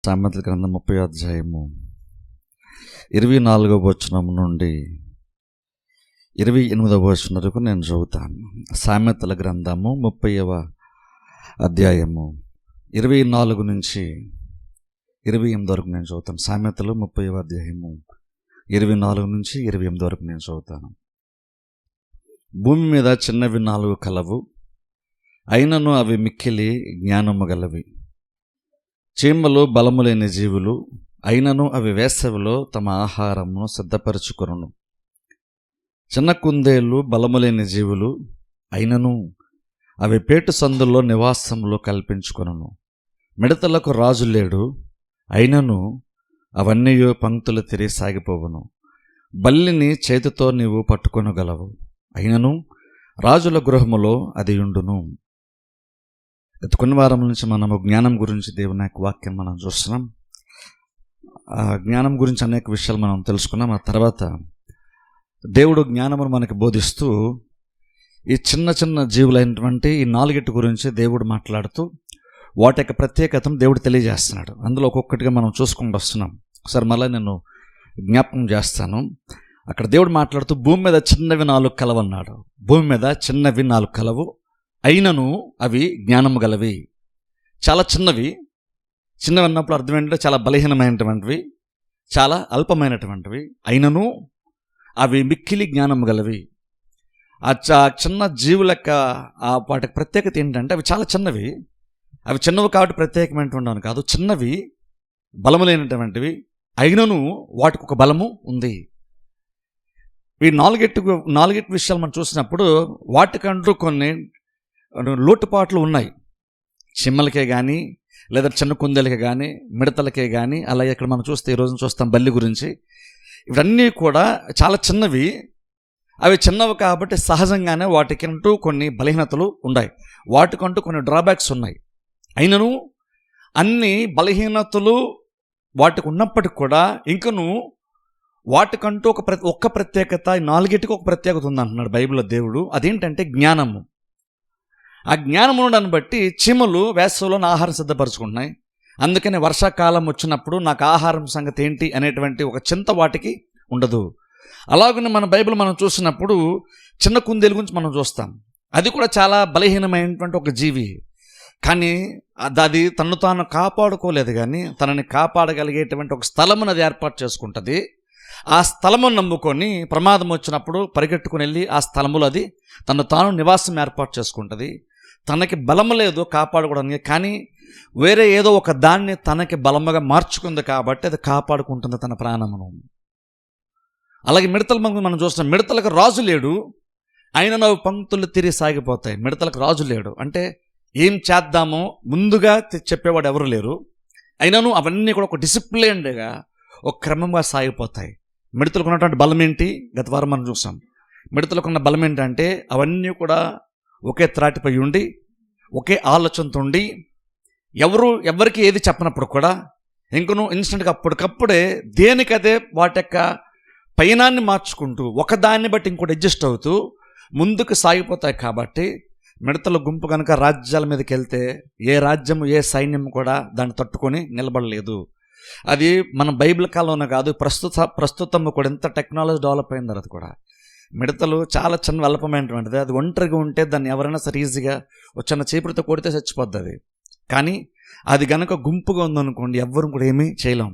సామెతల గ్రంథం 30వ అధ్యాయము 24వ వచనం నుండి 28వ వచనం వరకు నేను చదువుతాను. సామెతల గ్రంథము 30వ అధ్యాయము 24 నుంచి 28 వరకు నేను చదువుతాను. సామెతలు 30వ అధ్యాయము 24 నుంచి 28 వరకు నేను చదువుతాను. భూమి మీద చిన్నవి 4 కలవు, అయినను అవి మిక్కిలి జ్ఞానము గలవి. చీమలు బలము లేని జీవులు, అయినను అవి వేసవిలో తమ ఆహారమును సిద్ధపరచుకొనును. చిన్న కుందేళ్ళు బలము లేని జీవులు, అయినను అవి పేటు సందుల్లో నివాసములు కల్పించుకొనును. మిడతలకు రాజు లేడు, అయినను అవన్నీ పంక్తులు తిరిగి సాగిపోవును. బల్లిని చేతితో నీవు పట్టుకొనగలవు, అయినను రాజుల గృహములో అది ఉండును. కొన్ని వారం నుంచి మనము జ్ఞానం గురించి దేవుని యొక్క వాక్యం మనం చూస్తున్నాం. ఆ జ్ఞానం గురించి అనేక విషయాలు మనం తెలుసుకున్నాం. ఆ తర్వాత దేవుడు జ్ఞానమును మనకి బోధిస్తూ ఈ చిన్న చిన్న జీవులైనటువంటి ఈ 4 గురించి దేవుడు మాట్లాడుతూ వాటి యొక్క ప్రత్యేకతను దేవుడు తెలియజేస్తున్నాడు. అందులో ఒక్కొక్కటిగా మనం చూసుకుంటూ వస్తున్నాం. ఒకసారి మళ్ళీ నేను జ్ఞాపకం చేస్తాను. అక్కడ దేవుడు మాట్లాడుతూ భూమి మీద చిన్నవి 4 కలవు అన్నాడు. భూమి మీద చిన్నవి 4 కలవు, అయినను అవి జ్ఞానము గలవి. చాలా చిన్నవి. చిన్నవి అన్నప్పుడు అర్థం ఏంటంటే చాలా బలహీనమైనటువంటివి, చాలా అల్పమైనటువంటివి, అయినను అవి మిక్కిలి జ్ఞానము గలవి. ఆ చిన్న జీవులక వాటికి ప్రత్యేకత ఏంటంటే అవి చాలా చిన్నవి. అవి చిన్నవి కాబట్టి ప్రత్యేకమైనటువంటి కాదు, చిన్నవి, బలము లేనటువంటివి, అయినను వాటికి ఒక బలము ఉంది. ఈ 4 విషయాలు మనం చూసినప్పుడు వాటికంటూ కొన్ని లోటుపాట్లు ఉన్నాయి. చిమ్మలకే కానీ లేదా చిన్న కుందేలకే కానీ మిడతలకే కానీ, అలాగే ఇక్కడ మనం చూస్తే ఈరోజు చూస్తాం బల్లి గురించి. ఇవన్నీ కూడా చాలా చిన్నవి. అవి చిన్నవి కాబట్టి సహజంగానే వాటికంటూ కొన్ని బలహీనతలు ఉన్నాయి, వాటికంటూ కొన్ని డ్రాబ్యాక్స్ ఉన్నాయి. అయినను అన్ని బలహీనతలు వాటికి ఉన్నప్పటికి కూడా ఇంకను వాటికంటూ ఒక్క ప్రత్యేకత, 4 ఒక ప్రత్యేకత ఉందంటున్నాడు బైబిల్లో దేవుడు. అదేంటంటే జ్ఞానము. ఆ జ్ఞానం ఉండడాన్ని బట్టి చీమలు వేసవిలో ఆహారం సిద్ధపరచుకుంటున్నాయి. అందుకని వర్షాకాలం వచ్చినప్పుడు నాకు ఆహారం సంగతి ఏంటి అనేటువంటి ఒక చింత వాటికి ఉండదు. అలాగనే మన బైబిల్ మనం చూసినప్పుడు చిన్న కుందేలు గురించి మనం చూస్తాం. అది కూడా చాలా బలహీనమైనటువంటి ఒక జీవి. కానీ అది తను తాను కాపాడుకోలేదు, కానీ తనని కాపాడగలిగేటువంటి ఒక స్థలమును అది ఏర్పాటు చేసుకుంటుంది. ఆ స్థలమును నమ్ముకొని ప్రమాదం వచ్చినప్పుడు పరిగెట్టుకుని వెళ్ళి ఆ స్థలములో అది తను తాను నివాసం ఏర్పాటు చేసుకుంటుంది. తనకి బలము లేదు కాపాడుకోవడానికి, కానీ వేరే ఏదో ఒక దాన్ని తనకి బలముగా మార్చుకుంది కాబట్టి అది కాపాడుకుంటుంది తన ప్రాణమును. అలాగే మిడతల మనం చూస్తున్నాం. మిడతలకు రాజు లేడు, అయినా పంక్తులు తిరిగి సాగిపోతాయి. మిడతలకు రాజు లేడు అంటే ఏం చేద్దామో ముందుగా చెప్పేవాడు ఎవరు లేరు. అయినను అవన్నీ కూడా ఒక డిసిప్లిన్డ్గా ఒక క్రమంగా సాగిపోతాయి. మిడతలకు ఉన్నటువంటి బలం ఏంటి? గత వారం మనం చూసాం. మిడతలకు ఉన్న బలం ఏంటంటే అవన్నీ కూడా ఒకే త్రాటిపై ఉండి ఒకే ఆలోచనతో ఉండి ఎవరికి ఏది చెప్పనప్పుడు కూడా ఇంకను ఇన్స్టెంట్గా అప్పటికప్పుడే దేనికదే వాటి యొక్క పయనాన్ని మార్చుకుంటూ ఒకదాన్ని బట్టి ఇంకోటి అడ్జస్ట్ అవుతూ ముందుకు సాగిపోతాయి. కాబట్టి మిడతల గుంపు కనుక రాజ్యాల మీదకి వెళ్తే ఏ రాజ్యము ఏ సైన్యం కూడా దాన్ని తట్టుకొని నిలబడలేదు. అది మన బైబిల్ కాలంలో కాదు, ప్రస్తుతం కూడా ఎంత టెక్నాలజీ డెవలప్ అయిన తర్వాత కూడా మిడతలు చాలా చిన్న అల్పమైనటువంటిది. అది ఒంటరిగా ఉంటే దాన్ని ఎవరైనా సరే ఈజీగా చిన్న చీపురుతో కొడితే చచ్చిపోద్ది అది. కానీ అది కనుక గుంపుగా ఉందనుకోండి ఎవ్వరు కూడా ఏమీ చేయలేం.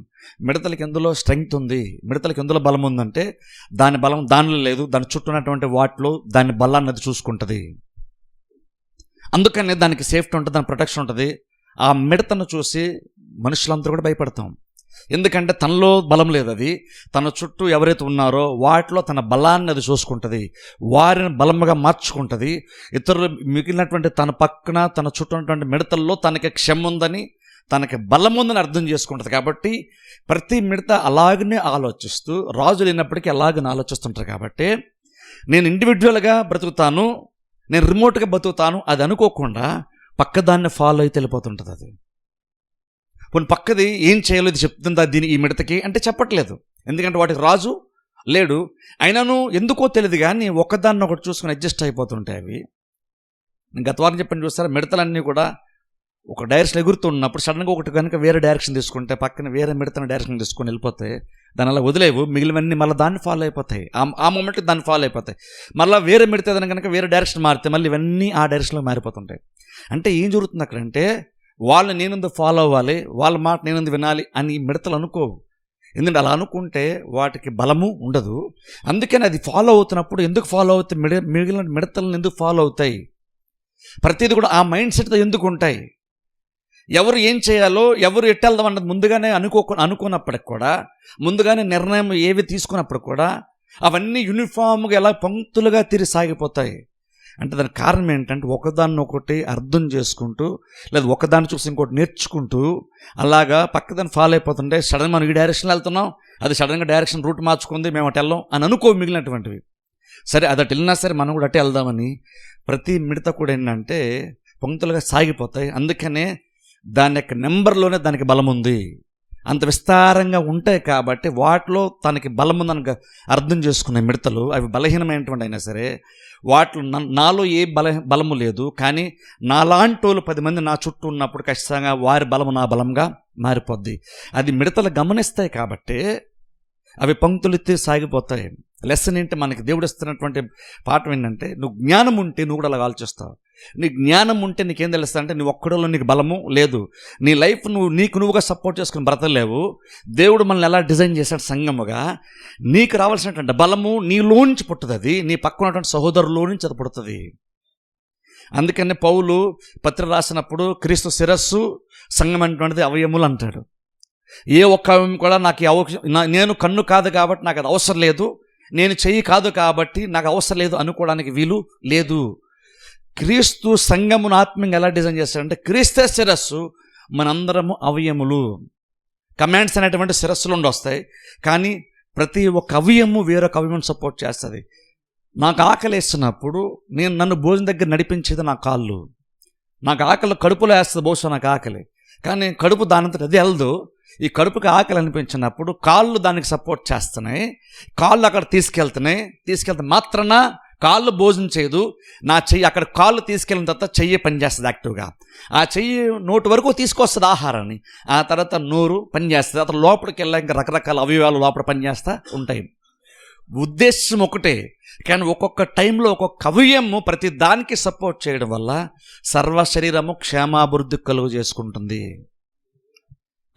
మిడతలకి ఎందులో స్ట్రెంగ్త్ ఉంది, మిడతలకి ఎందులో బలం ఉందంటే దాని బలం దానిలో లేదు, దాని చుట్టూ ఉన్నటువంటి వాటిలో దాని బలాన్ని అది చూసుకుంటుంది. అందుకనే దానికి సేఫ్టీ ఉంటుంది, దాని ప్రొటెక్షన్ ఉంటుంది. ఆ మిడతను చూసి మనుషులందరూ కూడా భయపడతాం. ఎందుకంటే తనలో బలం లేదు, అది తన చుట్టూ ఎవరైతే ఉన్నారో వాటిలో తన బలాన్ని అది చూసుకుంటుంది, వారిని బలముగా మార్చుకుంటుంది. ఇతరులు మిగిలినటువంటి తన పక్కన తన చుట్టూ ఉన్నటువంటి మిడతల్లో తనకి క్షమ ఉందని, తనకి బలం ఉందని అర్థం చేసుకుంటుంది. కాబట్టి ప్రతి మిడత అలాగనే ఆలోచిస్తూ, రాజు లేనప్పటికీ అలాగనే ఆలోచిస్తుంటారు. కాబట్టి నేను ఇండివిజువల్గా బ్రతుకుతాను, నేను రిమోట్గా బతుకుతాను అది అనుకోకుండా పక్కదాన్ని ఫాలో అయితే వెళ్ళిపోతుంటుంది. అది కొన్ని పక్కది ఏం చేయాలో ఇది చెప్తుందా దీని ఈ మిడతకి అంటే చెప్పట్లేదు, ఎందుకంటే వాటికి రాజు లేడు. అయినాను ఎందుకో తెలియదు కానీ ఒకదాన్ని ఒకటి చూసుకుని అడ్జస్ట్ అయిపోతుంటాయి అవి. గత వారం చెప్పని చూస్తారా, మిడతలన్నీ కూడా ఒక డైరెక్షన్ ఎగురుతున్నప్పుడు సడన్గా ఒకటి కనుక వేరే డైరెక్షన్ తీసుకుంటే పక్కన వేరే మిడతన డైరెక్షన్ తీసుకొని వెళ్ళిపోతే దాని అలా వదిలేవు, మిగిలినవన్నీ మళ్ళీ దాన్ని ఫాలో అయిపోతాయి. ఆ మూమెంట్కి దాన్ని ఫాలో అయిపోతాయి. మళ్ళీ వేరే మిడత ఏదైనా కనుక వేరే డైరెక్షన్ మారితే మళ్ళీ ఇవన్నీ ఆ డైరెక్షన్లో మారిపోతుంటాయి. అంటే ఏం జరుగుతుంది అక్కడంటే వాళ్ళని నేనందు ఫాలో అవ్వాలి, వాళ్ళ మాట నేనందు వినాలి అని మిడతలు అనుకోవు. ఎందుకంటే అలా అనుకుంటే వాటికి బలము ఉండదు. అందుకని అది ఫాలో అవుతున్నప్పుడు ఎందుకు ఫాలో అవుతాయి, మిగిలిన మిడతలను ఎందుకు ఫాలో అవుతాయి, ప్రతిదీ కూడా ఆ మైండ్ సెట్తో ఎందుకు ఉంటాయి. ఎవరు ఏం చేయాలో, ఎవరు ఎట్టెళ్దాం అన్నది ముందుగానే అనుకున్నప్పటికి కూడా, ముందుగానే నిర్ణయం ఏవి తీసుకున్నప్పుడు కూడా అవన్నీ యూనిఫామ్గా ఎలా పంక్తులుగా తిరిగి సాగిపోతాయి. అంటే దానికి కారణం ఏంటంటే ఒకదాన్ని ఒకటి అర్థం చేసుకుంటూ, లేదా ఒకదాన్ని చూసి ఇంకోటి నేర్చుకుంటూ అలాగా పక్కదాన్ని ఫాలో అయిపోతుంటే సడన్గా మనం ఈ డైరెక్షన్లో వెళ్తున్నాం, అది సడన్గా డైరెక్షన్ రూట్ మార్చుకుంది, మేము అటు వెళ్ళాం అని అనుకో మిగిలినటువంటివి. సరే అది అటు వెళ్ళినా సరే మనం కూడా అటే వెళ్దామని ప్రతి మిడత కూడా ఏంటంటే పంక్తులుగా సాగిపోతాయి. అందుకనే దాని యొక్క నెంబర్లోనే దానికి బలం ఉంది. అంత విస్తారంగా ఉంటాయి కాబట్టి వాటిలో తనకి బలం ఉందని అర్థం చేసుకునే మిడతలు, అవి బలహీనమైనటువంటి అయినా సరే వాటిలో నాలో ఏ బలము లేదు, కానీ నాలాంటి వాళ్ళు 10 మంది నా చుట్టూ ఉన్నప్పుడు ఖచ్చితంగా వారి బలము నా బలంగా మారిపోద్ది. అది మిడతలు గమనిస్తాయి కాబట్టి అవి పంక్తులు ఎత్తి సాగిపోతాయి. లెసన్ ఏంటి, మనకి దేవుడు ఇస్తున్నటువంటి పాఠం ఏంటంటే నువ్వు జ్ఞానం ఉంటే నువ్వు కూడా అలా ఆలోచిస్తావు. నీ జ్ఞానం ఉంటే నీకేం తెలుస్తుంది అంటే నువ్వు ఒక్కడలో నీకు బలము లేదు, నీ లైఫ్ నువ్వుగా సపోర్ట్ చేసుకుని బ్రతలేవు. దేవుడు మనల్ని ఎలా డిజైన్ చేశాడు సంఘముగా, నీకు రావాల్సినటువంటి బలము నీలోంచి పుట్టుతుంది, అది నీ పక్కన ఉన్నటువంటి సహోదరులో నుంచి అది పుడుతుంది. అందుకని పౌలు పత్రిక రాసినప్పుడు క్రీస్తు శిరస్సు, సంఘం అనేటువంటిది అవయములు అంటాడు. ఏ ఒక్క అవయం కూడా నేను కన్ను కాదు కాబట్టి నాకు అది అవసరం లేదు, నేను చెయ్యి కాదు కాబట్టి నాకు అవసరం లేదు అనుకోవడానికి వీలు లేదు. క్రీస్తు సంఘమును ఆత్మీయంగా ఎలా డిజైన్ చేస్తాడంటే క్రీస్తే శిరస్సు, మనందరము అవయములు. కమాండ్స్ అనేటువంటి శిరస్సులు ఉండి వస్తాయి, కానీ ప్రతి ఒక్క అవయము వేరొక అవయమును సపోర్ట్ చేస్తుంది. నాకు ఆకలి వేస్తున్నప్పుడు నన్ను భోజనం దగ్గర నడిపించేది నా కాళ్ళు. నాకు ఆకలి కడుపులో వేస్తుంది బహుశా నాకు ఆకలి, కానీ కడుపు దానంతట అది వెళ్దు. ఈ కడుపుకి ఆకలి అనిపించినప్పుడు కాళ్ళు దానికి సపోర్ట్ చేస్తున్నాయి, కాళ్ళు అక్కడ తీసుకెళ్తే మాత్రాన కాళ్ళు భోజనం చేయదు. నా చెయ్యి అక్కడ కాళ్ళు తీసుకెళ్ళిన తర్వాత చెయ్యి పనిచేస్తుంది యాక్టివ్గా. ఆ చెయ్యి నోటి వరకు తీసుకొస్తుంది ఆహారాన్ని, ఆ తర్వాత నోరు పనిచేస్తుంది, అతను లోపలికి వెళ్ళా ఇంకా రకరకాల అవయవాలు లోపల పనిచేస్తూ ఉంటాయి. ఉద్దేశం ఒకటే, కానీ ఒక్కొక్క టైంలో ఒక్కొక్క అవయము ప్రతి దానికి సపోర్ట్ చేయడం వల్ల సర్వ శరీరము క్షేమాభివృద్ధి కలుగు చేసుకుంటుంది.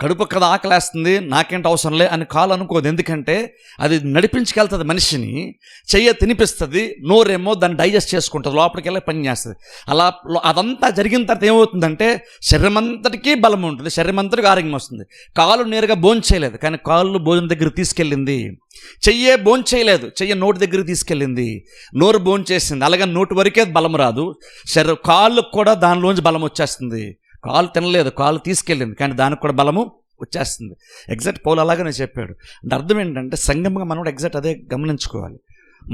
కడుపు కదా ఆకలేస్తుంది, నాకేంటి అవసరంలే అని కాలు అనుకోదు. ఎందుకంటే అది నడిపించుకెళ్తుంది మనిషిని, చెయ్య తినిపిస్తుంది, నోరేమో దాన్ని డైజెస్ట్ చేసుకుంటుంది, లోపలికి వెళ్ళి పని చేస్తుంది. అలా అదంతా జరిగిన తర్వాత ఏమవుతుందంటే శరీరం అంతటికీ బలం ఉంటుంది, శరీరం అంతటికి ఆరోగ్యం వస్తుంది. కాలు నేరుగా భోజనం చేయలేదు, కానీ కాళ్ళు భోజనం దగ్గరికి తీసుకెళ్ళింది. చెయ్యే భోజనం చేయలేదు, చెయ్య నోటి దగ్గరికి తీసుకెళ్ళింది. నోరు భోజనం చేసింది, అలాగే నోటి వరకే బలం రాదు, కాళ్ళకు కూడా దానిలోంచి బలం వచ్చేస్తుంది. కాలు తినలేదు, కాలు తీసుకెళ్ళింది, కానీ దానికి కూడా బలము వచ్చేస్తుంది. ఎగ్జాక్ట్ పౌలు అలాగనే చెప్పాడు. అంటే అర్థం ఏంటంటే సంఘంగా మనం కూడా ఎగ్జాక్ట్ అదే గమనించుకోవాలి.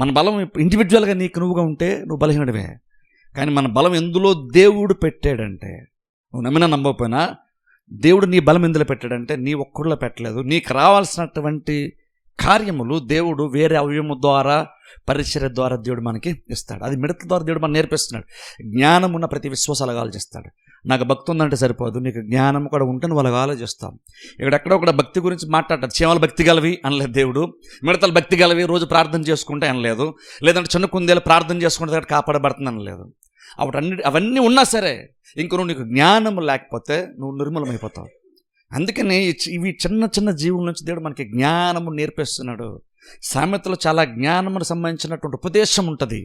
మన బలం ఇండివిజువల్గా నువ్వుగా ఉంటే నువ్వు బలహీనుడివే, కానీ మన బలం ఎందులో దేవుడు పెట్టాడంటే, నువ్వు నమ్మినా నమ్మకపోయినా దేవుడు నీ బలం ఎందులో పెట్టాడంటే నీ ఒక్కడిలో పెట్టలేదు. నీకు రావాల్సినటువంటి కార్యములు దేవుడు వేరే అవయము ద్వారా, పరిచర్య ద్వారా దేవుడు మనకి ఇస్తాడు. అది మిడతల ద్వారా దేవుడు మనం నేర్పిస్తున్నాడు. జ్ఞానం ఉన్న ప్రతి విశ్వాసాలుగా ఆలోచిస్తాడు. నాకు భక్తి ఉందంటే సరిపోదు, నీకు జ్ఞానం కూడా ఉంటే నువ్వు అలాగా ఆలోచిస్తాం. ఇక్కడెక్కడో కూడా భక్తి గురించి మాట్లాడతాడు. చీమలు భక్తి గలవి అనలేదు దేవుడు, మిడతలు భక్తి గలవి రోజు ప్రార్థన చేసుకుంటే అనలేదు, లేదంటే చిన్న కుందేలు ప్రార్థన చేసుకుంటే కాపాడబడుతుంది అనలేదు. అవన్నీ ఉన్నా సరే ఇంక నీకు జ్ఞానం లేకపోతే నువ్వు నిర్మూలమైపోతావు. అందుకని ఇవి చిన్న చిన్న జీవుల నుంచి దేవుడు మనకి జ్ఞానము నేర్పిస్తున్నాడు. సామెతలో చాలా జ్ఞానమును సంబంధించినటువంటి ఉపదేశం ఉంటుంది.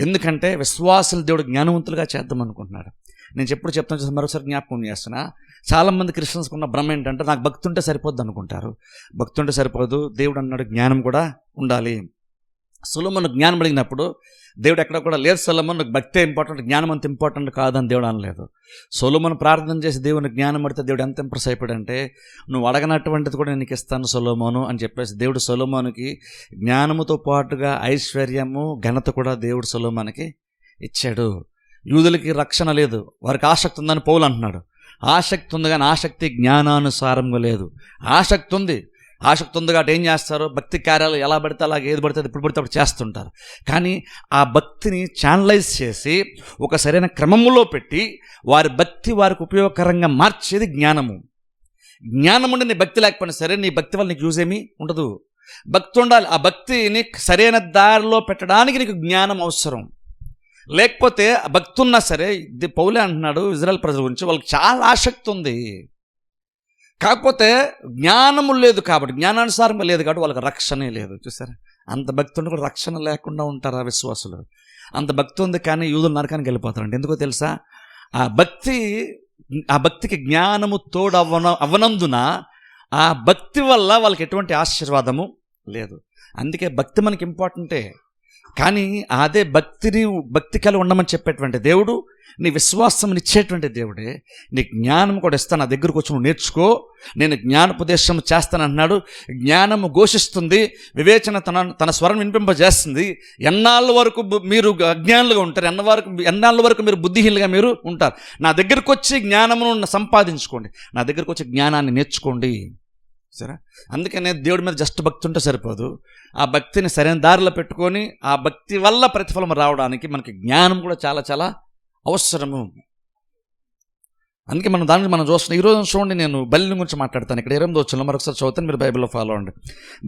ఎందుకంటే విశ్వాసులు దేవుడు జ్ఞానవంతులుగా చేద్దాం అనుకుంటున్నాడు. నేను ఎప్పుడు చెప్తాను, మరోసారి జ్ఞాపకం చేస్తున్నా. చాలామంది క్రిస్టియన్స్కి ఉన్న భ్రమ ఏంటంటే నాకు భక్తి ఉంటే సరిపోద్ది అనుకుంటారు. భక్తి ఉంటే సరిపోదు, దేవుడు అన్నాడు జ్ఞానం కూడా ఉండాలి. సొలొమోను జ్ఞానం అడిగినప్పుడు దేవుడు ఎక్కడ కూడా లేదు సొలొమోను భక్తే ఇంపార్టెంట్, జ్ఞానం అంత ఇంపార్టెంట్ కాదని దేవుడు అనలేదు. సొలొమోను ప్రార్థన చేసి దేవుని జ్ఞానం అడిగితే దేవుడు ఎంత ఇంప్రెస్ అయిపోయాడంటే నువ్వు అడగనటువంటిది కూడా నీకు ఇస్తాను సొలొమోను అని చెప్పేసి దేవుడు సొలొమోనుకి జ్ఞానముతో పాటుగా ఐశ్వర్యము ఘనత కూడా దేవుడు సొలొమోనుకి ఇచ్చాడు. యూదులకి రక్షణ లేదు, వారికి ఆసక్తి ఉందని పౌలు అంటున్నాడు. ఆసక్తి ఉంది కానీ ఆసక్తి జ్ఞానానుసారంగా లేదు. ఆసక్తి ఉంది, ఆసక్తి ఉంది కాబట్టి ఏం చేస్తారు, భక్తి కార్యాలు ఎలా పడితే అలాగే ఏది పడితే ఇప్పుడు పడితే అప్పుడు చేస్తుంటారు. కానీ ఆ భక్తిని ఛానలైజ్ చేసి ఒక సరైన క్రమంలో పెట్టి వారి భక్తి వారికి ఉపయోగకరంగా మార్చేది జ్ఞానము. జ్ఞానం ఉండి నీ భక్తి లేకపోయినా సరే నీ భక్తి వల్ల నీకు యూజ్ ఏమీ ఉండదు. భక్తి ఉండాలి. ఆ భక్తిని సరైన దారిలో పెట్టడానికి నీకు జ్ఞానం అవసరం. లేకపోతే భక్తి ఉన్నా సరే, ఇది పౌలే అంటున్నాడు ఇజ్రాయెల్ ప్రజల గురించి, వాళ్ళకి చాలా ఆసక్తి ఉంది, కాకపోతే జ్ఞానము లేదు కాబట్టి, జ్ఞానానుసారంగా లేదు కాబట్టి వాళ్ళకి రక్షణే లేదు. చూసారా, అంత భక్తి ఉండి కూడా రక్షణ లేకుండా ఉంటారు ఆ విశ్వాసులు. అంత భక్తి ఉంది కానీ యూదులు నరకానికి వెళ్ళిపోతారండి. ఎందుకో తెలుసా, ఆ భక్తికి జ్ఞానము తోడు అవ్వనందున ఆ భక్తి వల్ల వాళ్ళకి ఎటువంటి ఆశీర్వాదము లేదు. అందుకే భక్తి మనకి ఇంపార్టెంటే, కానీ అదే భక్తి కలిగి ఉండమని చెప్పేటువంటి దేవుడు, నీ విశ్వాసం ఇచ్చేటువంటి దేవుడే నీ జ్ఞానం కూడా ఇస్తాను, నా దగ్గరకు వచ్చి నువ్వు నేర్చుకో, నేను జ్ఞానోపదేశం చేస్తాను అంటున్నాడు. జ్ఞానము ఘోషిస్తుంది, వివేచన తన స్వరం వినిపింపజేస్తుంది. ఎన్నాళ్ళ వరకు మీరు అజ్ఞానులుగా ఉంటారు, ఎన్నాళ్ళ వరకు మీరు బుద్ధిహీనులుగా మీరు ఉంటారు. నా దగ్గరకు వచ్చి జ్ఞానమును సంపాదించుకోండి, నా దగ్గరకు వచ్చి జ్ఞానాన్ని నేర్చుకోండి. సరే, అందుకనే దేవుడి మీద జస్ట్ భక్తి ఉంటే సరిపోదు, ఆ భక్తిని సరైన దారిలో పెట్టుకొని ఆ భక్తి వల్ల ప్రతిఫలం రావడానికి మనకి జ్ఞానం కూడా చాలా చాలా అవసరము. అందుకే మనం చూస్తున్నాం. ఈరోజు చూడండి, నేను బలిని గురించి మాట్లాడతాను. ఇక్కడ 8వ వచనంలో మరొకసారి చదువుతాను, మీరు బైబిల్లో ఫాలో అవ్వండి.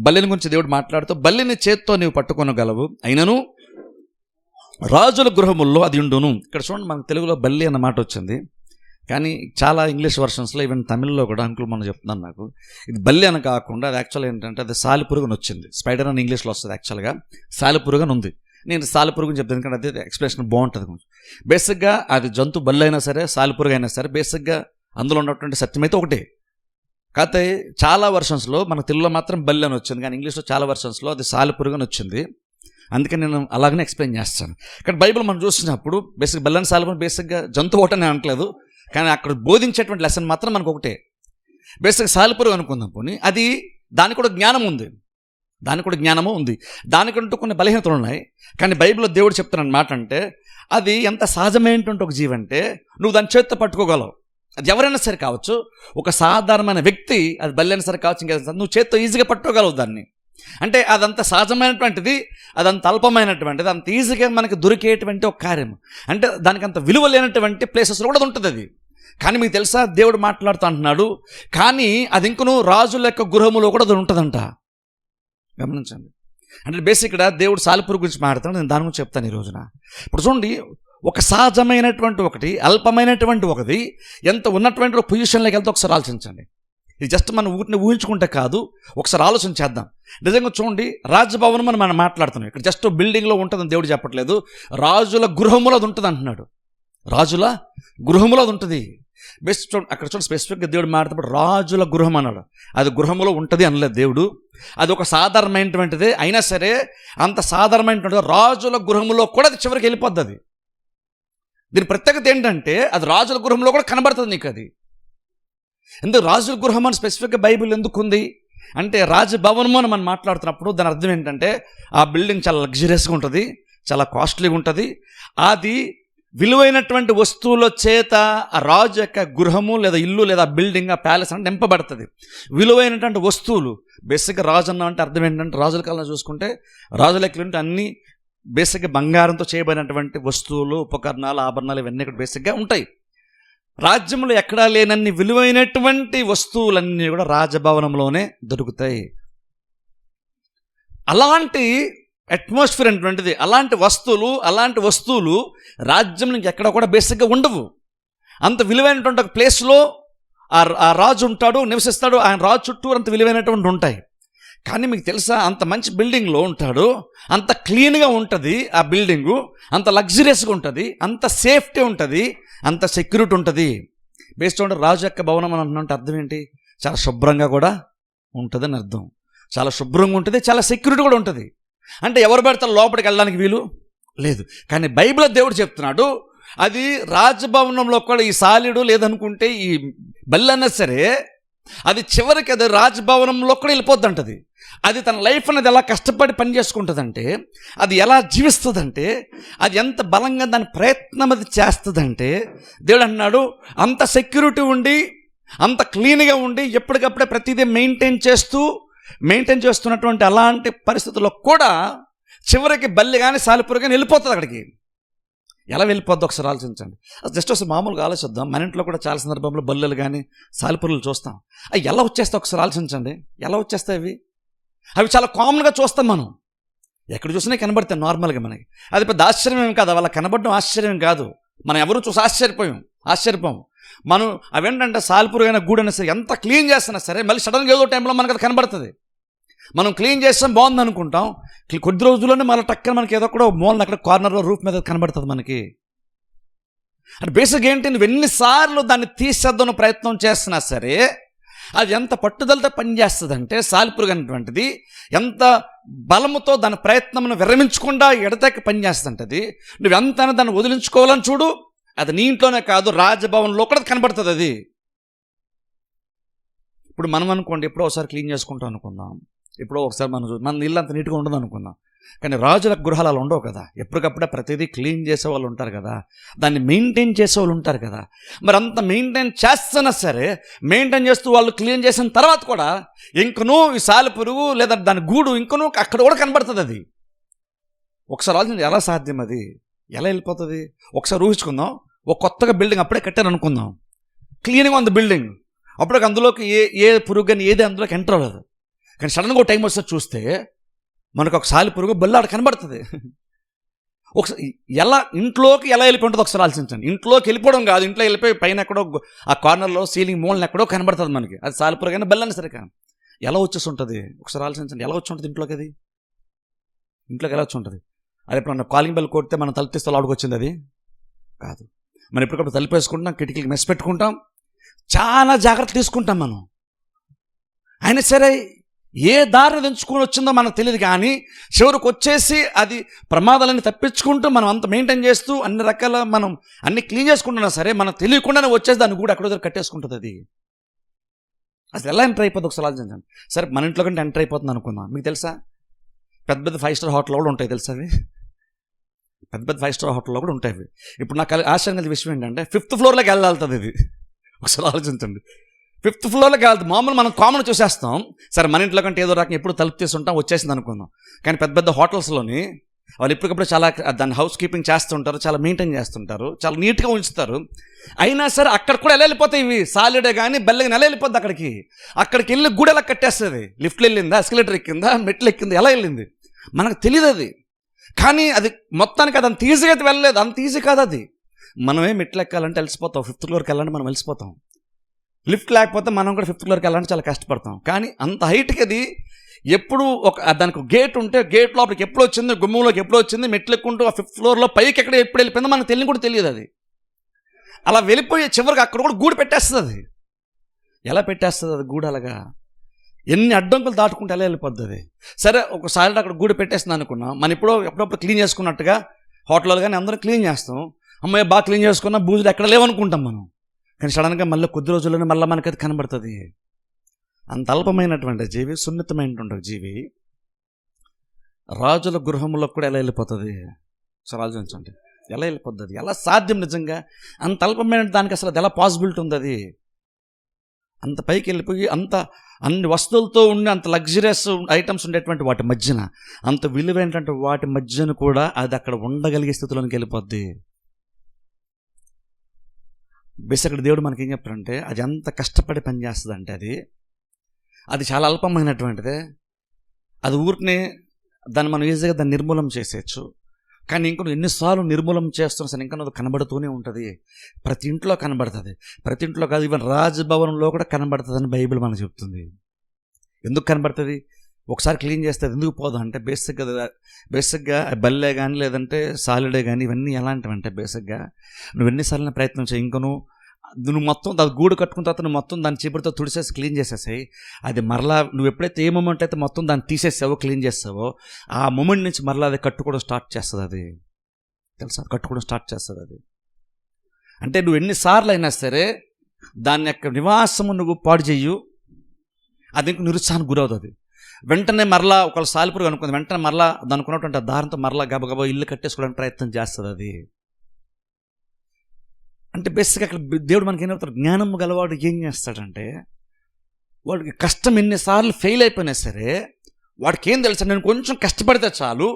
బలిని గురించి దేవుడు మాట్లాడుతూ, బలిని చేత్తో నీవు పట్టుకొనగలవు, అయినను రాజుల గృహముల్లో అది ఉండును. ఇక్కడ చూడండి, మనకు తెలుగులో బల్లి అన్న మాట వచ్చింది, కానీ చాలా ఇంగ్లీష్ వర్షన్స్లో, ఈవెన్ తమిళ్లో కూడా అంకుల్ మనం చెప్తున్నాను నాకు, ఇది బల్లి అని కాకుండా అది యాక్చువల్గా ఏంటంటే అది సాలిపురుగు అని వచ్చింది. స్పైడర్ అని ఇంగ్లీష్లో వస్తుంది, యాక్చువల్గా సాలిపురుగు అని ఉంది. నేను సాలిపురుగు చెప్తాను ఎందుకంటే అదే ఎక్స్ప్రెషన్ బాగుంటుంది కొంచెం. బేసిక్గా అది జంతు బల్లి అయినా సరే సాలిపురుగు అయినా సరే బేసిక్గా అందులో ఉన్నటువంటి సత్యం అయితే ఒకటే. కాకపోతే చాలా వర్షన్స్లో మన తెలుగులో మాత్రం బల్లి అని వచ్చింది, కానీ ఇంగ్లీష్లో చాలా వర్షన్స్లో అది సాలిపురుగు అని వచ్చింది. అందుకని నేను అలాగనే ఎక్స్ప్లెయిన్ చేస్తాను. ఇక్కడ బైబిల్ మనం చూసినప్పుడు బేసిక్ బల్లి అని సాలిపురుగు బేసిక్గా జంతువు ఒకటనే అనట్లేదు, కానీ అక్కడ బోధించేటువంటి లెసన్ మాత్రం మనకు ఒకటే. బేసిక్ సాలిపురుగు అనుకుందాం పోనీ, అది దానికి కూడా జ్ఞానం ఉంది, దానికి కూడా జ్ఞానము ఉంది, దానికంటూ కొన్ని బలహీనతలు ఉన్నాయి. కానీ బైబిల్లో దేవుడు చెప్తున్న మాట అంటే, అది ఎంత సహజమైనటువంటి ఒక జీవి అంటే నువ్వు దాని చేతితో పట్టుకోగలవు. అది ఎవరైనా సరే కావచ్చు, ఒక సాధారణమైన వ్యక్తి, అది బల్లి అయినా సరే కావచ్చు, ఇంకా నువ్వు చేతితో ఈజీగా పట్టుకోగలవు దాన్ని. అంటే అదంత సహజమైనటువంటిది, అదంత అల్పమైనటువంటిది, అంత ఈజీగా మనకు దొరికేటువంటి ఒక కార్యం. అంటే దానికి అంత విలువ లేనటువంటి ప్లేసెస్లో కూడా ఉంటుంది అది. కానీ మీకు తెలుసా, దేవుడు మాట్లాడుతూ అంటున్నాడు, కానీ అది ఇంకను రాజుల యొక్క గృహములో కూడా అది ఉంటుందంట. గమనించండి. అంటే బేసిక్ ఇక్కడ దేవుడు సాలిపురుగు గురించి మాట్లాడుతున్నాడు, నేను దాని గురించి చెప్తాను ఈ రోజున. ఇప్పుడు చూడండి, ఒక సహజమైనటువంటి ఒకటి, అల్పమైనటువంటి ఒకటి ఎంత ఉన్నటువంటి ఒక పొజిషన్లోకి వెళ్తే ఒకసారి ఆలోచించండి. ఇది జస్ట్ మనం ఊరిని ఊహించుకుంటే కాదు, ఒకసారి ఆలోచన చేద్దాం. నిజంగా చూడండి, రాజభవనం అని మనం మాట్లాడుతున్నాం, ఇక్కడ జస్ట్ బిల్డింగ్లో ఉంటుందని దేవుడు చెప్పట్లేదు, రాజుల గృహములో అది ఉంటుంది అంటున్నాడు. రాజుల గృహములో అది ఉంటుంది. బెస్ట్ చూడండి, అక్కడ చూడండి స్పెసిఫిక్గా దేవుడు మాట్లాడేటప్పుడు రాజుల గృహం అన్నాడు. అది గృహములో ఉంటుంది అనలేదు దేవుడు, అది ఒక సాధారణమైనటువంటిదే. అయినా సరే అంత సాధారణమైనటువంటి రాజుల గృహములో కూడా అది చివరికి వెళ్ళిపోద్ది. అది దీని ప్రత్యేకత ఏంటంటే, అది రాజుల గృహంలో కూడా కనబడుతుంది నీకు. అది ఎందుకు రాజుల గృహం అని స్పెసిఫిక్గా బైబిల్ ఎందుకు ఉంది అంటే, రాజభవనము అని మనం మాట్లాడుతున్నప్పుడు దాని అర్థం ఏంటంటే, ఆ బిల్డింగ్ చాలా లగ్జరియస్గా ఉంటుంది, చాలా కాస్ట్లీగా ఉంటుంది. అది విలువైనటువంటి వస్తువుల చేత ఆ రాజు యొక్క గృహము లేదా ఇల్లు లేదా బిల్డింగ్, ఆ ప్యాలెస్ అంటే నింపబడుతుంది. విలువైనటువంటి వస్తువులు, బేసిక్గా రాజు అన్న అంటే అర్థం ఏంటంటే, రాజుల కాలంలో చూసుకుంటే రాజుల ఎక్కడంటే అన్నీ బేసిక్గా బంగారంతో చేయబడినటువంటి వస్తువులు, ఉపకరణాలు, ఆభరణాలు ఇవన్నీ ఇక్కడ బేసిక్గా ఉంటాయి. రాజ్యంలో ఎక్కడా లేనన్ని విలువైనటువంటి వస్తువులన్నీ కూడా రాజభవనంలోనే దొరుకుతాయి. అలాంటి అట్మాస్ఫియర్ అటువంటిది, అలాంటి వస్తువులు రాజ్యంలో ఎక్కడ కూడా బేసిక్గా ఉండవు. అంత విలువైనటువంటి ఒక ప్లేస్లో ఆ రాజు ఉంటాడు, నివసిస్తాడు, ఆయన రాజు చుట్టూ అంత విలువైనటువంటి ఉంటాయి. కానీ మీకు తెలుసా, అంత మంచి బిల్డింగ్లో ఉంటాడు, అంత క్లీన్గా ఉంటుంది ఆ బిల్డింగు, అంత లగ్జరియస్గా ఉంటుంది, అంత సేఫ్టీ ఉంటుంది, అంత సెక్యూరిటీ ఉంటుంది. బేస్డ్ ఆన్ రాజు యొక్క భవనం అని అంటున్నట్టు అర్థం ఏంటి, చాలా శుభ్రంగా కూడా ఉంటుంది అని అర్థం. చాలా శుభ్రంగా ఉంటుంది, చాలా సెక్యూరిటీ కూడా ఉంటుంది. అంటే ఎవరు పెడతారు లోపలికి వెళ్ళడానికి వీలు లేదు. కానీ బైబిల్ దేవుడు చెప్తున్నాడు, అది రాజభవనంలో కూడా ఈ సాలిడు లేదనుకుంటే ఈ బల్లి అన్నా సరే, అది చివరికి అది రాజభవనంలో కూడా వెళ్ళిపోద్ది అంటది. అది తన లైఫ్ అనేది ఎలా కష్టపడి పని చేసుకుంటుందంటే, అది ఎలా జీవిస్తుందంటే, అది ఎంత బలంగా దాని ప్రయత్నం అది చేస్తుందంటే, దేవుడు అన్నాడు అంత సెక్యూరిటీ ఉండి, అంత క్లీన్గా ఉండి, ఎప్పటికప్పుడే ప్రతిదీ మెయింటైన్ చేస్తూ మెయింటైన్ చేస్తున్నటువంటి అలాంటి పరిస్థితుల్లో కూడా చివరికి బల్లి కానీ సాలిపురుగు కానీ వెళ్ళిపోతుంది అక్కడికి. ఎలా వెళ్ళిపోద్ది ఒకసారి ఆలోచించండి. జస్ట్ ఒకసారి మామూలుగా ఆలోచిద్దాం. మన ఇంట్లో కూడా చాలా సందర్భంలో బల్లెలు కానీ సాలిపురుగులు చూస్తాం. అవి ఎలా వచ్చేస్తాయి ఒకసారి ఆలోచించండి. ఎలా వచ్చేస్తాయి అవి చాలా కామన్గా చూస్తాం మనం. ఎక్కడ చూసినా కనబడతాయి నార్మల్గా మనకి. అది పెద్ద ఆశ్చర్యం ఏం కాదు, వాళ్ళ కనబడడం ఆశ్చర్యం కాదు. మనం ఎవరు చూసి ఆశ్చర్యపోయాం. మనం అవేంటంటే సాలిపురుగు అయినా గూడైనా సరే ఎంత క్లీన్ చేస్తున్నా సరే మళ్ళీ సడన్గా ఏదో టైంలో మనకు అది కనబడుతుంది. మనం క్లీన్ చేస్తాం బాగుంది అనుకుంటాం, కొద్ది రోజుల్లోనే మళ్ళీ టక్కన మనకి ఏదో కూడా మూలన అక్కడ కార్నర్లో రూఫ్ మీద కనబడుతుంది మనకి. అంటే బేసిక్ ఏంటి, నువ్వు ఎన్నిసార్లు దాన్ని తీసేద్దాం ప్రయత్నం చేస్తున్నా సరే అది ఎంత పట్టుదలతో పనిచేస్తుందంటే సాలిపురుగు అనేటువంటిది ఎంత బలముతో దాని ప్రయత్నం విరమించకుండా ఎడతెక్క పనిచేస్తుంటుంది. నువ్వు ఎంతైనా దాన్ని వదిలించుకోవాలని చూడు, అది నీ ఇంట్లోనే కాదు రాజభవన్లో కూడా కనబడుతుంది అది. ఇప్పుడు మనం అనుకోండి, ఎప్పుడో ఒకసారి క్లీన్ చేసుకుంటాం అనుకుందాం, ఎప్పుడో ఒకసారి మన ఇల్లు అంత నీట్గా ఉండదు అనుకుందాం. కానీ రాజుల గృహాలు అలా ఉండవు కదా. ఎప్పటికప్పుడే ప్రతిదీ క్లీన్ చేసే వాళ్ళు ఉంటారు కదా, దాన్ని మెయింటైన్ చేసే వాళ్ళు ఉంటారు కదా. మరి అంత మెయింటైన్ చేస్తున్నా సరే మెయింటైన్ చేస్తూ వాళ్ళు క్లీన్ చేసిన తర్వాత కూడా ఇంకనూ ఈ సాలిపురుగు లేదా దాని గూడు ఇంకనూ అక్కడ కూడా కనబడుతుంది అది. ఒకసారి ఆలోచించి ఎలా సాధ్యం అది, ఎలా వెళ్ళిపోతుంది? ఒకసారి ఊహించుకుందాం, ఒక కొత్తగా బిల్డింగ్ అప్పుడే కట్టారు అనుకుందాం, క్లీన్గా ఉంది బిల్డింగ్, అప్పుడు అందులోకి ఏ పురుగు కానీ ఏది అందులోకి ఎంటర్ అవ్వదు. కానీ సడన్గా ఒక టైం వస్తే చూస్తే మనకు ఒక సాలిపురుగు బల్లాడ కనబడుతుంది. ఒకసారి ఇంట్లోకి ఎలా వెళ్ళిపోయి ఉంటుంది ఒకసారి ఆలోచించండి. ఇంట్లోకి వెళ్ళిపోవడం కాదు, ఇంట్లో వెళ్ళిపోయి పైన ఎక్కడో ఆ కార్నర్లో సీలింగ్ మూలన ఎక్కడో కనబడుతుంది మనకి. అది సాలిపురుగు అయినా బెల్లని సరే కానీ ఎలా వచ్చేసి ఉంటుంది ఒకసారి ఆలోచించండి. ఎలా వచ్చి ఉంటుంది ఇంట్లోకి? అది ఇంట్లోకి ఎలా వచ్చి ఉంటుంది? అది ఎప్పుడన్నా కాలింగ్ బెల్ కొడితే మనం తలుపు తీస్తే లోపలికి వచ్చింది అది కాదు. మనం ఎప్పటికప్పుడు తలుపు వేసుకుంటాం, కిటికీకి మెస్ పెట్టుకుంటాం, చాలా జాగ్రత్త తీసుకుంటాం మనం. అయినా సరే ఏ దారిని తెంచుకొని వచ్చిందో మనకు తెలియదు, కానీ చివరికి వచ్చేసి అది ప్రమాదాలని తప్పించుకుంటూ మనం అంత మెయింటైన్ చేస్తూ అన్ని రకాల మనం అన్ని క్లీన్ చేసుకుంటున్నా సరే మనకు తెలియకుండానే వచ్చేసి దాన్ని కూడా అక్కడ కట్టేసుకుంటుంది అది. అసలు ఎలా ఎంటర్ అయిపోతుంది ఒకసారి ఆలోచించండి. సరే మన ఇంట్లో కంటే ఎంటర్ అయిపోతుంది అనుకుందాం. మీకు తెలుసా పెద్ద పెద్ద 5 స్టార్ హోటల్లో కూడా ఉంటాయి తెలుసా అవి. పెద్ద పెద్ద 5 స్టార్ హోటల్లో కూడా ఉంటాయి. ఇప్పుడు నాకు ఆశ్చర్యం కలిగే విషయం ఏంటంటే 5th ఫ్లోర్లోకి వెళ్ళాలుతుంది ఇది. ఒకసారి ఆలోచించండి, 5th ఫ్లోర్లోకి వెళ్తుంది. మామూలు మనం కామన్ చూసేస్తాం, సరే మన ఇంట్లో కంటే ఏదో రకం ఎప్పుడు తలుపు తీసుకుంటాం వచ్చేసింది అనుకుందాం. కానీ పెద్ద పెద్ద హోటల్స్లోని వాళ్ళు ఎప్పటికప్పుడు చాలా దాన్ని హౌస్ కీపింగ్ చేస్తుంటారు, చాలా మెయింటైన్ చేస్తుంటారు, చాలా నీట్గా ఉంచుతారు. అయినా సరే అక్కడ కూడా ఎలా వెళ్ళిపోతాయి ఇవి, సాలిడే కానీ బెల్లగా ఎలా వెళ్ళిపోద్ది అక్కడికి వెళ్ళి గూడ ఎలా కట్టేస్తుంది. లిఫ్ట్లు వెళ్ళిందా, ఎస్కలేటర్ ఎక్కిందా, మెట్లు ఎక్కిందా, ఎలా వెళ్ళింది మనకు తెలియదు అది. కానీ అది మొత్తానికి అది అంత ఈజీగా అయితే వెళ్ళలేదు, అంత ఈజీ కాదు అది. మనమే మెట్లు ఎక్కాలంటే వెళ్ళిపోతాం, 5th ఫ్లోర్కి వెళ్ళాలంటే మనం వెళ్ళిపోతాం. లిఫ్ట్ లేకపోతే మనం కూడా 5th ఫ్లోర్కి వెళ్ళాలంటే చాలా కష్టపడతాం. కానీ అంత హైట్కి అది ఎప్పుడు దానికి గేట్ ఉంటే గేట్ లోపలికి ఎప్పుడు వచ్చింది, గుమ్మంలోకి ఎప్పుడు వచ్చింది, మెట్లు ఎక్కుంటూ ఆ 5th ఫ్లోర్లో పైకి ఎక్కడ ఎప్పుడు వెళ్ళిపోయిందో మనకు తెలియని కూడా తెలియదు అది. అలా వెళ్ళిపోయి చివరికి అక్కడ కూడా గూడు పెట్టేస్తుంది అది. ఎలా పెట్టేస్తుంది అది గూడు? అలాగా ఎన్ని అడ్డంకులు దాటుకుంటే ఎలా వెళ్ళిపోద్ది అది. సరే ఒకసారి అక్కడ గూడు పెట్టేస్తుంది అనుకున్నాం, మనం ఎప్పుడప్పుడు క్లీన్ చేసుకున్నట్టుగా హోటల్లో కానీ అందరం క్లీన్ చేస్తాం, అమ్మాయి బాగా క్లీన్ చేసుకున్నా బూజులు ఎక్కడ లేవనుకుంటాం మనం. కానీ సడన్గా మళ్ళీ కొద్ది రోజుల్లోనే మళ్ళీ మనకి అది కనబడుతుంది. అంత అల్పమైనటువంటి జీవి, సున్నితమైనటువంటి జీవి రాజుల గృహంలో కూడా ఎలా వెళ్ళిపోతుంది ఒకసారి ఆలోచించండి. ఎలా వెళ్ళిపోతుంది? ఎలా సాధ్యం నిజంగా? అంత అల్పమైన దానికి అసలు అది ఎలా పాసిబిలిటీ ఉంది? అది అంత పైకి వెళ్ళిపోయి అంత అన్ని వస్తువులతో ఉండి అంత లగ్జరియస్ ఐటమ్స్ ఉండేటువంటి వాటి మధ్యన, అంత విలువైనటువంటి వాటి మధ్యన కూడా అది అక్కడ ఉండగలిగే స్థితిలోనికి వెళ్ళిపోద్ది. బేసిక్గా దేవుడు మనకి ఏం చెప్తారంటే అది ఎంత కష్టపడి పనిచేస్తుంది అంటే అది చాలా అల్పమైనటువంటిదే. అది ఊరికనే దాన్ని మనం ఈజీగా దాన్ని నిర్మూలం చేసేయచ్చు. కానీ ఇంకొక ఎన్నిసార్లు నిర్మూలం చేస్తున్నా సరే ఇంకా కనబడుతూనే ఉంటుంది. ప్రతి ఇంట్లో కనబడుతుంది, ప్రతి ఇంట్లో కాదు, ఈవెన్ రాజభవనంలో కూడా కనబడుతుందని బైబిల్ మనకు చెప్తుంది. ఎందుకు కనబడుతుంది? ఒకసారి క్లీన్ చేస్తే ఎందుకు పోదు అంటే బేసిక్గా బల్లే కానీ లేదంటే సాలిడే కానీ ఇవన్నీ ఎలాంటివి అంటే బేసిక్గా నువ్వు ఎన్నిసార్లు ప్రయత్నం చేయి, ఇంక నువ్వు మొత్తం దాని గూడు కట్టుకున్న తర్వాత నువ్వు మొత్తం దాని చీపురుతో తుడిసేసి క్లీన్ చేసేసాయి. అది మరలా నువ్వు ఎప్పుడైతే ఏ మూమెంట్ అయితే మొత్తం దాన్ని తీసేసావో క్లీన్ చేస్తావో ఆ మూమెంట్ నుంచి మరలా అది కట్టుకోవడం స్టార్ట్ చేస్తుంది. అది తెలుసా? కట్టుకోవడం స్టార్ట్ చేస్తుంది అది. అంటే నువ్వు ఎన్నిసార్లు అయినా సరే దాని యొక్క నివాసము నువ్వు పాడు చెయ్యు, అది ఇంక నిరుత్సాహానికి గురవుతుంది. వెంటనే మరలా ఒకవేళ సాలిపురుగు అనుకుంది, వెంటనే మరలా దానికి ఉన్నటువంటి దారంతో మరలా గబగబా ఇల్లు కట్టేసుకోవడానికి ప్రయత్నం చేస్తుంది అది. అంటే బేసిక్గా అక్కడ దేవుడు మనకి ఏమవుతాడు, జ్ఞానం గలవాడు ఏం చేస్తాడంటే వాడికి కష్టం ఎన్నిసార్లు ఫెయిల్ అయిపోయినా సరే వాడికి ఏం తెలుసా, నేను కొంచెం కష్టపడితే చాలు,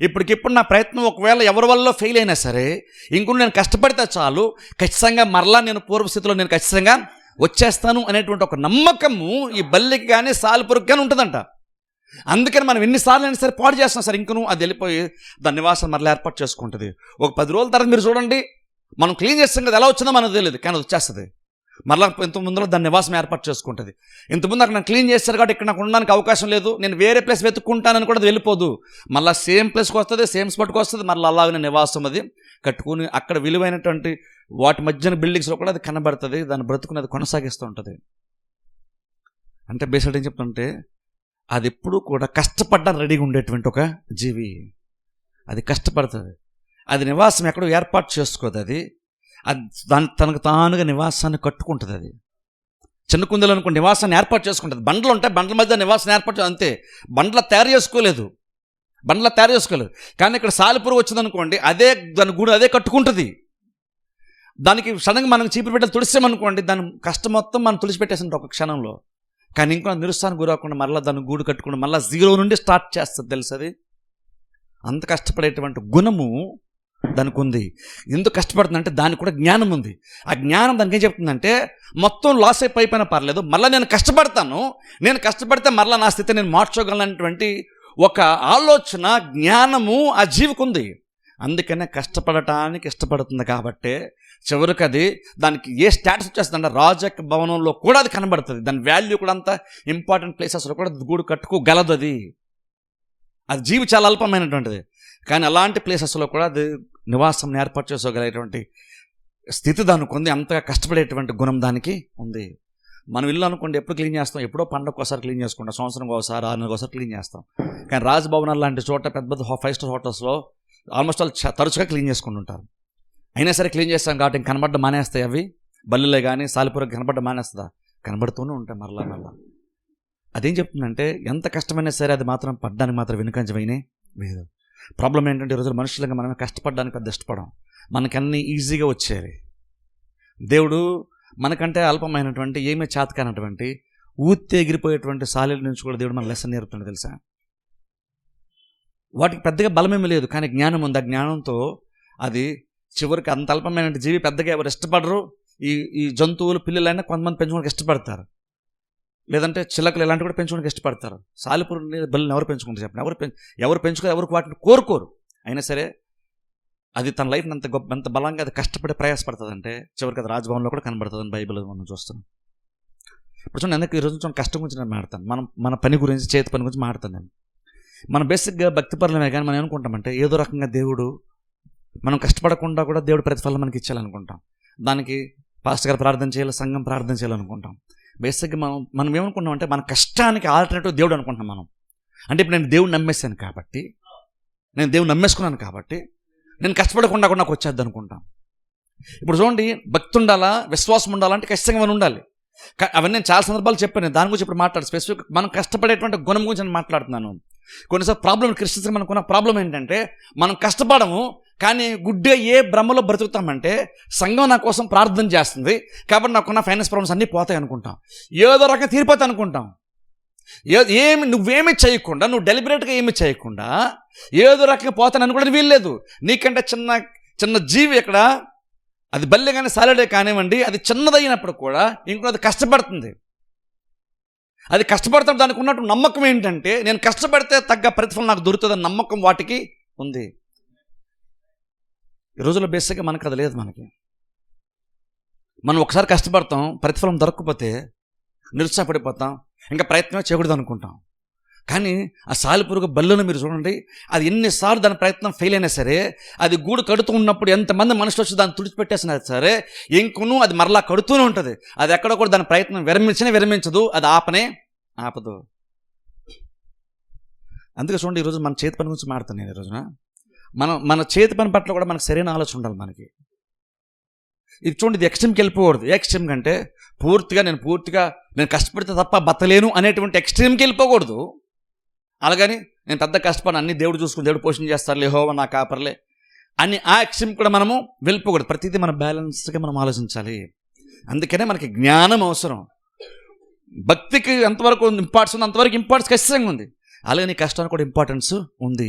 ఇప్పటికిప్పుడు నా ప్రయత్నం ఒకవేళ ఎవరి వల్ల ఫెయిల్ అయినా సరే ఇంకొన్ని నేను కష్టపడితే చాలు, ఖచ్చితంగా మరలా నేను పూర్వస్థితిలో నేను ఖచ్చితంగా వచ్చేస్తాను అనేటువంటి ఒక నమ్మకము ఈ బల్లికి కానీ సాలిపురుగు కానీ ఉంటుందంట. అందుకని మనం ఎన్నిసార్లు అయినా సరే పాడు చేస్తాం సార్, ఇంకను అది వెళ్ళిపోయి దాని నివాసం మరలా ఏర్పాటు చేసుకుంటుంది. ఒక 10 రోజుల తర్వాత మీరు చూడండి, మనం క్లీన్ చేస్తాం కదా, ఎలా వచ్చిందో మనకు తెలియదు, కానీ అది వచ్చేస్తుంది మరలా. ఇంత ముందులో దాని నివాసం ఏర్పాటు చేసుకుంటుంది. ఇంతకుముందు అక్కడ నాకు క్లీన్ చేస్తారు కాబట్టి ఇక్కడ నాకు ఉండడానికి అవకాశం లేదు, నేను వేరే ప్లేస్ వెతుక్కుంటానని కూడా అది వెళ్ళిపోదు, మళ్ళీ సేమ్ ప్లేస్కి వస్తుంది, సేమ్ స్పాట్కి వస్తుంది, మళ్ళీ అలాగే నివాసం అది కట్టుకుని అక్కడ విలువైనటువంటి వాటి మధ్యన బిల్డింగ్స్లో కూడా అది కనబడుతుంది, దాన్ని బ్రతుకుని కొనసాగిస్తూ ఉంటుంది. అంటే బేసిక్ ఏం చెప్తుంటే అది ఎప్పుడూ కూడా కష్టపడ్డానికి రెడీగా ఉండేటువంటి ఒక జీవి. అది కష్టపడుతుంది, అది నివాసం ఎక్కడో ఏర్పాటు చేసుకోదు, అది తనకు తానుగా నివాసాన్ని కట్టుకుంటుంది. అది చిన్న కుందలు అనుకో నివాసాన్ని ఏర్పాటు చేసుకుంటుంది. బండ్లు ఉంటాయి, బండ్ల మధ్య నివాసాన్ని ఏర్పాటు అంతే, బండ్ల తయారు చేసుకోలేదు. కానీ ఇక్కడ సాలిపురుగు వచ్చిందనుకోండి, అదే దాని గూడు అదే కట్టుకుంటుంది. దానికి సడన్గా మనం చీపురు బిడ్డలు తుడిసామనుకోండి, దాని కష్టం మొత్తం మనం తుడిచిపెట్టేసింది ఒక క్షణంలో. కానీ ఇంకో నిరుత్సాహానికి గురవకుండా మళ్ళీ దాన్ని గూడు కట్టుకుంటూ మళ్ళీ 0 నుండి స్టార్ట్ చేస్తుంది. తెలుసు అది అంత కష్టపడేటువంటి గుణము దానికి ఉంది. ఎందుకు కష్టపడుతుందంటే దానికి కూడా జ్ఞానం ఉంది. ఆ జ్ఞానం దానికి ఏం చెప్తుందంటే, మొత్తం లాస్ అయిపోయినా పర్లేదు, మళ్ళీ నేను కష్టపడతాను, నేను కష్టపడితే మళ్ళీ నా స్థితి నేను మార్చుకోగలనటువంటి ఒక ఆలోచన జ్ఞానము ఆ జీవికి ఉంది. అందుకనే కష్టపడటానికి ఇష్టపడుతుంది. కాబట్టి చివరికి అది దానికి ఏ స్టేటస్ వచ్చేస్తుందంటే రాజక భవనంలో కూడా అది కనబడుతుంది. దాని వాల్యూ కూడా అంత ఇంపార్టెంట్ ప్లేసెస్లో కూడా గూడు కట్టుకోగలదు. అది జీవి చాలా అల్పమైనటువంటిది, కానీ అలాంటి ప్లేసెస్లో కూడా అది నివాసం ఏర్పాటు చేసుకోగలిగేటువంటి స్థితి దానికి ఉంది. అంతగా కష్టపడేటువంటి గుణం దానికి ఉంది. మనం ఇల్లు అనుకోండి, ఎప్పుడు క్లీన్ చేస్తాం, ఎప్పుడో పండగకు ఒకసారి క్లీన్ చేసుకుంటాం, సంవత్సరం ఒకసారి 6 నెలలకు ఒకసారి క్లీన్ చేస్తాం. కానీ రాజభవనాలు లాంటి చోట పెద్ద పెద్ద 5 స్టార్ హోటల్స్లో ఆల్మోస్ట్ వాళ్ళు తరచుగా క్లీన్ చేసుకుంటుంటారు. అయినా సరే క్లీన్ చేస్తాం కాబట్టి కనబడ్డ మానేస్తాయి అవి. బల్లిలే కానీ సాలిపురుగు కనబడ్డ మానేస్తుందా? కనబడుతూనే ఉంటాయి మరలా. అదేం చెప్తుందంటే, ఎంత కష్టమైనా సరే అది మాత్రం పడ్డానికి మాత్రం వెనుకంజమైనే లేదు. ప్రాబ్లం ఏంటంటే, ఈరోజు మనుషులంగా మనమే కష్టపడడానికి పెద్ద ఇష్టపడం, మనకన్నీ ఈజీగా వచ్చేవి. దేవుడు మనకంటే అల్పమైనటువంటి ఏమీ చేతకానటువంటి ఊత్తి ఎగిరిపోయేటువంటి సాలీల నుంచి కూడా దేవుడు మన లెసన్ నేర్పుతుండే తెలుసా. వాటికి పెద్దగా బలమేమీ లేదు, కానీ జ్ఞానం ఉంది. ఆ జ్ఞానంతో అది చివరికి అంత అల్పమైన జీవి పెద్దగా ఎవరు ఇష్టపడరు. ఈ జంతువులు పిల్లలైనా కొంతమంది పెంచుకోవడానికి ఇష్టపడతారు, లేదంటే చిలకలు ఇలాంటివి కూడా పెంచుకోవడానికి ఇష్టపడతారు. సాలిపురుగు బల్లిని ఎవరు పెంచుకుంటారు చెప్పండి? ఎవరు పెంచుకోరు, ఎవరికి వాటిని కోరుకోరు. అయినా సరే అది తన లైఫ్ని ఎంత బలంగా అది కష్టపడి ప్రయాసపడుతుంది అంటే చివరికి అది రాజభవన్లో కూడా కనబడుతుందని బైబిల్ మనం చూస్తాం. ఇప్పుడు చూడండి, ఎందుకు ఈరోజు చూడండి కష్టం గురించి నేను మాట్లాడతాను, మన పని గురించి, చేతి పని గురించి మాట్లాడతాను నేను. మనం బేసిక్గా భక్తిపరులమే, కానీ మనం ఏమనుకుంటామంటే ఏదో రకంగా దేవుడు మనం కష్టపడకుండా కూడా దేవుడు ప్రతిఫలం మనకి ఇచ్చేయాలనుకుంటాం. దానికి పాస్టర్ గారు ప్రార్థన చేయాలి, సంఘం ప్రార్థన చేయాలనుకుంటాం. బేసిక్గా మనం ఏమనుకుంటాం అంటే మన కష్టానికి ఆల్టర్నేటివ్ దేవుడు అనుకుంటున్నాం మనం. అంటే ఇప్పుడు నేను దేవుడు నమ్మేశాను కాబట్టి, నేను దేవుడు నమ్మేసుకున్నాను కాబట్టి నేను కష్టపడకుండా కూడా నాకు వచ్చేద్ది అనుకుంటాం. ఇప్పుడు చూడండి, భక్తి ఉండాలా, విశ్వాసం ఉండాలంటే ఖచ్చితంగా మనం ఉండాలి. అవన్నీ నేను చాలా సందర్భాలు చెప్పాను, దాని గురించి ఇప్పుడు మాట్లాడు. స్పెసిఫిక్ మనం కష్టపడేటువంటి గుణం గురించి నేను మాట్లాడుతున్నాను. కొన్నిసార్లు ప్రాబ్లం క్రిస్టియన్స్ మనకున్న ప్రాబ్లం ఏంటంటే, మనం కష్టపడము, కానీ గుడ్డే ఏ భ్రమలో బ్రతుకుతామంటే సంఘం నా కోసం ప్రార్థన చేస్తుంది కాబట్టి నాకున్న ఫైనాన్స్ ప్రాబ్లమ్స్ అన్నీ పోతాయి అనుకుంటాం, ఏదో రకంగా తీరిపోతాయి అనుకుంటాం. నువ్వేమీ చేయకుండా, నువ్వు డెలిబరేట్గా ఏమి చేయకుండా ఏదో రకంగా పోతాను అనుకోవడానికి వీల్లేదు. నీకంటే చిన్న జీవి ఇక్కడ, అది బల్లె కానీ సాలడే కానివ్వండి, అది చిన్నదైనప్పుడు కూడా ఇంకో అది కష్టపడుతుంది. అది కష్టపడుతున్న దానికి ఉన్నట్టు నమ్మకం ఏంటంటే, నేను కష్టపడితే తగ్గ ప్రతిఫలం నాకు దొరుకుతుందని నమ్మకం వాటికి ఉంది. ఈ రోజుల్లో బేసిక్గా మనకు అది లేదు. మనం ఒకసారి కష్టపడతాం, ప్రతిఫలం దొరకకపోతే నిరుత్సాహపడిపోతాం, ఇంకా ప్రయత్నం చేయకూడదు అనుకుంటాం. కానీ ఆ సాలిపురుగు బల్లును మీరు చూడండి, అది ఎన్నిసార్లు దాని ప్రయత్నం ఫెయిల్ అయినా సరే, అది గూడు కడుతూ ఉన్నప్పుడు ఎంతమంది మనుషులు వచ్చి దాన్ని తుడిచిపెట్టేసినా సరే ఇంకొను అది మరలా కడుతూనే ఉంటుంది. అది ఎక్కడ కూడా దాని ప్రయత్నం విరమించదు, అది ఆపదు. అందుకే చూడండి, ఈరోజు మన చేతి పని గురించి మాట్లాడుతాను నేను. ఈ రోజున మన చేతి పని పట్ల కూడా మనకు సరైన ఆలోచన ఉండాలి మనకి. ఇది చూడండి, ఇది ఎక్స్ట్రీమ్కి వెళ్ళిపోకూడదు. ఎక్స్ట్రీమ్ కంటే నేను కష్టపడితే తప్ప బతలేను అనేటువంటి ఎక్స్ట్రీమ్కి వెళ్ళిపోకూడదు. అలాగని నేను పెద్ద కష్టపడి అన్ని దేవుడు చూసుకుని, దేవుడు పోషణ చేస్తారు, యెహోవా నా కాపర్లే అని ఆ ఎక్స్ట్రీమ్ కూడా మనము వెళ్ళిపోకూడదు. ప్రతిదీ మనం బ్యాలెన్స్గా మనం ఆలోచించాలి. అందుకనే మనకి జ్ఞానం అవసరం. భక్తికి ఎంతవరకు ఇంపార్టెన్స్ ఉంది అంతవరకు ఇంపార్టెన్స్ ఖచ్చితంగా ఉంది. అలాగే నీ కష్టానికి కూడా ఇంపార్టెన్స్ ఉంది.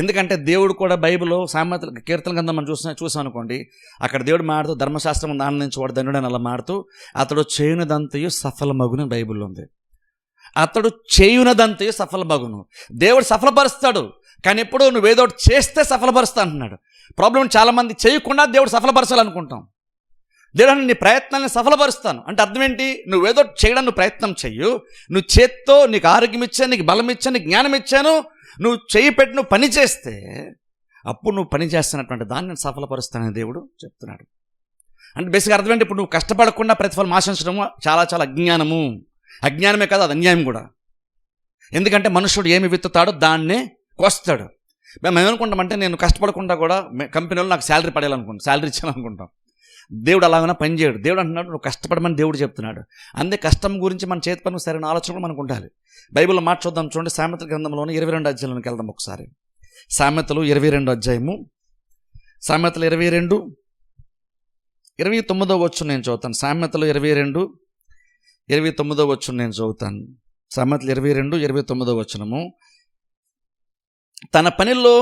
ఎందుకంటే దేవుడు కూడా బైబిల్లో సామెతల కీర్తన గ్రంథం మనం చూసాం అనుకోండి, అక్కడ దేవుడు మాడుతూ ధర్మశాస్త్రం ఆనందించేవాడు ధన్యుడు అని అలా మాడుతూ అతడు చేయునదంతయు సఫలమగును బైబిల్లో ఉంది. అతడు చేయునదంతయు సఫలమగును. దేవుడు సఫలపరుస్తాడు, కానీ ఎప్పుడు నువ్వేదో చేస్తే సఫలపరుస్తా అంటున్నాడు. ప్రాబ్లం చాలామంది చేయకుండా దేవుడు సఫలపరచాలనుకుంటాం. దేవుడు నీ ప్రయత్నాన్ని సఫలపరుస్తాను అంటే అర్థం ఏంటి? నువ్వేదో చేయడానికి నువ్వు ప్రయత్నం చెయ్యు. నువ్వు చేత్తో నీకు ఆరోగ్యం ఇచ్చాను, నీకు బలం ఇచ్చాను, నీకు జ్ఞానం ఇచ్చాను, నువ్వు చేయి పెట్టి నువ్వు పని చేస్తే అప్పుడు నువ్వు పని చేస్తున్నటువంటి దాన్ని నేను సఫలపరుస్తానని దేవుడు చెప్తున్నాడు. అంటే బేసిక్గా అర్థం ఏంటి? ఇప్పుడు నువ్వు కష్టపడకుండా ప్రతిఫలం ఆశించడము చాలా చాలా అజ్ఞానము. అజ్ఞానమే కాదు, అది అన్యాయం కూడా. ఎందుకంటే మనుషుడు ఏమి విత్తుతాడో దాన్నే కోస్తాడు. మేము ఏమనుకుంటామంటే నేను కష్టపడకుండా కూడా కంపెనీలో నాకు శాలరీ పడేయాలనుకుంటాం, శాలరీ ఇచ్చాలనుకుంటాం. దేవుడు అలాగైనా పని చేయడు. దేవుడు అంటున్నాడు నువ్వు కష్టపడమని దేవుడు చెప్తున్నాడు. అందే కష్టం గురించి మన చేతి పని సరైన ఆలోచన కూడా మనకు ఉండాలి. బైబిల్లో మాట చూద్దాం చూడండి, సామెతల గ్రంథంలోని 22 అధ్యాయంలోకి వెళ్దాం ఒకసారి. సామెతలు 22 అధ్యాయము, సామెతలు 22 29వ వచనం నేను చదువుతాను. సామెతలు 22 29వ వచనం నేను చదువుతాను. సామెతలు 22 29వ వచనము. తన పనిలో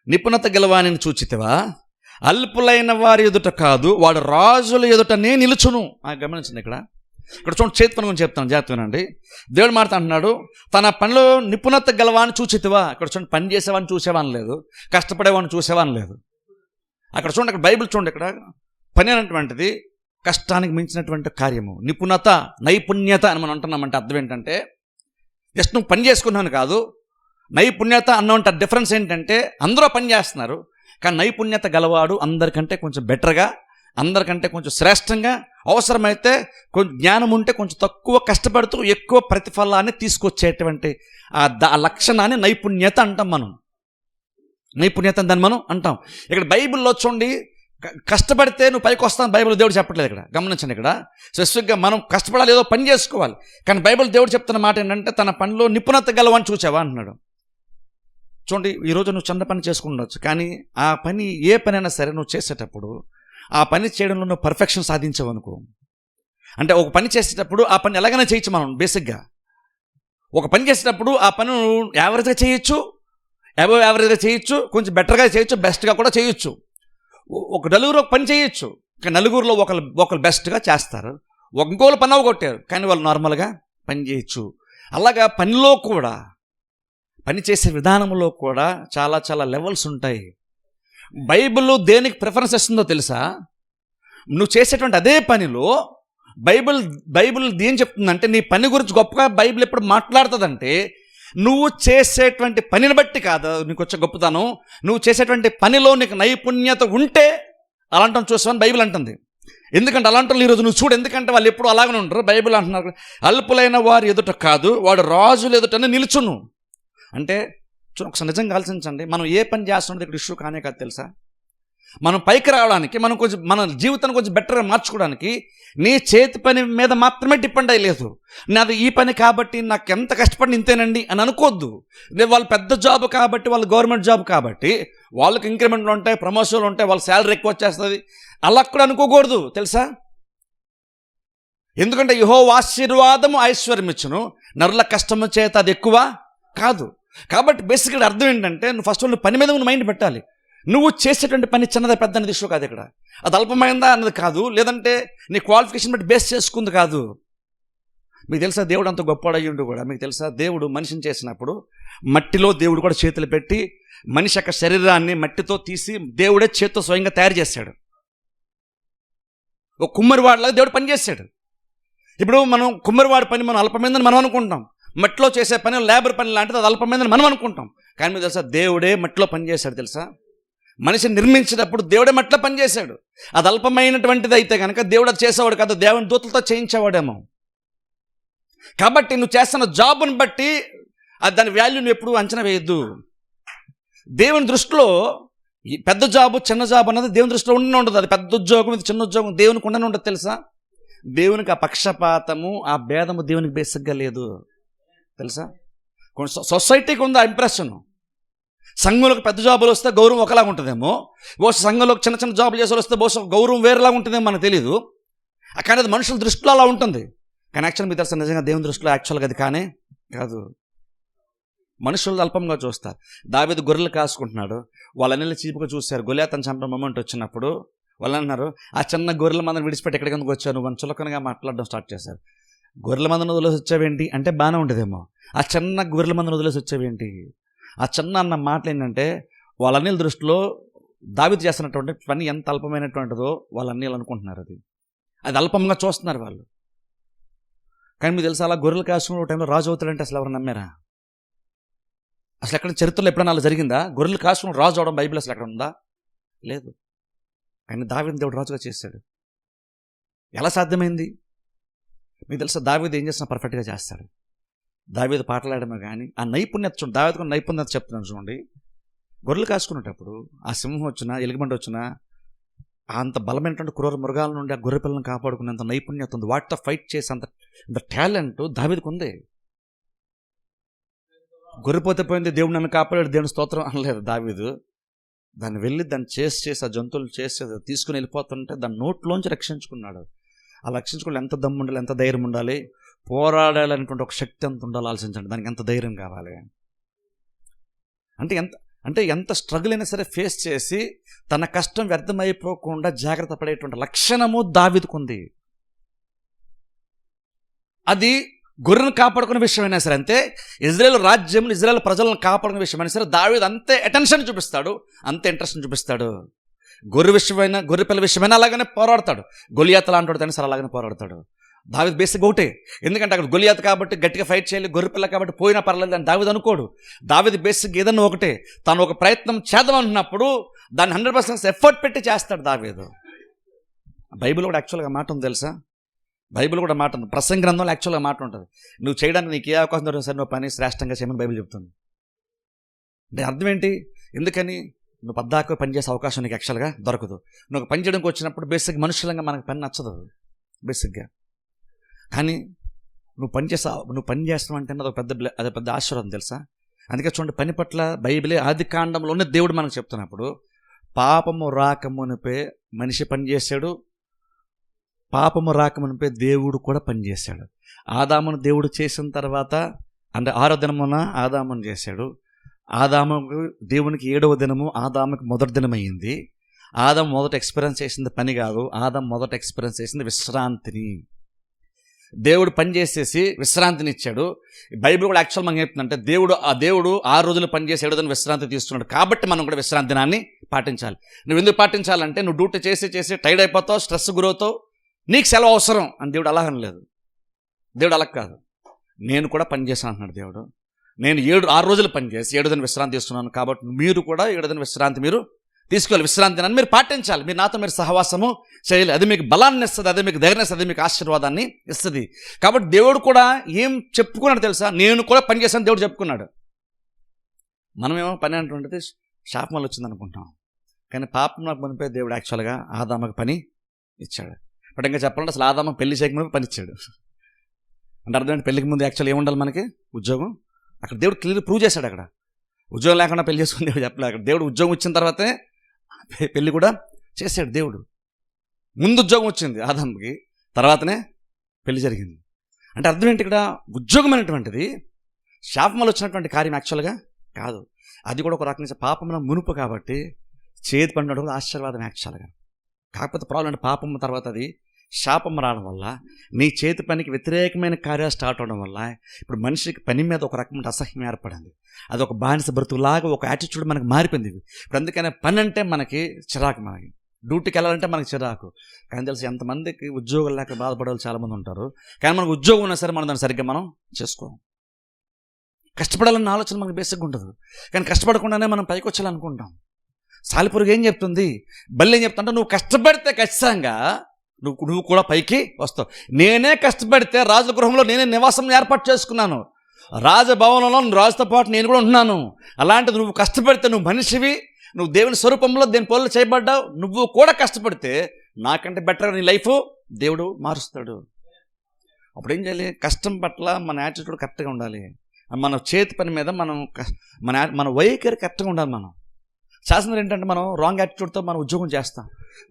నిపుణత గెలవాని చూచితివా, అల్పులైన వారి ఎదుట కాదు వాడు రాజుల ఎదుటనే నిలుచును. గమనించండి, ఇక్కడ చూడండి, చేతి పని గురించి చెప్తాను, జాగ్రత్త వినండి. దేవుడు మాట అంటున్నాడు తన పనిలో నిపుణత గెలవాని చూచితివా. ఇక్కడ చూడండి, పని చేసేవాడిని చూసేవాని లేదు, కష్టపడేవాడిని చూసేవాని లేదు. అక్కడ చూడండి, అక్కడ బైబిల్ చూడండి, ఇక్కడ పని అనేటువంటిది కష్టానికి మించినటువంటి కార్యము. నిపుణత, నైపుణ్యత అని మనం అంటున్నామంటే అర్థం ఏంటంటే జస్ట్ నువ్వు పని చేసుకున్నాను కాదు. నైపుణ్యత అన్నమాట డిఫరెన్స్ ఏంటంటే అందరూ పని చేస్తున్నారు, కానీ నైపుణ్యత గలవాడు అందరికంటే కొంచెం బెటర్గా, అందరికంటే కొంచెం శ్రేష్టంగా, అవసరమైతే కొంచెం జ్ఞానం ఉంటే కొంచెం తక్కువ కష్టపడుతూ ఎక్కువ ప్రతిఫలాన్ని తీసుకొచ్చేటువంటి ఆ లక్షణాన్ని నైపుణ్యత అంటాం మనం. నైపుణ్యత దాన్ని మనం అంటాం. ఇక్కడ బైబిల్లో చూడండి, కష్టపడితే నువ్వు పైకి వస్తాను బైబిల్ దేవుడు చెప్పట్లేదు. ఇక్కడ గమనించండి, ఇక్కడ స్పెసిఫిక్గా మనం కష్టపడాలి, ఏదో పని చేసుకోవాలి. కానీ బైబిల్ దేవుడు చెప్తున్న మాట ఏంటంటే తన పనిలో నిపుణత గలవని చూసావా అంటున్నాడు. చూడండి, ఈరోజు నువ్వు చిన్న పని చేసుకుండొచ్చు, కానీ ఆ పని ఏ పని అయినా సరే నువ్వు చేసేటప్పుడు ఆ పని చేయడంలో నువ్వు పర్ఫెక్షన్ సాధించావు అనుకో. అంటే ఒక పని చేసేటప్పుడు ఆ పని ఎలాగైనా చేయొచ్చు మనం. బేసిక్గా ఒక పని చేసేటప్పుడు ఆ పని యావరేజ్గా చేయొచ్చు, అబవ్ యావరేజ్గా చేయొచ్చు, కొంచెం బెటర్గా చేయొచ్చు, బెస్ట్గా కూడా చేయొచ్చు. ఒక నలుగురు ఒక పని చేయొచ్చు, కానీ నలుగురిలో ఒకరు బెస్ట్గా చేస్తారు, ఇంకోళ్ళు పని అవగొట్టారు, కానీ వాళ్ళు నార్మల్గా పని చేయొచ్చు. అలాగా పనిలో కూడా, పని చేసే విధానంలో కూడా చాలా చాలా లెవెల్స్ ఉంటాయి. బైబిల్ దేనికి ప్రిఫరెన్స్ ఇస్తుందో తెలుసా? నువ్వు చేసేటువంటి అదే పనిలో బైబిల్ ఏం చెప్తుందంటే నీ పని గురించి గొప్పగా బైబిల్ ఎప్పుడు మాట్లాడుతుందంటే నువ్వు చేసేటువంటి పనిని బట్టి కాదు నీకు వచ్చే గొప్పతనం. నువ్వు చేసేటువంటి పనిలో నీకు నైపుణ్యత ఉంటే అలాంటి చూసామని బైబిల్ అంటుంది. ఎందుకంటే అలాంటి ఈరోజు నువ్వు చూడు, ఎందుకంటే వాళ్ళు ఎప్పుడు అలాగనే ఉంటారు. బైబిల్ అంటున్నారు అల్పులైన వారి ఎదుట కాదు వాడు రాజుల ఎదుటనే నిలుచును. అంటే ఒకసారి నిజంగా ఆలోచించండి, మనం ఏ పని చేస్తున్నది ఇక్కడ ఇష్యూ కానే కాదు తెలుసా. మనం పైకి రావడానికి, మనం కొంచెం మన జీవితాన్ని కొంచెం బెటర్గా మార్చుకోవడానికి నీ చేతి పని మీద మాత్రమే డిపెండ్ అయ్యలేదు. నాది ఈ పని కాబట్టి నాకు ఎంత కష్టపడి ఇంతేనండి అని అనుకోవద్దు. వాళ్ళు పెద్ద జాబ్ కాబట్టి, వాళ్ళు గవర్నమెంట్ జాబ్ కాబట్టి వాళ్ళకి ఇంక్రిమెంట్లు ఉంటాయి, ప్రమోషన్లు ఉంటాయి, వాళ్ళ శాలరీ ఎక్కువ వచ్చేస్తుంది, అలా కూడా అనుకోకూడదు తెలుసా. ఎందుకంటే యెహోవా ఆశీర్వాదము ఐశ్వర్యం ఇచ్చును, నరుల కష్టము చేత అది ఎక్కువ కాదు. కాబట్టి బేసిక్గా అర్థం ఏంటంటే నువ్వు ఫస్ట్ నువ్వు పని మీద నువ్వు మైండ్ పెట్టాలి. నువ్వు చేసేటువంటి పని చిన్నదా పెద్ద అనేది ఇష్యూ కాదు. ఇక్కడ అది అల్పమైందా అన్నది కాదు, లేదంటే నీ క్వాలిఫికేషన్ బట్టి బేస్ చేసుకుంది కాదు. మీకు తెలుసా దేవుడు అంత గొప్పవాడయ్యుండు కూడా, మీకు తెలుసా దేవుడు మనిషిని చేసినప్పుడు మట్టిలో దేవుడు కూడా చేతులు పెట్టి మనిషి యొక్క శరీరాన్ని మట్టితో తీసి దేవుడే చేతితో స్వయంగా తయారు చేశాడు. ఒక కుమ్మరివాడిలాగా దేవుడు పని చేశాడు. ఇప్పుడు మనం కుమ్మరివాడి పని మనం అల్పమైందని మనం అనుకుంటాం, మట్టిలో చేసే పని లేబర్ పని లాంటిది అది అల్పమైందని మనం అనుకుంటాం. కానీ మీకు తెలుసా దేవుడే మట్టిలో పని చేశాడు తెలుసా. మనిషిని నిర్మించేటప్పుడు దేవుడే మట్టిలో పనిచేశాడు. అది అల్పమైనటువంటిది అయితే కనుక దేవుడు అది చేసేవాడు కాదు, దేవుని దూతలతో చేయించేవాడేమో. కాబట్టి నువ్వు చేస్తున్న జాబ్ని బట్టి దాని వాల్యూ నువ్వు ఎప్పుడు అంచనా వేయద్దు. దేవుని దృష్టిలో ఈ పెద్ద జాబు చిన్న జాబ్ అన్నది దేవుని దృష్టిలో ఉండదు. అది పెద్ద ఉద్యోగం, ఇది చిన్న ఉద్యోగం దేవునికి ఉండనే ఉండదు తెలుసా. దేవునికి ఆ పక్షపాతము, ఆ భేదము దేవునికి బేసిక్గా లేదు తెలుసా. కొంచెం సొసైటీకి ఉంది ఆ ఇంప్రెషన్. సంఘంలోకి పెద్ద జాబులు వస్తే గౌరవం ఒకలాగా ఉంటుందేమో, బహుశా సంఘంలోకి చిన్న చిన్న జాబులు చేసే వస్తే బహుశా గౌరవం వేరేలాగా ఉంటుందేమో మనకు తెలియదు. కానీ అది మనుషుల దృష్టిలో అలా ఉంటుంది. కానీ యాక్చువల్ మీకు తెలుసు నిజంగా దేవుని దృష్టిలో యాక్చువల్గా అది కానే కాదు. మనుషులు అల్పంగా చూస్తారు. దావీదు గొర్రెలు కాసుకుంటున్నాడు, వాళ్ళని చీపుగా చూశారు. గొలియాతను చంపడం మొమెంట్ వచ్చినప్పుడు వాళ్ళు అన్నారు, ఆ చిన్న గొర్రెల మందని విడిచిపెట్టి ఎక్కడికి ఎందుకు వచ్చాను అని చులకనగా మాట్లాడడం స్టార్ట్ చేశారు. గొర్రెల మందని వదిలేసి వచ్చావేంటి అంటే బాగానే ఉండేదేమో, ఆ చిన్న గొర్రెల మందని వదిలేసి వచ్చావేంటి. ఆ చిన్న అన్న మాటలు ఏంటంటే వాళ్ళ అన్నిల దృష్టిలో దావీదు చేస్తున్నటువంటి పని ఎంత అల్పమైనటువంటిదో వాళ్ళ అన్నీళ్ళు అనుకుంటున్నారు. అది అల్పంగా చూస్తున్నారు వాళ్ళు. కానీ మీకు తెలుసా, అలా గొర్రెలు కాసుకునే టైంలో రాజు అవుతాడంటే అసలు ఎవరు నమ్మారా? అసలు ఎక్కడ చరిత్రలో ఎప్పుడైనా అలా జరిగిందా? గొర్రెలు కాసుకుని రాజు అవడం బైబిల్ అసలు ఎక్కడ ఉందా? లేదు. కానీ దావీదు దేవుడు రాజుగా చేశాడు. ఎలా సాధ్యమైంది? మీకు తెలుసా, దావీదు ఏం చేసినా పర్ఫెక్ట్గా చేస్తాడు. దావీదు పాటలాడమే కానీ ఆ నైపుణ్యత చూడండి. దావీదుకు నైపుణ్యత చెప్తున్నాను చూడండి. గొర్రెలు కాసుకునేటప్పుడు ఆ సింహం వచ్చినా ఎలుగుబంటి వచ్చినా అంత బలమైనటువంటి క్రూర మృగాల నుండి ఆ గొర్రె పిల్లలను కాపాడుకునేంత నైపుణ్యత ఉంది. వాటితో ఫైట్ చేసేంత టాలెంట్ దావీదుకు ఉంది. గొర్రెపోతే పోయింది, దేవుడు నన్ను కాపాడాడు, దేవుని స్తోత్రం అనలేదు దావీదు. దాన్ని వెళ్ళి దాన్ని చేసి ఆ జంతువులు చేసి తీసుకుని వెళ్ళిపోతుంటే దాని నోట్లోంచి రక్షించుకున్నాడు. ఆ రక్షించుకోవాలి ఎంత దమ్ము ఉండాలి, ఎంత ధైర్యం ఉండాలి, పోరాడాలనేటువంటి ఒక శక్తి ఎంత ఉండాలో ఆలోచించండి. దానికి ఎంత ధైర్యం కావాలి అంటే ఎంత స్ట్రగుల్ అయినా సరే ఫేస్ చేసి తన కష్టం వ్యర్థమైపోకుండా జాగ్రత్త పడేటువంటి లక్షణము దావీదుకుంది. అది గొర్రెను కాపాడుకునే విషయమైనా సరే అంతే, ఇజ్రాయేల్ రాజ్యంలో ఇజ్రాయేల్ ప్రజలను కాపాడుకునే విషయమైనా సరే దావీదు అంతే అటెన్షన్ చూపిస్తాడు, అంతే ఇంట్రెస్ట్ చూపిస్తాడు. గొర్రె విషయమైనా గొర్రె పిల్ల విషయమైనా అలాగనే పోరాడతాడు. గొలియాత్ లాంటి అయినా సరే అలాగనే పోరాడతాడు. దావీదు బేసిక్ ఒకటే, ఎందుకంటే అక్కడ గొలియాత్ కాబట్టి గట్టిగా ఫైట్ చేయాలి, గొర్రె పిల్ల కాబట్టి పోయినా పర్లేదు అని దావీదు అనుకోడు. దావీదు బేసిక్ ఏదన్నా ఒకటే, తను ఒక ప్రయత్నం చేద్దామనుకున్నప్పుడు దాన్ని 100% ఎఫర్ట్ పెట్టి చేస్తాడు దావీదు. బైబిల్ కూడా యాక్చువల్గా మాట ఉంది తెలుసా, బైబిల్ కూడా మాట ఉంది. ప్రసంగ గ్రంథంలో యాక్చువల్గా మాట ఉంటుంది. నువ్వు చేయడానికి నీకు ఏ అవకాశం దొరికినా సరే నువ్వు పని శ్రేష్టంగా చేయమని బైబిల్ చెప్తుంది. అంటే అర్థం ఏంటి? ఎందుకని నువ్వు పద్దాకు పనిచేసే అవకాశం నీకు యాక్చువల్గా దొరకదు. నువ్వు పని చేయడానికి వచ్చినప్పుడు బేసిక్ మనుషులంగా మనకు పని నచ్చదు బేసిక్గా. కానీ నువ్వు పని చేస్తావు అంటే అది పెద్ద ఆశీర్వాదం తెలుసా. అందుకే చూడండి, పని పట్ల బైబిలే ఆది కాండంలోనే దేవుడు మనకు చెప్తున్నప్పుడు పాపము రాకమునిపే మనిషి పనిచేశాడు, పాపము రాకమునిపై దేవుడు కూడా పనిచేశాడు. ఆదామును దేవుడు చేసిన తర్వాత అంటే 6వ దినమున ఆదామును చేశాడు. ఆదాముకు దేవునికి 7వ దినము ఆదాముకి మొదటి దినం అయ్యింది. ఆదాము మొదట ఎక్స్పీరియన్స్ చేసింది పని కాదు, ఆదాము మొదట ఎక్స్పీరియన్స్ చేసింది విశ్రాంతిని. దేవుడు పని చేసేసి విశ్రాంతిని ఇచ్చాడు. బైబిల్ కూడా యాక్చువల్ మనకి చెప్తుందంటే దేవుడు 6 రోజులు పనిచేసి 7వ దినం విశ్రాంతి తీసుకున్నాడు. కాబట్టి మనం కూడా విశ్రాంతి దినాన్ని పాటించాలి. నువ్వు ఎందుకు పాటించాలంటే నువ్వు డ్యూటీ చేసి టైర్డ్ అయిపోతావు, స్ట్రెస్ గురవుతావు, నీకు సెలవు అవసరం అని దేవుడు అలా అనలేదు. దేవుడు అలా కాదు, నేను కూడా పనిచేసాను అంటున్నాడు దేవుడు. నేను 6 రోజులు పనిచేసి 7వ దినం విశ్రాంతి తీసుకున్నాను, కాబట్టి మీరు కూడా 7వ దినం విశ్రాంతి మీరు తీసుకోవాలి. విశ్రాంతి దినాన్ని మీరు పాటించాలి, మీరు నాతో మీరు సహవాసము చేయాలి. అది మీకు బలాన్ని ఇస్తుంది, అది మీకు ధైర్యం ఇస్తుంది, అది మీకు ఆశీర్వాదాన్ని ఇస్తుంది. కాబట్టి దేవుడు కూడా ఏం చెప్పుకున్నాడు తెలుసా, నేను కూడా పని చేశాను దేవుడు చెప్పుకున్నాడు. మనమేమో పని అంటుంటే శాపం వల్ల వచ్చింది అనుకుంటాం, కానీ పాపం నాకు పనిపై దేవుడు యాక్చువల్గా ఆదాముకు పని ఇచ్చాడు. బట్ ఇంకా చెప్పాలంటే అసలు ఆదాము పెళ్లి చేయకముందు పని ఇచ్చాడు. అంటే అర్థం, పెళ్లికి ముందు యాక్చువల్ ఏముండాలి మనకి? ఉద్యోగం. అక్కడ దేవుడు క్లియర్ ప్రూవ్ చేశాడు. అక్కడ ఉద్యోగం లేకుండా పెళ్లి చేసుకుని దేవుడు చెప్పలేదు. అక్కడ దేవుడు ఉద్యోగం ఇచ్చిన తర్వాతే పెళ్లి కూడా చేశాడు. దేవుడు ముందు ఉద్యోగం వచ్చింది ఆదాముకి, తర్వాతనే పెళ్లి జరిగింది. అంటే అర్థం ఏంటి? ఇక్కడ ఉద్యోగం అనేటువంటిది శాపం వల్ల వచ్చినటువంటి కార్యం యాక్చువల్గా కాదు. అది కూడా ఒక రకంగా పాపమున మునుపు కాబట్టి చేతి పడినటువంటి ఆశీర్వాదం యాక్చువల్గా. కాకపోతే ప్రాబ్లం అంటే పాపం తర్వాత అది శాపం రావడం వల్ల నీ చేతి పనికి వ్యతిరేకమైన కార్యాలు స్టార్ట్ అవడం వల్ల ఇప్పుడు మనిషికి పని మీద ఒక రకమైన అసహ్యం ఏర్పడింది. అది ఒక బానిస బ్రతుకులాగా ఒక యాటిట్యూడ్ మనకు మారిపోయింది. ఇప్పుడు అందుకనే పని అంటే మనకి చిరాకు, మనకి డ్యూటీకి వెళ్ళాలంటే మనకి చిరాకు. కానీ తెలిసి ఎంతమందికి ఉద్యోగం లేక బాధపడే వాళ్ళు చాలామంది ఉంటారు. కానీ మనకు ఉద్యోగం ఉన్నా సరే మనం దాన్ని సరిగ్గా మనం చేసుకోం. కష్టపడాలన్న ఆలోచన మనకు బేసిక్గా ఉండదు, కానీ కష్టపడకుండానే మనం పైకి వచ్చాలనుకుంటాం. సాలిపురుగు ఏం చెప్తుంది, బల్లి ఏం చెప్తుంటే నువ్వు కష్టపడితే ఖచ్చితంగా నువ్వు కూడా పైకి వస్తావు. నేనే కష్టపడితే రాజగృహంలో నేనే నివాసం ఏర్పాటు చేసుకున్నాను, రాజభవనంలో రాజుతో పాటు నేను కూడా ఉంటున్నాను. అలాంటిది నువ్వు కష్టపడితే, నువ్వు మనిషివి, నువ్వు దేవుని స్వరూపంలో దేని పోలు చేయబడ్డావు, నువ్వు కూడా కష్టపడితే నాకంటే బెటర్గా నీ లైఫ్ దేవుడు మారుస్తాడు. అప్పుడు ఏం చేయాలి? కష్టం పట్ల మన యాటిట్యూడ్ కరెక్ట్గా ఉండాలి. మన చేతి పని మీద మన వైఖరి కరెక్ట్గా ఉండాలి. మనం శాసనం ఏంటంటే మనం రాంగ్ యాటిట్యూడ్తో మనం ఉద్యోగం చేస్తాం.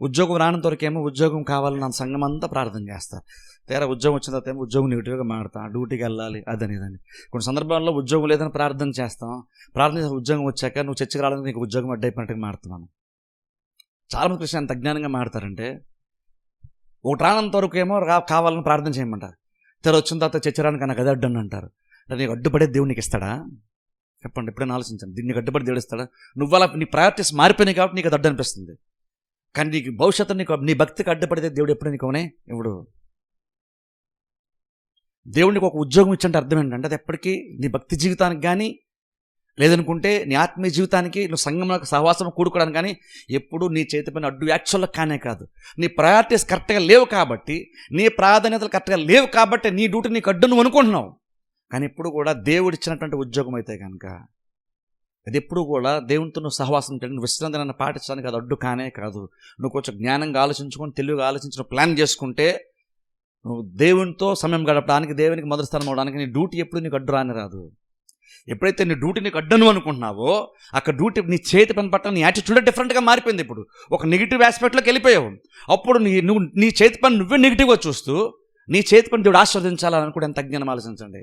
ఉద్యోగం రానంత వరకేమో ఉద్యోగం కావాలని నా సంఘం అంతా ప్రార్థన చేస్తారు. తీరా ఉద్యోగం వచ్చిన తర్వాత ఏమో ఉద్యోగం నెగిటివ్గా మాడతాం, డ్యూటీకి వెళ్ళాలి అదని ఇదని. కొన్ని సందర్భాల్లో ఉద్యోగం లేదని ప్రార్థన చేస్తాం, ప్రార్థన చేసిన ఉద్యోగం వచ్చాక నువ్వు చర్చకి రావడానికి నీకు ఉద్యోగం అడ్డైపోయినట్టుగా మాడుతున్నాను. చాలామంది క్రిస్టియన్ ఎంత అజ్ఞానంగా మాడతారంటే, ఒకటి రానంత వరకు ఏమో కావాలని ప్రార్థన చేయమంటారు, తీరా వచ్చిన తర్వాత చర్చ రానికి నాకు అది అడ్డు అని అంటారు. నీకు అడ్డుపడే దేవుడు నీకు ఇస్తాడా? చెప్పండి, ఎప్పుడైనా ఆలోచించండి. దీన్ని అడ్డుపడి దేవుడు ఇస్తాడా? నువ్వు అలా నీ ప్రయారిటీస్ మారిపోయినాయి కాబట్టి నీకు అది అడ్డు అనిపిస్తుంది, కానీ నీకు భవిష్యత్తు నీకు నీ భక్తికి అడ్డుపడితే దేవుడు ఎప్పుడు నీకు అవునే ఇవ్వడు. దేవుడికి ఒక ఉద్యోగం ఇచ్చంటే అర్థం ఏంటంటే, అది ఎప్పటికీ నీ భక్తి జీవితానికి కానీ లేదనుకుంటే నీ ఆత్మీయ జీవితానికి నువ్వు సంఘంలో సహవాసం కూడుకోవడానికి కానీ ఎప్పుడు నీ చేతి పైన అడ్డు యాక్చువల్గా కానే కాదు. నీ ప్రయారిటీస్ కరెక్ట్గా లేవు కాబట్టి, నీ ప్రాధాన్యతలు కరెక్ట్గా లేవు కాబట్టి నీ డ్యూటీ నీకు అడ్డు నువ్వు అనుకుంటున్నావు. కానీ ఎప్పుడు కూడా దేవుడు ఇచ్చినటువంటి ఉద్యోగం అయితే కనుక అది ఎప్పుడు కూడా దేవునితో నువ్వు సహవాసం చేయడానికి, విశ్రాంతి నన్ను పాటించడానికి అది అడ్డు కానే కాదు. నువ్వు కొంచెం జ్ఞానంగా ఆలోచించుకొని తెలివిగా ఆలోచించిన ప్లాన్ చేసుకుంటే నువ్వు దేవునితో సమయం గడపడానికి, దేవునికి మొదటి స్థానం అవడానికి నీ డ్యూటీ ఎప్పుడు నీకు అడ్డు రాని రాదు. ఎప్పుడైతే నీ డ్యూటీ నీకు అడ్డను అనుకుంటున్నావో అక్కడ డ్యూటీ నీ చేతి పని పట్ల నీ యాటిట్యూడ్ డిఫరెంట్గా మారిపోయింది. ఇప్పుడు ఒక నెగిటివ్ ఆస్పెక్ట్లోకి వెళ్ళిపోయావు. అప్పుడు నువ్వు నీ చేతి పని నువ్వే నెగిటివ్గా చూస్తూ నీ చేతి పని దేవుడు ఆస్వాదించాలని అనుకుంటే ఎంత అజ్ఞానం ఆలోచించండి.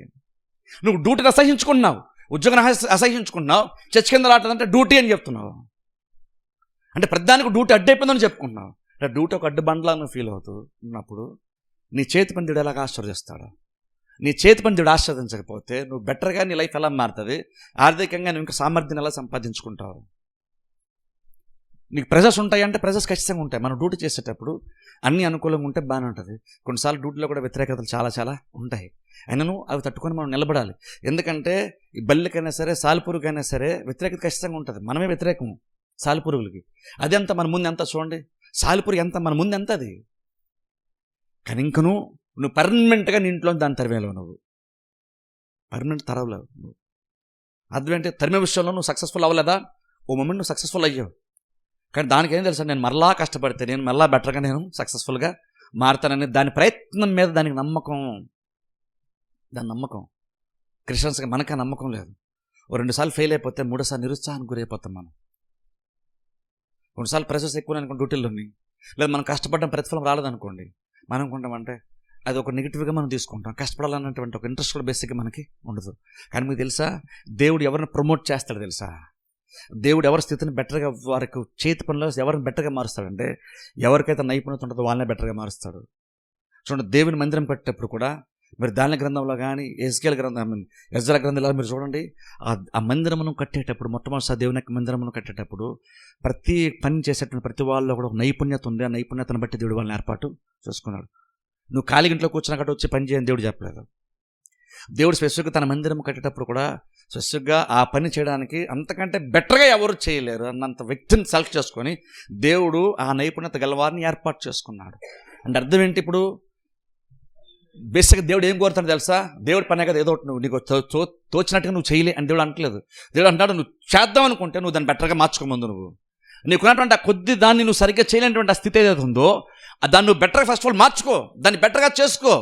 నువ్వు డ్యూటీని అసహించుకుంటున్నావు, ఉద్యోగం అసహించుకుంటున్నావు, చర్చ కింద రావట్లేదంటే డ్యూటీ అని చెప్తున్నావు. అంటే ప్రతిదానికి డ్యూటీ అడ్డైపోయిందని చెప్పుకుంటున్నావు. అంటే డ్యూటీ ఒక అడ్డు బండ్లా నువ్వు ఫీల్ అవుతూ ఉన్నప్పుడు నీ చేతి పని దేవుడు ఎలాగ ఆశ్చర్యస్తాడు? నీ చేతి పని దేవుడు ఆస్వాదించకపోతే నువ్వు బెటర్గా నీ లైఫ్ ఎలా మారుతుంది? ఆర్థికంగా నువ్వు ఇంకా సామర్థ్యం ఎలా సంపాదించుకుంటావు? నీకు ప్రెజర్స్ ఉంటాయంటే ప్రెజర్స్ ఖచ్చితంగా ఉంటాయి. మనం డ్యూటీ చేసేటప్పుడు అన్నీ అనుకూలంగా ఉంటే బాగానే ఉంటుంది. కొన్నిసార్లు డ్యూటీలో కూడా వ్యతిరేకతలు చాలా చాలా ఉంటాయి. అయినను అవి తట్టుకొని మనం నిలబడాలి. ఎందుకంటే ఈ బల్లికైనా సరే సాలిపురుగుకైనా సరే వ్యతిరేకత ఖచ్చితంగా ఉంటుంది. మనమే వ్యతిరేకము సాలిపురుగులకి. అది ఎంత మన ముందు ఎంత చూడండి, సాలిపురుగు ఎంత మన ముందు ఎంత అది. కానీ ఇంక నువ్వు పర్మనెంట్గా నీ ఇంట్లో దాన్ని తరివేలేవు. నువ్వు పర్మనెంట్ తరవలేవు. నువ్వు అదేంటి తరిమే విషయంలో నువ్వు సక్సెస్ఫుల్ అవ్వలేదా? ఓ మూమెంట్ నువ్వు సక్సెస్ఫుల్ అయ్యావు, కానీ దానికి ఏం తెలుసా, నేను మరలా కష్టపడితే నేను మరలా బెటర్గా నేను సక్సెస్ఫుల్గా మారుతానని దాని ప్రయత్నం మీద దానికి నమ్మకం. దాని నమ్మకం క్రిస్టియన్స్గా మనకు ఆ నమ్మకం లేదు. ఓ 2 సార్లు ఫెయిల్ అయిపోతే 3వ సారి నిరుత్సాహానికి గురైపోతాం మనం. కొన్నిసార్లు ప్రెషర్స్ ఎక్కువ అనుకోండి డ్యూటీల్లోని, లేదా మనం కష్టపడడం ప్రతిఫలం రాలేదనుకోండి, మనం అనుకుంటామంటే అది ఒక నెగిటివ్గా మనం తీసుకుంటాం. కష్టపడాలన్నటువంటి ఒక ఇంట్రెస్ట్ కూడా బేసిక్గా మనకి ఉండదు. కానీ మీకు తెలుసా, దేవుడు ఎవరిని ప్రమోట్ చేస్తాడు తెలుసా? దేవుడు ఎవరి స్థితిని బెటర్గా, వారికి చేతి పనిలో ఎవరిని బెటర్గా మారుస్తాడంటే ఎవరికైతే నైపుణ్యత ఉంటుందో వాళ్ళనే బెటర్గా మారుస్తాడు. చూడండి, దేవుని మందిరం కట్టేటప్పుడు కూడా మీరు దానిల గ్రంథంలో కానీ ఎజ్కేల్ గ్రంథం, ఎజ్రా గ్రంథంలో మీరు చూడండి, ఆ మందిరమును కట్టేటప్పుడు మొట్టమొదటిసారి దేవుని యొక్క మందిరమును కట్టేటప్పుడు ప్రతి పని చేసేటువంటి ప్రతి వాళ్ళలో కూడా ఒక నైపుణ్యత ఉంది. ఆ నైపుణ్యతను బట్టి దేవుడు వాళ్ళని ఏర్పాటు చేసుకున్నాడు. నువ్వు ఖాళీ ఇంట్లో కూర్చున్న కట్ట వచ్చి పని చేయని దేవుడు చెప్పలేదు. దేవుడు స్పెసిఫిక్గా తన మందిరం కట్టేటప్పుడు కూడా స్పెసిఫిక్గా ఆ పని చేయడానికి అంతకంటే బెటర్గా ఎవరు చేయలేరు అన్నంత వ్యక్తిని సెలెక్ట్ చేసుకొని దేవుడు ఆ నైపుణ్యత గలవారిని ఏర్పాటు చేసుకున్నాడు. అంటే అర్థం ఏంటి? ఇప్పుడు బేసిక్గా దేవుడు ఏం కోరుతాడు తెలుసా? దేవుడు పనే కదా, ఏదో నువ్వు నీకు తోచినట్టుగా నువ్వు చేయలే అని దేవుడు అంటలేదు. దేవుడు అంటాడు, నువ్వు చేద్దాం అనుకుంటే నువ్వు దాన్ని బెటర్గా మార్చుకోముందు నీకున్నటువంటి ఆ కొద్ది దాన్ని నువ్వు సరిగ్గా చేయలేనటువంటి ఆ స్థితి ఏదైతే ఉందో దాన్ని నువ్వు బెటర్గా ఫస్ట్ ఆఫ్ ఆల్ మార్చుకో, దాన్ని బెటర్గా చేసుకో.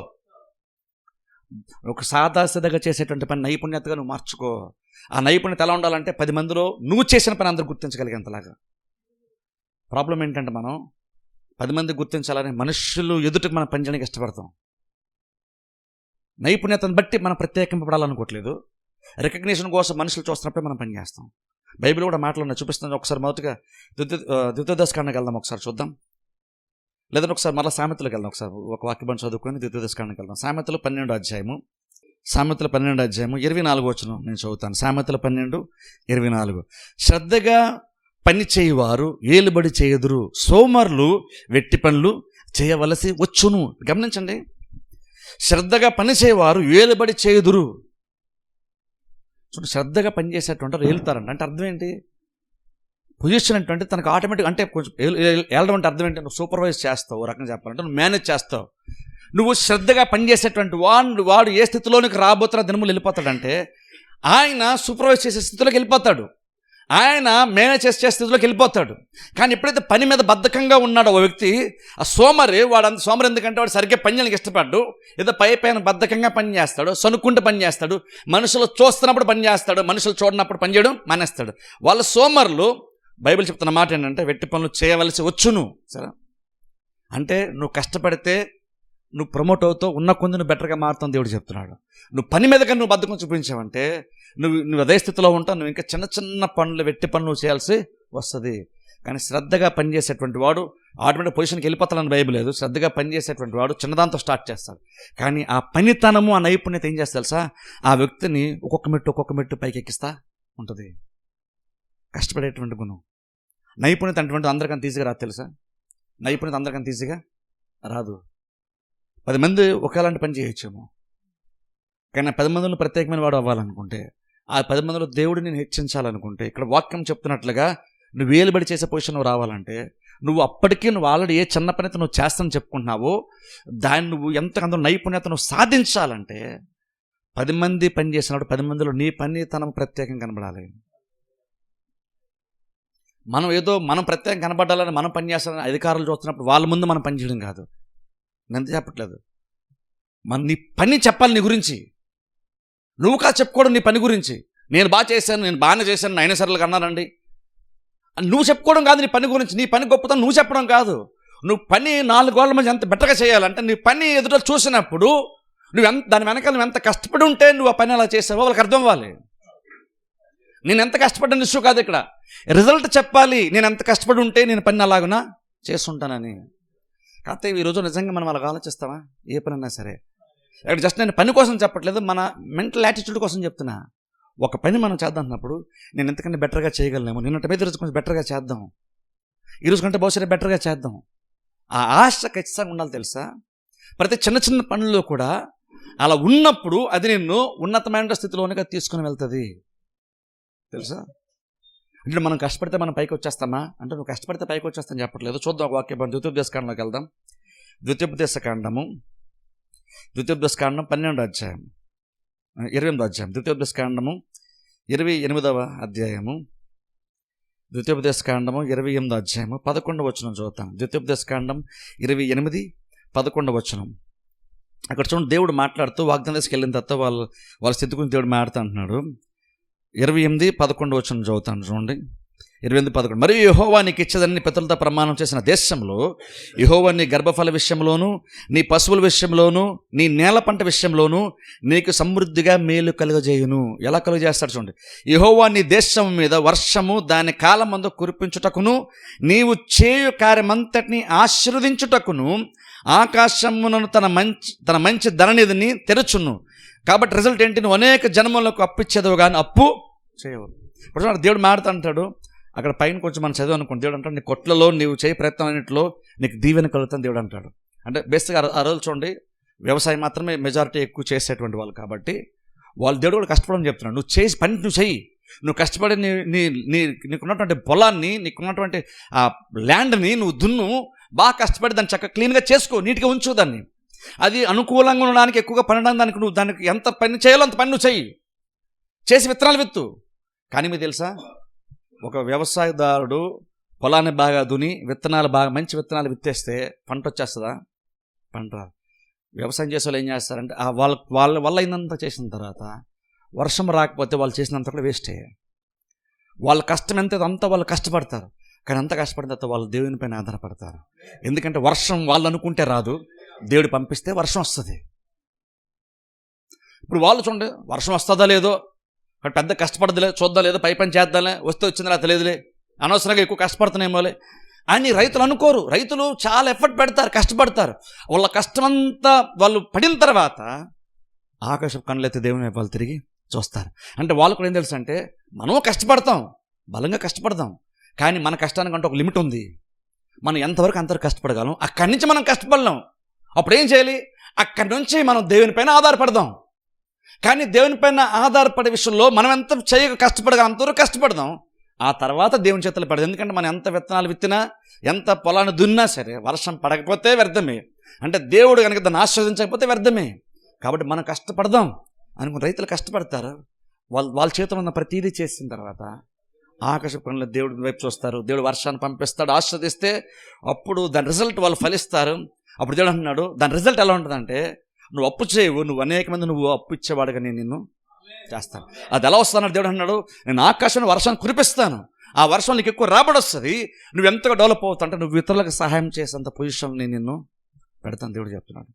ఒక సాదాసీదాగా చేసేటువంటి పని నైపుణ్యతగా నువ్వు మార్చుకో. ఆ నైపుణ్యత ఎలా ఉండాలంటే 10 మందిలో నువ్వు చేసిన పని అందరూ గుర్తించగలిగేంతలాగా. ప్రాబ్లం ఏంటంటే మనం 10 మంది గుర్తించాలని మనుషులు ఎదుటికి మనం పని చేయడానికి ఇష్టపడతాం. నైపుణ్యతను బట్టి మనం ప్రత్యేకింపబడాలనుకోవట్లేదు. రికగ్నిషన్ కోసం మనుషులు చూస్తున్నప్పుడే మనం పని చేస్తాం. బైబిల్ కూడా మాటలు చూపిస్తుంది. ఒకసారి మొదటిగా ద్వితీయోపదేశకాండకి వెళ్దాం, ఒకసారి చూద్దాం. లేదంటే ఒకసారి మళ్ళీ సామెతలకు వెళ్దాం. ఒకసారి ఒక వాక్యభాగం చదువుకొని ద్వితీయోపదేశకాండకి వెళ్దాం. సామెతలు 12వ అధ్యాయము 24వ వచనం నేను చదువుతాను. సామెతలు 12:24. శ్రద్ధగా పని చేయువారు ఏలుబడి చేయదురు, సోమరులు వెట్టి పనులు చేయవలసి వచ్చును. గమనించండి, శ్రద్ధగా పని చేయవారు ఏలుబడి చేయుదురు. చూడండి, శ్రద్ధగా పనిచేసేటువంటి వారు ఏలుతారంట. అంటే అర్థం ఏంటి? పొజిషన్ అంటే తనకు ఆటోమేటిక్, అంటే కొంచెం ఏలడం అంటే అర్థం ఏంటి? నువ్వు సూపర్వైజ్ చేస్తావు, ఓ రకంగా చెప్పాలంటే నువ్వు మేనేజ్ చేస్తావు. నువ్వు శ్రద్ధగా పనిచేసేటువంటి వాడు ఏ స్థితిలోనికి రాబోతున్న దినములు వెళ్ళిపోతాడంటే ఆయన సూపర్వైజ్ చేసే స్థితిలోకి వెళ్ళిపోతాడు, ఆయన మేనేజ్ చేసే స్థితిలోకి వెళ్ళిపోతాడు. కానీ ఎప్పుడైతే పని మీద బద్ధకంగా ఉన్నాడో ఓ వ్యక్తి, ఆ సోమరి ఎందుకంటే వాడు సరిగ్గా పని చేయడానికి ఇష్టపడ్డు, ఏదో పైన బద్ధకంగా పని చేస్తాడు, సనుక్కుంటూ పని చేస్తాడు, మనుషులు చూస్తున్నప్పుడు పని చేస్తాడు, మనుషులు చూడనప్పుడు పని చేయడం మానేస్తాడు. వాళ్ళ సోమరులు బైబిల్ చెప్తున్న మాట ఏంటంటే వెట్టి పనులు చేయవలసి వచ్చును. సరే, అంటే నువ్వు కష్టపడితే నువ్వు ప్రమోట్ అవుతావు, ఉన్న కొంది నువ్వు బెటర్గా మారుతావు దేవుడు చెప్తున్నాడు. నువ్వు పని మీదగా నువ్వు బద్ధకం చూపించావంటే నువ్వు అదే స్థితిలో ఉంటావు. నువ్వు ఇంకా చిన్న చిన్న పనులు, వెట్టి పనులు చేయాల్సి వస్తుంది. కానీ శ్రద్ధగా పనిచేసేటువంటి వాడు ఆటోమేటిక్ పొజిషన్కి వెళ్ళిపోతాడని బైబిల్ లేదు. శ్రద్ధగా పనిచేసేటువంటి వాడు చిన్నదాంతో స్టార్ట్ చేస్తాడు. కానీ ఆ పనితనము, ఆ నైపుణ్యత ఏం చేస్తా తెలుసా, ఆ వ్యక్తిని ఒక్కొక్క మెట్టు పైకి ఎక్కిస్తా ఉంటుంది. కష్టపడేటువంటి గుణం. నైపుణ్యత అటువంటి అందరికన్నా ఈజీగా రాదు తెలుసా. నైపుణ్యత అందరికన్నా ఈజీగా రాదు. 10 మంది ఒకేలాంటి పని చేయొచ్చేమో, కానీ 10 మందిలో ప్రత్యేకమైన వాడు అవ్వాలనుకుంటే, ఆ 10 మందిలో దేవుడిని నేను హెచ్చించాలనుకుంటే, ఇక్కడ వాక్యం చెప్తున్నట్లుగా నువ్వు వేలుబడి చేసే పొజిషన్ రావాలంటే నువ్వు అప్పటికీ నువ్వు ఆల్రెడీ ఏ చిన్న పని అయితే నువ్వు చేస్తానని చెప్పుకుంటున్నావో దాన్ని నువ్వు ఎంతకంత నైపుణ్యత నువ్వు సాధించాలంటే 10 మంది పని చేసినప్పుడు 10 మందిలో నీ పనితనం ప్రత్యేకంగా కనబడాలి. మనం ప్రత్యేకంగా కనబడాలని మనం పని చేస్తానని అధికారులు చూస్తున్నప్పుడు వాళ్ళ ముందు మనం పని చేయడం కాదు. నేను ఎంత చెప్పట్లేదు, నీ పని చెప్పాలి. నీ గురించి నువ్వు కాదు చెప్పుకోవడం, నీ పని గురించి. నేను బాగా చేశాను, నేను బాగానే చేశాను, 9 సార్లు అన్నానండి నువ్వు చెప్పుకోవడం కాదు. నీ పని గురించి, నీ పని గొప్పతనం నువ్వు చెప్పడం కాదు. నువ్వు పని 4 గోళ్ళ మధ్య ఎంత బెటర్గా చేయాలంటే నీ పని ఎదుట చూసినప్పుడు దాని వెనకాల నువ్వు ఎంత కష్టపడి ఉంటే నువ్వు ఆ పని అలా చేసావో వాళ్ళకి అర్థం అవ్వాలి. నేను ఎంత కష్టపడ్డాను ఇష్యూ కాదు, ఇక్కడ రిజల్ట్ చెప్పాలి. నేను ఎంత కష్టపడి ఉంటే నేను పని అలాగునా చేస్తుంటానని. కాకపోతే ఈరోజు నిజంగా మనం అలాగ ఆలోచిస్తావా? ఏ పని అన్నా సరే, ఇక్కడ జస్ట్ నేను పని కోసం చెప్పట్లేదు, మన మెంటల్ యాటిట్యూడ్ కోసం చెప్తున్నా. ఒక పని మనం చేద్దాం అన్నప్పుడు నేను ఎంతకంటే బెటర్గా చేయగలనేమో, నిన్నటి మీద రోజు కొంచెం బెటర్గా చేద్దాం, ఈరోజు కంటే బహుశా బెటర్గా చేద్దాం. ఆ ఆశ ఖచ్చితంగా ఉండాలి తెలుసా. ప్రతి చిన్న చిన్న పనుల్లో కూడా అలా ఉన్నప్పుడు అది నిన్ను ఉన్నతమైన స్థితిలోనిగా తీసుకుని వెళ్తుంది తెలుసా. అంటే మనం కష్టపడితే మనం పైకి వచ్చేస్తామా అంటే, నువ్వు కష్టపడితే పైకి వచ్చేస్తాను చెప్పట్లేదు. చూద్దాం ఒక వాక్యం. ద్వితీయోపదేశకాండంలోకి వెళ్దాం. ద్వితీయోపదేశకాండం 12వ అధ్యాయం 28వ అధ్యాయం. ద్వితీయోపదేశకాండము 28వ అధ్యాయము. ద్వితీయోపదేశకాండము 28వ అధ్యాయము 11వ వచనం చదువుతాం. ద్వితీయోపదేశకాండం 28, 11వ వచనం. అక్కడ చూడండి, దేవుడు మాట్లాడుతూ వాగ్దాన దేశకి వెళ్ళిన తర్వాత వాళ్ళ స్థితి గురించి దేవుడు మాట్లాడుతూ అంటున్నాడు. 28, 11 వచనం చదువుతాను చూడండి. 28, 11. మరియు యెహోవా నీకు ఇచ్చేదని పితరులతో ప్రమాణం చేసిన దేశంలో యెహోవా నీ గర్భఫల విషయంలోను, నీ పశువుల విషయంలోను, నీ నేల పంట విషయంలోను నీకు సమృద్ధిగా మేలు కలుగజేయును. ఎలా కలుగజేస్తాడు చూడండి. యెహోవా నీ దేశం మీద వర్షము దాని కాలమందు కురిపించుటకును, నీవు చేయు కార్యమంతటిని ఆశీర్వదించుటకును ఆకాశమును తన మంచి ధననిధిని తెరచును. కాబట్టి రిజల్ట్ ఏంటి? నువ్వు అనేక జన్మలకు అప్పిచ్చేదవు కానీ అప్పు చేయవు. ఇప్పుడు దేవుడు మాడుతుంటాడు అక్కడ పైన కొంచెం మనం చదువు అనుకోండి. దేవుడు అంటాడు, నీ కొట్లలో నీవు చేయ ప్రయత్నం అన్నింటిలో నీకు దీవెన కలుగుతుంది దేవుడు అంటాడు. అంటే బేసిక్గా ఆ రోజు చూడండి, వ్యవసాయం మాత్రమే మెజారిటీ ఎక్కువ చేసేటువంటి వాళ్ళు కాబట్టి వాళ్ళు దేవుడు కూడా కష్టపడని చెప్తున్నాడు. నువ్వు చేసి పని నువ్వు చెయ్యి, నువ్వు కష్టపడి నీకున్నటువంటి పొలాన్ని, నీకున్నటువంటి ఆ ల్యాండ్ని నువ్వు దున్ను, బాగా కష్టపడి దాన్ని చక్కగా క్లీన్గా చేసుకో, నీట్గా ఉంచు దాన్ని. అది అనుకూలంగా ఉండడానికి, ఎక్కువగా పండడానికి దానికి ఎంత పని చేయాలో అంత పని నువ్వు చెయ్యి, చేసి విత్తనాలు విత్తు. కానీ మీకు తెలుసా, ఒక వ్యవసాయదారుడు పొలాన్ని బాగా దుని విత్తనాలు బాగా మంచి విత్తనాలు విత్తేస్తే పంట వచ్చేస్తుందా? పంట రాదు. వ్యవసాయం చేసే వాళ్ళు ఏం చేస్తారంటే వాళ్ళ వల్ల అయినంత చేసిన తర్వాత వర్షం రాకపోతే వాళ్ళు చేసినంత కూడా వేస్టే. వాళ్ళ కష్టం ఎంత అంతా వాళ్ళు కష్టపడతారు, కానీ అంత కష్టపడిన తర్వాత వాళ్ళు దేవుని పైన ఆధారపడతారు. ఎందుకంటే వర్షం వాళ్ళు అనుకుంటే రాదు, దేవుడు పంపిస్తే వర్షం వస్తుంది. ఇప్పుడు వాళ్ళు చూడండి, వర్షం వస్తుందా లేదో, పెద్ద కష్టపడదులే, చూద్దాం లేదో, పై పని చేద్దాంలే, వస్తే వచ్చిందిలే తెలియదులే, అనవసరంగా ఎక్కువ కష్టపడుతున్నామోలే అని రైతులు అనుకోరు. రైతులు చాలా ఎఫర్ట్ పెడతారు, కష్టపడతారు. వాళ్ళ కష్టమంతా వాళ్ళు పడిన తర్వాత ఆకాశపు కళ్ళైతే దేవుని వైపు వాళ్ళు తిరిగి చూస్తారు. అంటే వాళ్ళు కూడా ఏం తెలుసు అంటే, మనం కష్టపడతాం, బలంగా కష్టపడతాం, కానీ మన కష్టానికి అంటే ఒక లిమిట్ ఉంది. మనం ఎంతవరకు అంతవరకు కష్టపడగలం, అక్కడి నుంచి మనం కష్టపడలేం. అప్పుడు ఏం చేయాలి? అక్కడి నుంచి మనం దేవునిపైన ఆధారపడదాం. కానీ దేవునిపైన ఆధారపడే విషయంలో మనం ఎంత కష్టపడగలం అంతవరకు కష్టపడదాం. ఆ తర్వాత దేవుని చేతులు పడదు. ఎందుకంటే మనం ఎంత విత్తనాలు విత్తినా, ఎంత పొలాన్ని దున్నా సరే వర్షం పడకపోతే వ్యర్థమే. అంటే దేవుడు కనుక దాన్ని ఆస్వాదించకపోతే వ్యర్థమే. కాబట్టి మనం కష్టపడదాం అనుకుని రైతులు కష్టపడతారు. వాళ్ళ చేతిలో ఉన్న ప్రతీదీ చేసిన తర్వాత ఆకాశ పనులు దేవుడి వైపు చూస్తారు. దేవుడు వర్షాన్ని పంపిస్తాడు, ఆస్వాదిస్తే అప్పుడు దాని రిజల్ట్ వాళ్ళు ఫలిస్తారు. అప్పుడు దేవుడు అంటున్నాడు, దాని రిజల్ట్ ఎలా ఉంటుందంటే, నువ్వు అప్పు చేయవు, నువ్వు అనేక మంది నువ్వు అప్పు ఇచ్చేవాడుగా నేను నిన్ను చేస్తాను. అది ఎలా వస్తాను? దేవుడు అన్నాడు, నేను ఆకాశాన్ని వర్షాన్ని కురిపిస్తాను, ఆ వర్షం నీకు ఎక్కువ రాబడి వస్తుంది, నువ్వు ఎంతగా డెవలప్ అవుతుంటే నువ్వు ఇతరులకు సహాయం చేసేంత పొజిషన్ నేను నిన్ను పెడతాను దేవుడు చెప్తున్నాడు.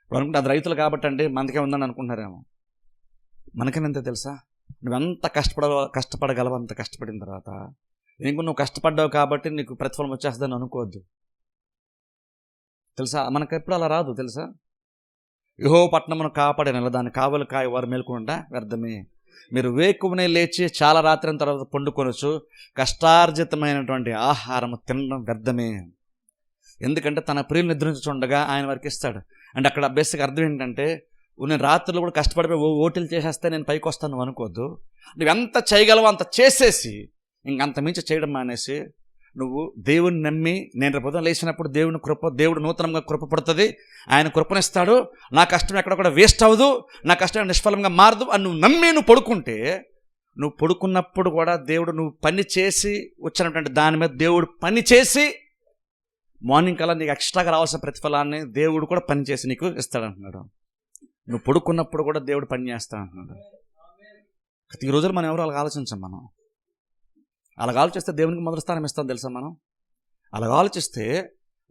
ఇప్పుడు అనుకుంటే అది రైతులు కాబట్టి అంటే మనకే ఉందని అనుకుంటున్నారేమో. మనకేనంతే తెలుసా, నువ్వెంత కష్టపడగలవు అంత కష్టపడిన తర్వాత నీకు నువ్వు కష్టపడ్డావు కాబట్టి నీకు ప్రతిఫలం వచ్చేస్తుందని అనుకోవద్దు తెలుసా. మనకు ఎప్పుడు అలా రాదు తెలుసా. యెహోవా పట్టణమును కాపాడిన దాన్ని కావలి కాయ వారు మేలుకుండా వ్యర్థమే. మీరు వేకువనే లేచి చాలా రాత్రి తర్వాత పండుకొనొచ్చు, కష్టార్జితమైనటువంటి ఆహారం తినడం వ్యర్థమే. ఎందుకంటే తన ప్రియులు నిద్రించుండగా ఆయన వారికి ఇస్తాడు. అంటే అక్కడ బేసిక్ అర్థం ఏంటంటే, నేను రాత్రులు కూడా కష్టపడిపోయి ఓటీలు చేసేస్తే నేను పైకి వస్తాను అనుకోవద్దు. నువ్వు ఎంత చేయగలవో అంత చేసేసి ఇంకంత మించి చేయడం మానేసి నువ్వు దేవుని నమ్మి, నేను రేపు ఉదయం లేచినప్పుడు దేవుడు నూతనంగా కృప పడుతుంది, ఆయన కృపనిస్తాడు, నా కష్టం ఎక్కడ కూడా వేస్ట్ అవ్వదు, నా కష్టం నిష్ఫలంగా మారదు అని నువ్వు నమ్మి నువ్వు పడుకుంటే, నువ్వు పడుకున్నప్పుడు కూడా దేవుడు నువ్వు పని చేసి వచ్చినటువంటి దాని మీద దేవుడు పని చేసి మార్నింగ్ కల్లా నీకు ఎక్స్ట్రాగా రావాల్సిన ప్రతిఫలాన్ని దేవుడు కూడా పని చేసి నీకు ఇస్తాడంటున్నాడు. నువ్వు పడుకున్నప్పుడు కూడా దేవుడు పని చేస్తాడంటున్నాడు. ఈ రోజులు మనం ఎవరు అలాగ ఆలోచించాం. మనం అలాగ ఆలోచిస్తే దేవునికి మొదటి స్థానం ఇస్తాం తెలుసా. మనం అలాగ ఆలోచిస్తే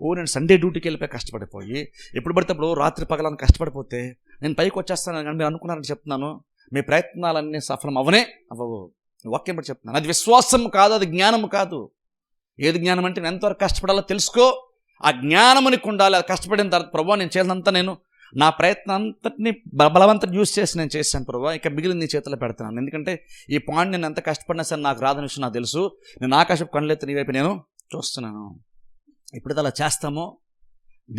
నేను సండే డ్యూటీకి వెళ్ళిపోయి కష్టపడిపోయి ఎప్పుడు పడితే అప్పుడు రాత్రి పగలని కష్టపడిపోతే నేను పైకి వచ్చేస్తాను కానీ మీరు అనుకున్నారని చెప్తున్నాను, మీ ప్రయత్నాలన్నీ సఫలం అవ్వవు. వాక్యం బట్టి చెప్తున్నాను. అది విశ్వాసం కాదు, అది జ్ఞానం కాదు. ఏది జ్ఞానం అంటే నేను ఎంతవరకు కష్టపడాలో తెలుసుకో, ఆ జ్ఞానం నీకు ఉండాలి. అది కష్టపడిన తర్వాత ప్రభువా నేను చేసినంత నేను నా ప్రయత్నం అంతటిని బలవంతం యూజ్ చేసి నేను చేశాను ప్రభువా, ఇక మిగిలిన నీ చేతిలో పెడుతున్నాను. ఎందుకంటే ఈ పాయింట్ నేను ఎంత కష్టపడినా సరే నాకు రాదని విషయం నాకు తెలుసు. నేను ఆకాశపు కళ్ళెత్తి నీ వైపు నేను చూస్తున్నాను. ఎప్పుడైతే అలా చేస్తామో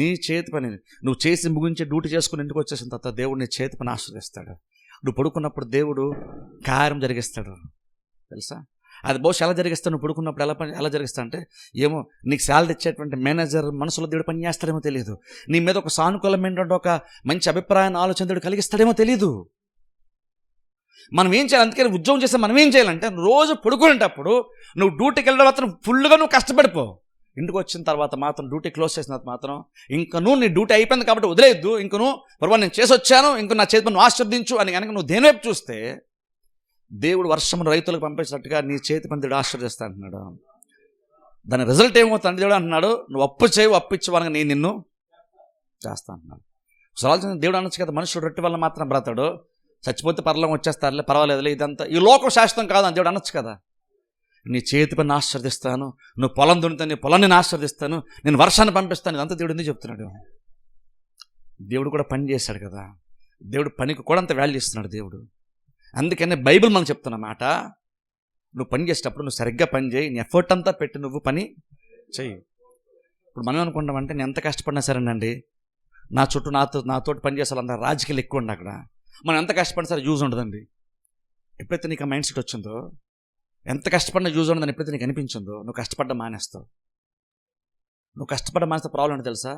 నీ చేతి పని నువ్వు చేసి ముగించి డ్యూటీ చేసుకుని ఇంటికి వచ్చేసిన తర్వాత దేవుడు నీ చేతి పని ఆశ్రయిస్తాడు. నువ్వు పడుకున్నప్పుడు దేవుడు కార్యం జరిగిస్తాడు తెలుసా. అది బహుశా ఎలా జరిగిస్తావు, నువ్వు పడుకున్నప్పుడు ఎలా జరిగిస్తా అంటే, ఏమో నీకు శాలరీ ఇచ్చేటువంటి మేనేజర్ మనసులో దేవుడు పని చేస్తాడేమో తెలియదు, నీ మీద ఒక సానుకూలమైనటువంటి ఒక మంచి అభిప్రాయాన్ని ఆలోచన దేవుడు కలిగిస్తాడేమో తెలియదు. మనం ఏం చేయాలి, అందుకని ఉద్యోగం చేస్తే మనం ఏం చేయాలంటే రోజు పడుకునేటప్పుడు నువ్వు డ్యూటీకి వెళ్ళడం మాత్రం ఫుల్గా నువ్వు కష్టపడిపో. ఇంటికి వచ్చిన తర్వాత మాత్రం డ్యూటీ క్లోజ్ చేసిన తర్వాత మాత్రం ఇంక నువ్వు నీ డ్యూటీ అయిపోయింది కాబట్టి వదిలేయద్దు, ఇంక నువ్వు పర్వాలేదు నేను చేసి వచ్చాను, ఇంక నా చేతి పని నువ్వు ఆశీర్వదించు అని కనుక నువ్వు దేని వైపు చూస్తే దేవుడు వర్షం రైతులకు పంపించినట్టుగా నీ చేతి పని దేవుడు ఆశీర్వదిస్తా అంటున్నాడు. దాని రిజల్ట్ ఏమవుతుంది దేవుడు అంటున్నాడు, నువ్వు అప్పు చేయవు, అప్పిచ్చేవాళ్ళగా నేను నిన్ను చేస్తా అంటున్నాడు. సవాల్సిన దేవుడు అనొచ్చు కదా, మనుషుడు రొట్టె వల్ల మాత్రం బ్రతాడు, చచ్చిపోతే పరలోకం వచ్చేస్తారులే పర్వాలేదులే, ఇదంతా ఈ లోకం శాశ్వతం కాదు అని దేవుడు అనొచ్చు కదా. నీ చేతి పని ఆశీర్వదిస్తాను, నువ్వు పొలం దున్నితే నీ పొలాన్ని నేను ఆశీర్వదిస్తాను, నేను వర్షాన్ని పంపిస్తాను, ఇదంతా దేవుడు ఎందుకు చెప్తున్నాడు. దేవుడు కూడా పని చేశాడు కదా, దేవుడు పనికి కూడా అంత వాల్యూ ఇస్తున్నాడు దేవుడు. అందుకనే బైబిల్ మనం చెప్తున్న మాట, నువ్వు పని చేసేటప్పుడు నువ్వు సరిగ్గా పని చేయి, నీ ఎఫర్ట్ అంతా పెట్టి నువ్వు పని చెయ్యి. ఇప్పుడు మనం అనుకుంటామంటే నేను ఎంత కష్టపడినా సరేనండి, నా చుట్టూ నాతోటి పని చేసే వాళ్ళంతా రాజకీయాలు ఎక్కువ ఉండి అక్కడ మనం ఎంత కష్టపడినా సరే యూజ్ ఉండదండి. ఎప్పుడైతే నీకు ఆ మైండ్ సెట్ వచ్చిందో, ఎంత కష్టపడినా యూజ్ ఉండదని ఎప్పుడైతే నీకు అనిపించిందో, నువ్వు కష్టపడ్డ మానేస్తావు. నువ్వు కష్టపడ్డ మానేస్తే ప్రాబ్లం ఏంటో తెలుసా,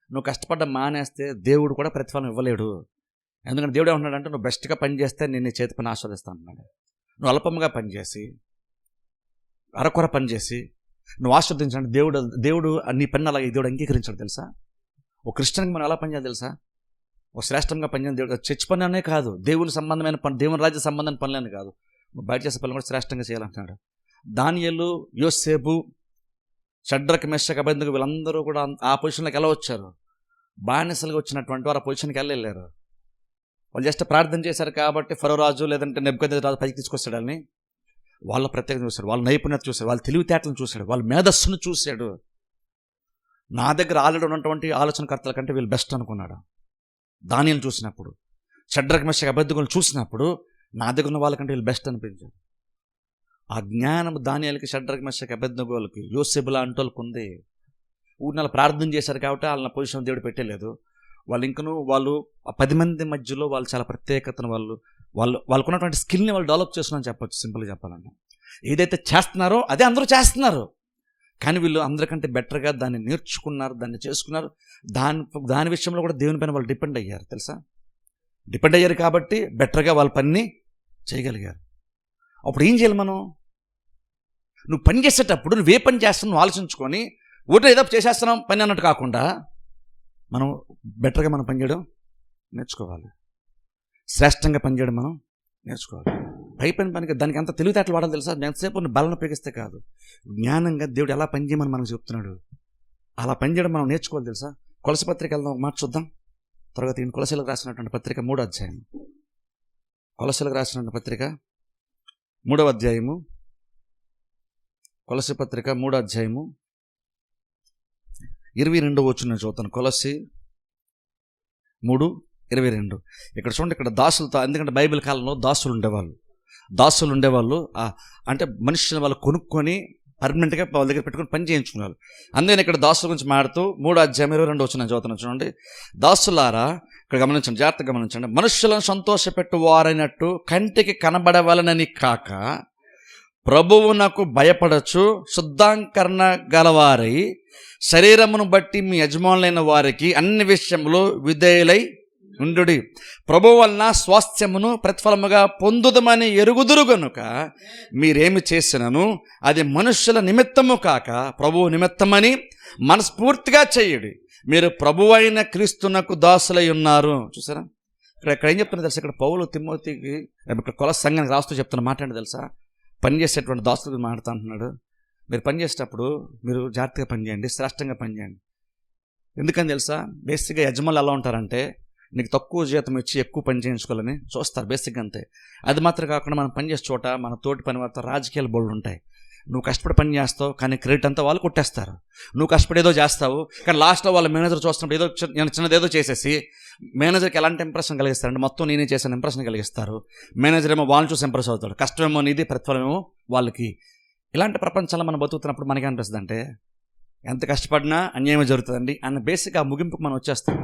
నువ్వు కష్టపడ్డ మానేస్తే దేవుడు కూడా ప్రతిఫలం ఇవ్వలేడు. ఎందుకంటే దేవుడు ఏమంటున్నాడంటే, నువ్వు బెస్ట్గా పని చేస్తే నేను నీ చేతి పని ఆస్వాదిస్తాను అన్నాడు. నువ్వు అల్పంగా పనిచేసి అరకొర పని చేసి నువ్వు ఆస్వాదించాలంటే దేవుడు నీ పని అలాగే దేవుడు అంగీకరించాడు తెలుసా. ఒక క్రిస్టియన్కి మనం ఎలా పనిచేయాలి తెలుసా, ఒక శ్రేష్టంగా పనిచేయాలి. దేవుడు చర్చ్ పని అనే కాదు, దేవుని సంబంధమైన పని, దేవుని రాజ్య సంబంధమైన పనులని కాదు, నువ్వు బయట చేసే పనులు కూడా శ్రేష్టంగా చేయాలంటున్నాడు. దానియేలు, యోసేపు, షడ్రక్, మెషక్, అబేద్నెగో వీళ్ళందరూ కూడా ఆ పొజిషన్లోకి ఎలా వచ్చారు, బానిసలుగా వచ్చినటువంటి వారు ఆ పొజిషన్కి వెళ్ళలేరు. వాళ్ళు జస్ట్ ప్రార్థన చేశారు కాబట్టి ఫరో రాజు లేదంటే నెబుకద్నెజరు పైకి తీసుకొస్తాడని వాళ్ళ ప్రత్యేకత చూశాడు, వాళ్ళ నైపుణ్యత చూశాడు, వాళ్ళ తెలివితేటలను చూశాడు, వాళ్ళ మేధస్సును చూశాడు. నా దగ్గర ఆల్రెడీ ఉన్నటువంటి ఆలోచనకర్తల కంటే వీళ్ళు బెస్ట్ అనుకున్నాడు. దానియేలును చూసినప్పుడు, షడ్రక్, మెషక్, అబేద్నెగోను చూసినప్పుడు నా దగ్గర ఉన్న వాళ్ళకంటే వీళ్ళు బెస్ట్ అనిపించారు. ఆ జ్ఞానం దానియేలుకి, షడ్రక్, మెషక్, అబేద్నెగోలకి, యోసేపు లాంటి వాళ్ళకి ఉంది. ఊరినెల ప్రార్థన చేశారు కాబట్టి వాళ్ళ పొజిషన్ దేవుడు పెట్టలేదు. వాళ్ళు 10 మంది మధ్యలో వాళ్ళు చాలా ప్రత్యేకతను వాళ్ళకున్నటువంటి స్కిల్ని వాళ్ళు డెవలప్ చేస్తున్నారని చెప్పొచ్చు. సింపుల్గా చెప్పాలంటే ఏదైతే చేస్తున్నారో అదే అందరూ చేస్తున్నారు, కానీ వీళ్ళు అందరికంటే బెటర్గా దాన్ని నేర్చుకున్నారు, దాన్ని చేసుకున్నారు. దాని విషయంలో కూడా దేవుని పైన వాళ్ళు డిపెండ్ అయ్యారు తెలుసా. డిపెండ్ అయ్యారు కాబట్టి బెటర్గా వాళ్ళ పనిని చేయగలిగారు. అప్పుడు ఏం చేయాలి మనం, నువ్వు పని చేసేటప్పుడు నువ్వే పని చేస్తున్నావు ఆలోచించుకొని ఊరిలో ఏదో చేసేస్తున్నాం పని అన్నట్టు కాకుండా మనం బెటర్గా మనం పనిచేయడం నేర్చుకోవాలి, శ్రేష్టంగా పనిచేయడం మనం నేర్చుకోవాలి. పైపైన పనికి దానికి అంత తెలివితేటలు వాడాలి తెలుసా? ఎంతసేపు బలను ఉపయోగిస్తే కాదు, జ్ఞానంగా దేవుడు ఎలా పనిచేయమని మనకు చెప్తున్నాడు, అలా పనిచేయడం మనం నేర్చుకోవాలి తెలుసా? కొలస పత్రిక వెళ్దాం, ఒక మాట చూద్దాం. తర్వాత ఈయన కొలసలకు రాసినటువంటి పత్రిక 3వ అధ్యాయం, కొలసలకు రాసినటువంటి పత్రిక 3వ అధ్యాయము, కొలసి పత్రిక 3వ అధ్యాయము 22వ వచనం చదువుతాను. కొలసి 3:22. ఇక్కడ చూడండి, ఇక్కడ దాసులతో, ఎందుకంటే బైబిల్ కాలంలో దాసులు ఉండేవాళ్ళు అంటే మనుషులు వాళ్ళు కొనుక్కొని పర్మనెంట్గా వాళ్ళ దగ్గర పెట్టుకుని పని చేయించుకున్నారు. అందుకని ఇక్కడ దాసుల గురించి మాడుతూ 3వ అధ్యాయం 22వ వచనం చదువుతున్నాను చూడండి. దాసులారా, ఇక్కడ గమనించండి, జాగ్రత్తగా గమనించండి. మనుషులను సంతోషపెట్టు వారైనట్టు కంటికి కనబడవలనని కాక ప్రభువునకు భయపడచ్చు శుద్ధాంకరణ గలవారై శరీరమును బట్టి మీ యజమానులైన వారికి అన్ని విషయములు విధేయులై ఉండుడి. ప్రభువు వలన స్వాస్థ్యమును ప్రతిఫలముగా పొందుదమని ఎరుగుదురు గనుక మీరేమి చేసినను అది మనుష్యుల నిమిత్తము కాక ప్రభువు నిమిత్తమని మనస్ఫూర్తిగా చేయుడి. మీరు ప్రభువు అయిన క్రీస్తునకు దాసులై ఉన్నారు. చూసారా, ఇక్కడ ఏం చెప్తున్నా తెలుసా? ఇక్కడ పౌలు తిమోతికి, ఇక్కడ కొలస సంఘానికి రాస్తూ చెప్తున్న మాట ఏంటో తెలుసా? పనిచేసేటువంటి దాసులు మాట్లాడుతూ అంటున్నాడు, మీరు పనిచేసేటప్పుడు మీరు జాగ్రత్తగా పనిచేయండి, శ్రేష్టంగా పనిచేయండి. ఎందుకని తెలుసా? బేసిక్గా యజమానులు ఎలా ఉంటారంటే, నీకు తక్కువ జీతం ఇచ్చి ఎక్కువ పని చేయించుకోవాలని చూస్తారు, బేసిక్గా అంతే. అది మాత్రం కాకుండా మనం పనిచేసే చోట మన తోటి పని వారితో రాజకీయాలు బోర్డు ఉంటాయి. నువ్వు కష్టపడి పని చేస్తావు, కానీ క్రెడిట్ అంతా వాళ్ళు కొట్టేస్తారు. నువ్వు కష్టపడి ఏదో చేస్తావు, కానీ లాస్ట్లో వాళ్ళ మేనేజర్ చూస్తున్నప్పుడు ఏదో చిన్నదేదో చేసేసి మేనేజర్కి ఎలాంటి ఇంప్రెషన్ కలిగిస్తారంటే మొత్తం నేనే చేసిన ఇంప్రెషన్ కలిగిస్తారు. మేనేజర్ ఏమో వాళ్ళని చూసి ఇంప్రెస్ అవుతాడు, కష్టమేమో నీది, ప్రతిఫలమేమో వాళ్ళకి. ఇలాంటి ప్రపంచంలో మనం బతుకుతున్నప్పుడు మనకి అనిపిస్తుంది అంటే ఎంత కష్టపడినా అన్యాయం జరుగుతుందండి అన్న బేసిక్ ఆ ముగింపుకు మనం వచ్చేస్తాం.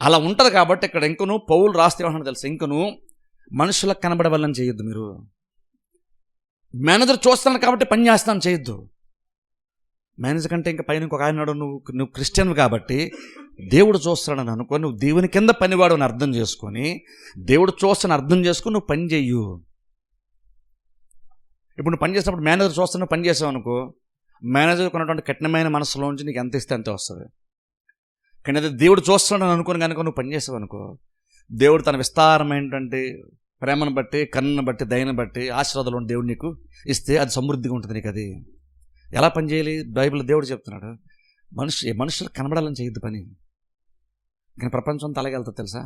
అలా ఉంటుంది. కాబట్టి ఇక్కడ ఇంకను పౌలు రాస్తే ఏమన్నా తెలుసు, ఇంకను మనుషులకు కనబడవాలని చేయొద్దు. మీరు మేనేజర్ చూస్తాను కాబట్టి పని చేస్తాను చేయొద్దు. మేనేజర్ కంటే ఇంకా పైన ఇంకొక ఆయన, నువ్వు క్రిస్టియన్ కాబట్టి దేవుడు చూస్తాడని అనుకో, నువ్వు దేవుని కింద పనివాడు అని అర్థం చేసుకొని, దేవుడు చూస్తాను అర్థం చేసుకుని నువ్వు పని చెయ్యు. ఇప్పుడు నువ్వు పని చేసినప్పుడు మేనేజర్ చూస్తాను పని చేసావు అనుకో, మేనేజర్కి ఉన్నటువంటి కఠినమైన మనసులోంచి నీకు ఎంత ఇస్తే అంతే వస్తుంది. కానీ అదే దేవుడు చూస్తున్నాడని అనుకుని కనుక నువ్వు పని చేసావు అనుకో, దేవుడు తన విస్తారమైనటువంటి ప్రేమను బట్టి, కన్నును బట్టి, దయను బట్టి ఆశీర్వాదాలు దేవుడు నీకు ఇస్తే అది సమృద్ధిగా ఉంటుంది నీకు. అది ఎలా పని చేయాలి? బైబిల్ దేవుడు చెప్తున్నాడు, మనుషులు కనబడాలని చేయొద్దు పని. కానీ ప్రపంచం అంతా అలాగే వెళ్తుంది తెలుసా?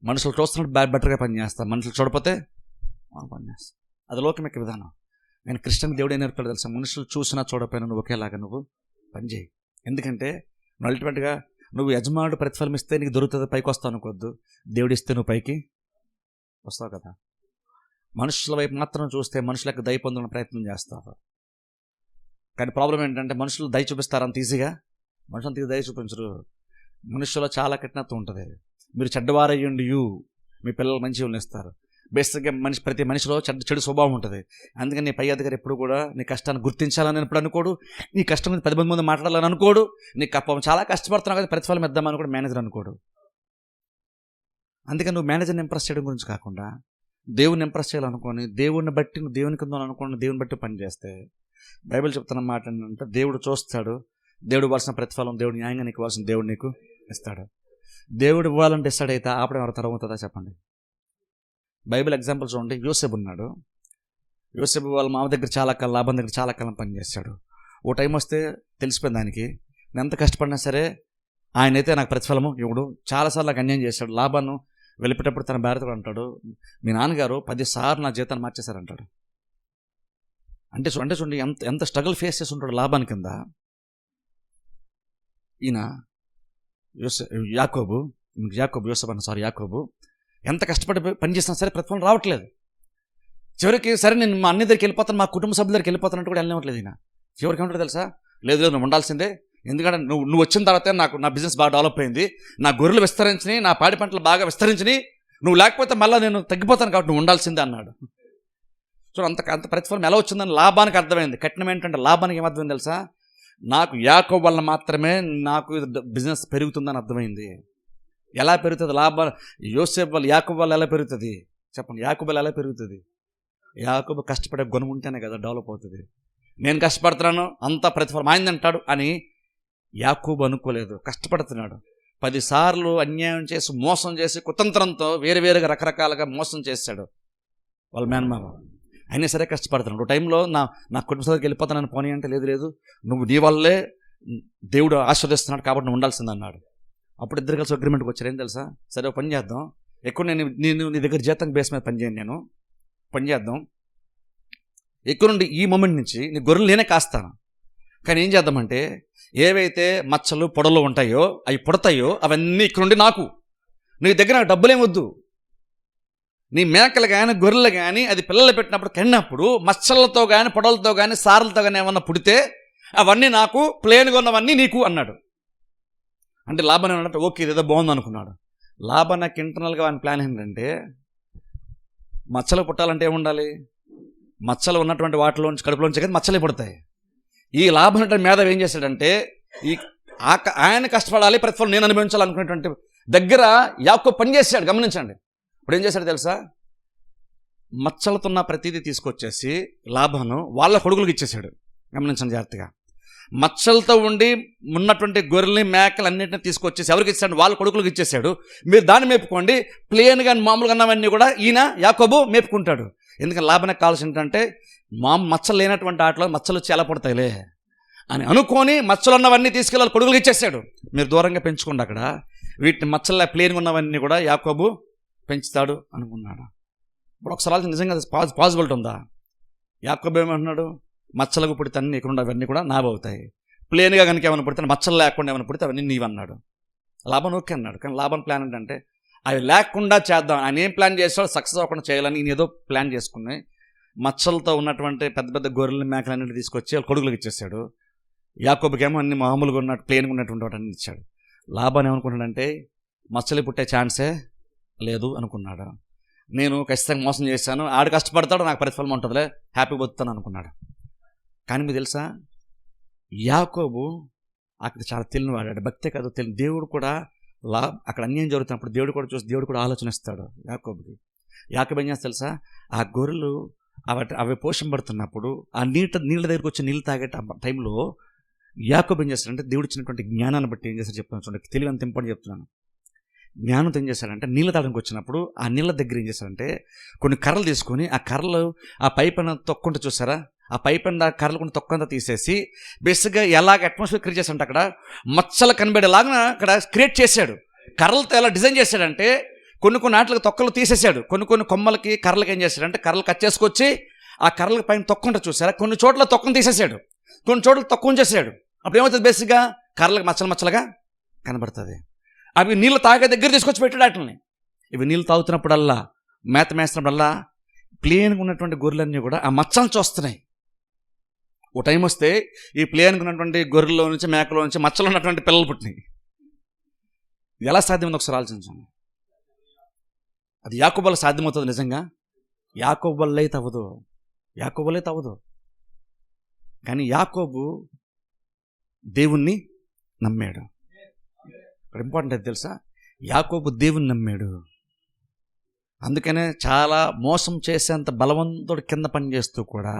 మనుషులు చూస్తున్నట్టు బెటర్గా పని చేస్తారు, మనుషులు చూడపోతే పని చేస్తారు. అది లోకం యొక్క విధానం. నేను క్రిస్టియన్ దేవుడు ఏం నేర్పుతాడు తెలుసా? మనుషులు చూసినా చూడకపోయినా నువ్వు ఒకేలాగా నువ్వు పని చేయి. ఎందుకంటే నువ్వు అల్టిమేట్గా నువ్వు యజమానుడు ప్రతిఫలం ఇస్తే నీకు దొరుకుతుంది, పైకి వస్తావు అనుకోవద్దు. దేవుడు ఇస్తే నువ్వు పైకి వస్తావు కదా. మనుషుల వైపు మాత్రం చూస్తే మనుషులకు దయ పొందడం ప్రయత్నం చేస్తావు. కానీ ప్రాబ్లం ఏంటంటే మనుషులు దయ చూపిస్తారు అంత ఈజీగా, మనుషులు దయ చూపించరు. మనుషుల్లో చాలా కఠినత్వం ఉంటుంది. మీరు చెడ్డవారయ్యండి మీ పిల్లలు మంచి ఇస్తారు. బేసిక్గా ప్రతి మనిషిలో చెడు స్వభావం ఉంటుంది. అందుకని నీ పై అధికారి ఎప్పుడు కూడా నీ కష్టాన్ని గుర్తించాలని ఎప్పుడు అనుకోడు, నీ కష్టం మీద 10 మంది మాట్లాడాలని అనుకోడు, నీకు చాలా కష్టపడుతున్నావు కదా ప్రతిఫలం ఇద్దామని కూడా మేనేజర్ అనుకోడు. అందుకని నువ్వు మేనేజర్ని ఇంప్రెస్ చేయడం గురించి కాకుండా దేవుని ఇంప్రెస్ చేయాలనుకోని, దేవుడిని బట్టి నువ్వు దేవుని కింద అనుకోని దేవుని బట్టి పని చేస్తే, బైబిల్ చెప్తున్న మాట ఏంటంటే దేవుడు చూస్తాడు, దేవుడు ఇవ్వాల్సిన ప్రతిఫలం, దేవుడు న్యాయంగా నీకు ఇవ్వాల్సిన దేవుడు నీకు ఇస్తాడు. దేవుడు ఇవ్వాలంటే ఇస్తాడు, అయితే ఆపడం ఎవరి తరం అవుతుందా చెప్పండి? బైబిల్ ఎగ్జాంపుల్ చూడండి. యోసేపు ఉన్నాడు. యోసేపు వాళ్ళ మామ దగ్గర చాలా కాలం, లాభం దగ్గర చాలా కాలం పనిచేస్తాడు. ఓ టైం వస్తే తెలిసిపోయింది దానికి, నేను ఎంత కష్టపడినా సరే ఆయన అయితే నాకు ప్రతిఫలము ఇవ్వడు, చాలాసార్లు నాకు అన్యాయం చేశాడు. లాభాన్ని వెళ్ళిపోయేటప్పుడు తన భార్యతో అంటాడు, మీ నాన్నగారు 10 సార్లు నా జీతాన్ని మార్చేశారంటాడు. అంటే చూడండి ఎంత స్ట్రగుల్ ఫేస్ చేసి ఉంటాడు లాభాన్ని కింద. ఈయన యాకోబు ఎంత కష్టపడి పని చేసినా సరే ప్రతిఫలం రావట్లేదు. చివరికి సరే నేను మా అన్ని దగ్గరికి వెళ్ళిపోతాను, మా కుటుంబ సభ్యుల దగ్గరికి వెళ్ళిపోతానంటే కూడా వెళ్ళనివ్వట్లేదు ఈయన. చివరికి ఏమంటాడు తెలుసా? లేదు నువ్వు ఉండాల్సిందే, ఎందుకంటే నువ్వు వచ్చిన తర్వాతే నా బిజినెస్ బాగా డెవలప్ అయింది, నా గొర్రెలు విస్తరించినాయి, నా పాడి పంటలు బాగా విస్తరించినాయి, నువ్వు లేకపోతే మళ్ళీ నేను తగ్గిపోతాను కాబట్టి నువ్వు ఉండాల్సిందే అన్నాడు. సో అంత ప్రతిఫలం ఎలా వచ్చిందని లాభానికి అర్థమైంది. కఠినం ఏంటంటే లాభానికి ఏమర్థమైంది తెలుసా? నాకు యాకోబు వల్ల మాత్రమే నాకు బిజినెస్ పెరుగుతుందని అర్థమైంది. ఎలా పెరుగుతుంది లాభం? యోసేపు వల్ల, యాకోబు వల్ల ఎలా పెరుగుతుంది చెప్పండి? యాకోబు వల్ల ఎలా పెరుగుతుంది? యాకోబు కష్టపడే గుణం ఉంటేనే కదా డెవలప్ అవుతుంది. నేను కష్టపడుతున్నాను అంత ప్రతిఫలం ఆయనంటాడు అని యాకోబు అనుకోలేదు. కష్టపడుతున్నాడు, 10 సార్లు అన్యాయం చేసి, మోసం చేసి, కుతంత్రంతో వేరువేరుగా రకరకాలుగా మోసం చేశాడు. వాళ్ళ మేనమామ. అయినా సరే కష్టపడుతున్నాడు. టైంలో నా కుటుంబ సభ్యులకు వెళ్ళిపోతానని పోనీ అంటే లేదు నువ్వు నీ వల్లే దేవుడు ఆశీర్వదిస్తున్నాడు కాబట్టి నువ్వు ఉండాల్సింది అన్నాడు. అప్పుడు ఇద్దరు కలిసి అగ్రిమెంట్కి వచ్చారు. ఏం తెలుసా, సరే పని చేద్దాం, ఎక్కువ నేను నీ దగ్గర జీతం బేస్ మీద పని చేయను, నేను పని చేద్దాం, ఎక్కువ నుండి ఈ మూమెంట్ నుంచి నీ గొర్రెలు నేనే కాస్తాను. కానీ ఏం చేద్దామంటే ఏవైతే మచ్చలు పొడలు ఉంటాయో అవి పుడతాయో అవన్నీ ఇక్కడ నుండి నాకు, నీ దగ్గర నాకు డబ్బులేం వద్దు. నీ మేకలు కానీ గొర్రెలు కానీ అది పిల్లలు పెట్టినప్పుడు కన్నప్పుడు మచ్చలతో కానీ పొడలతో కానీ సారలతో కానీ ఏమన్నా పుడితే అవన్నీ నాకు, ప్లేన్గా ఉన్నవన్నీ నీకు అన్నాడు. అంటే లాభం ఏమన్నట్టు ఓకే ఇదేదో బాగుంది అనుకున్నాడు. లాభానికి ఇంటర్నల్గా ఆయన ప్లాన్ ఏంటంటే మచ్చలు పుట్టాలంటే ఏముండాలి, మచ్చలు ఉన్నటువంటి వాటిలోంచి కడుపులోంచి కదా మచ్చలే పుడతాయి. ఈ లాభం మేధావి ఏం చేశాడంటే ఆయన కష్టపడాలి, ప్రతిఫలం నేను అనుభవించాలనుకునేటువంటి దగ్గర యాకోబు పని చేశాడు. గమనించండి. ఇప్పుడు ఏం చేశాడు తెలుసా, మచ్చలతో ఉన్న ప్రతిదీ తీసుకొచ్చేసి లాభాను వాళ్ళ కొడుకులకు ఇచ్చేసాడు. గమనించండి జాగ్రత్తగా. మచ్చలతో ఉండి ఉన్నటువంటి గొర్రెల్ని మేకలు అన్నింటినీ తీసుకొచ్చేసి ఎవరికి ఇచ్చాడు, వాళ్ళ కొడుకులకు ఇచ్చేసాడు. మీరు దాన్ని మేపుకోండి, ప్లేన్ కానీ మామూలుగా ఉన్నవన్నీ కూడా ఈయన యాకోబు మేపుకుంటాడు. ఎందుకంటే లాభానికి కావాల్సి ఏంటంటే మచ్చలు లేనటువంటి ఆటలో మచ్చలు చాలా పడతాయిలే అని అనుకొని మచ్చలు ఉన్నవన్నీ తీసుకెళ్ళి కొడుకులకు ఇచ్చేసాడు. మీరు దూరంగా పెంచుకోండి, అక్కడ వీటిని మచ్చల్లో ప్లేన్గా ఉన్నవన్నీ కూడా యాకోబు పెంచుతాడు అనుకున్నాడు. ఇప్పుడు ఒకసారి నిజంగా పాసిబిలిటీ ఉందా? యాకోబు ఏమంటున్నాడు, మచ్చలకు పుడితే అన్నీ ఇక్కడ ఉండవన్నీ కూడా నావవుతాయి, ప్లేన్గా కనుక ఏమైనా పుడితే మచ్చలు లేకుండా ఏమైనా పుడితే అవన్నీ నీవన్నాడు. లాభం ఓకే అన్నాడు. కానీ లాభం ప్లాన్ ఏంటంటే అవి లేకుండా చేద్దాం. ఆయన ఏం ప్లాన్ చేస్తాడో సక్సెస్ అవ్వకుండా చేయాలని ఈయన ఏదో ప్లాన్ చేసుకుని మచ్చలతో ఉన్నటువంటి పెద్ద పెద్ద గొర్రెల మేకలన్నింటి తీసుకొచ్చి వాళ్ళ కొడుకులకు ఇచ్చేసాడు. యాకోబుకేమో అన్ని మామూలుగా ఉన్నట్టు ప్లేన్గా ఉన్నటువంటి వాటి అన్ని ఇచ్చాడు. లాభాన్ని ఏమనుకున్నాడంటే మచ్చలు పుట్టే ఛాన్సే లేదు అనుకున్నాడు. నేను ఖచ్చితంగా మోసం చేశాను, ఆడు కష్టపడతాడు, నాకు ప్రతిఫలం ఉంటుందిలే, హ్యాపీ బతుకుతాను అనుకున్నాడు. కానీ మీకు తెలుసా, యాకోబు అక్కడ చాలా తెలియనివాడాడు. భక్తే కాదు తెలియని దేవుడు కూడా అక్కడ అన్యాయం జరుగుతున్నప్పుడు దేవుడు కూడా చూసి దేవుడు కూడా ఆలోచనిస్తాడు యాకోబుకి. యాకోబు ఏం చేస్తా తెలుసా, ఆ గొర్రెలు అవి పోషింపడుతున్నప్పుడు ఆ నీళ్ళ దగ్గరికి వచ్చి నీళ్ళు తాగే టైంలో యాకోబు ఏం చేస్తాడంటే దేవుడు ఇచ్చినటువంటి జ్ఞానాన్ని బట్టి ఏం చేస్తాడు చెప్తున్నాను చూడండి, తెలివి అంత ఇంపార్టెంట్ చెప్తున్నాను. జ్ఞానంతో ఏం చేశాడంటే నీళ్ళ తాగడానికి వచ్చినప్పుడు ఆ నీళ్ళ దగ్గర ఏం చేశాడంటే కొన్ని కర్రలు తీసుకొని ఆ కర్రలు ఆ పైపైన తొక్కుంటూ చూసారా, ఆ పైపైన కర్రలు కొన్ని తొక్కంతా తీసేసి బేసిక్గా ఎలాగ అట్మాస్ఫియర్ క్రియేట్ చేశాడంటే అక్కడ మచ్చలు కనబడేలాగా అక్కడ క్రియేట్ చేశాడు. కర్రలతో ఎలా డిజైన్ చేశాడంటే కొన్ని ఆటలకు తొక్కలు తీసేశాడు, కొన్ని కొమ్మలకి కర్రలకి ఏం చేశాడంటే కర్రలు కట్ చేసుకొచ్చి ఆ కర్రలకి పైన తొక్కుంటూ చూసారా, కొన్ని చోట్ల తొక్కను తీసేశాడు, కొన్ని చోట్ల తొక్కను చేసాడు. అప్పుడు ఏమవుతుంది, బేసిక్గా కర్రలకు మచ్చలుగా కనబడుతుంది. అవి నీళ్ళు తాగే దగ్గర తీసుకొచ్చి పెట్టాడు వాటిని. ఇవి నీళ్ళు తాగుతున్నప్పుడల్లా మేత మేస్తున్నప్పుడల్లా ప్లేన్గా ఉన్నటువంటి గొర్రెలన్నీ కూడా ఆ మచ్చలను చూస్తున్నాయి. ఓ టైం వస్తే ఈ ప్లేన్గా ఉన్నటువంటి గొర్రెల్లో నుంచి మేకలో నుంచి మచ్చలు ఉన్నటువంటి పిల్లలు పుట్టినాయి. ఎలా సాధ్యమైంది ఒకసారి ఆలోచించండి. అది యాకోబు వల్ల సాధ్యమవుతుంది నిజంగా? యాకోబు వల్ల అయితే అవ్వదు. కానీ యాకోబు దేవుణ్ణి నమ్మాడు. ఇక్కడ ఇంపార్టెంట్ అది తెలుసా, యాకోబు దేవుని నమ్మాడు. అందుకనే చాలా మోసం చేసేంత బలవంతుడు కింద పనిచేస్తూ కూడా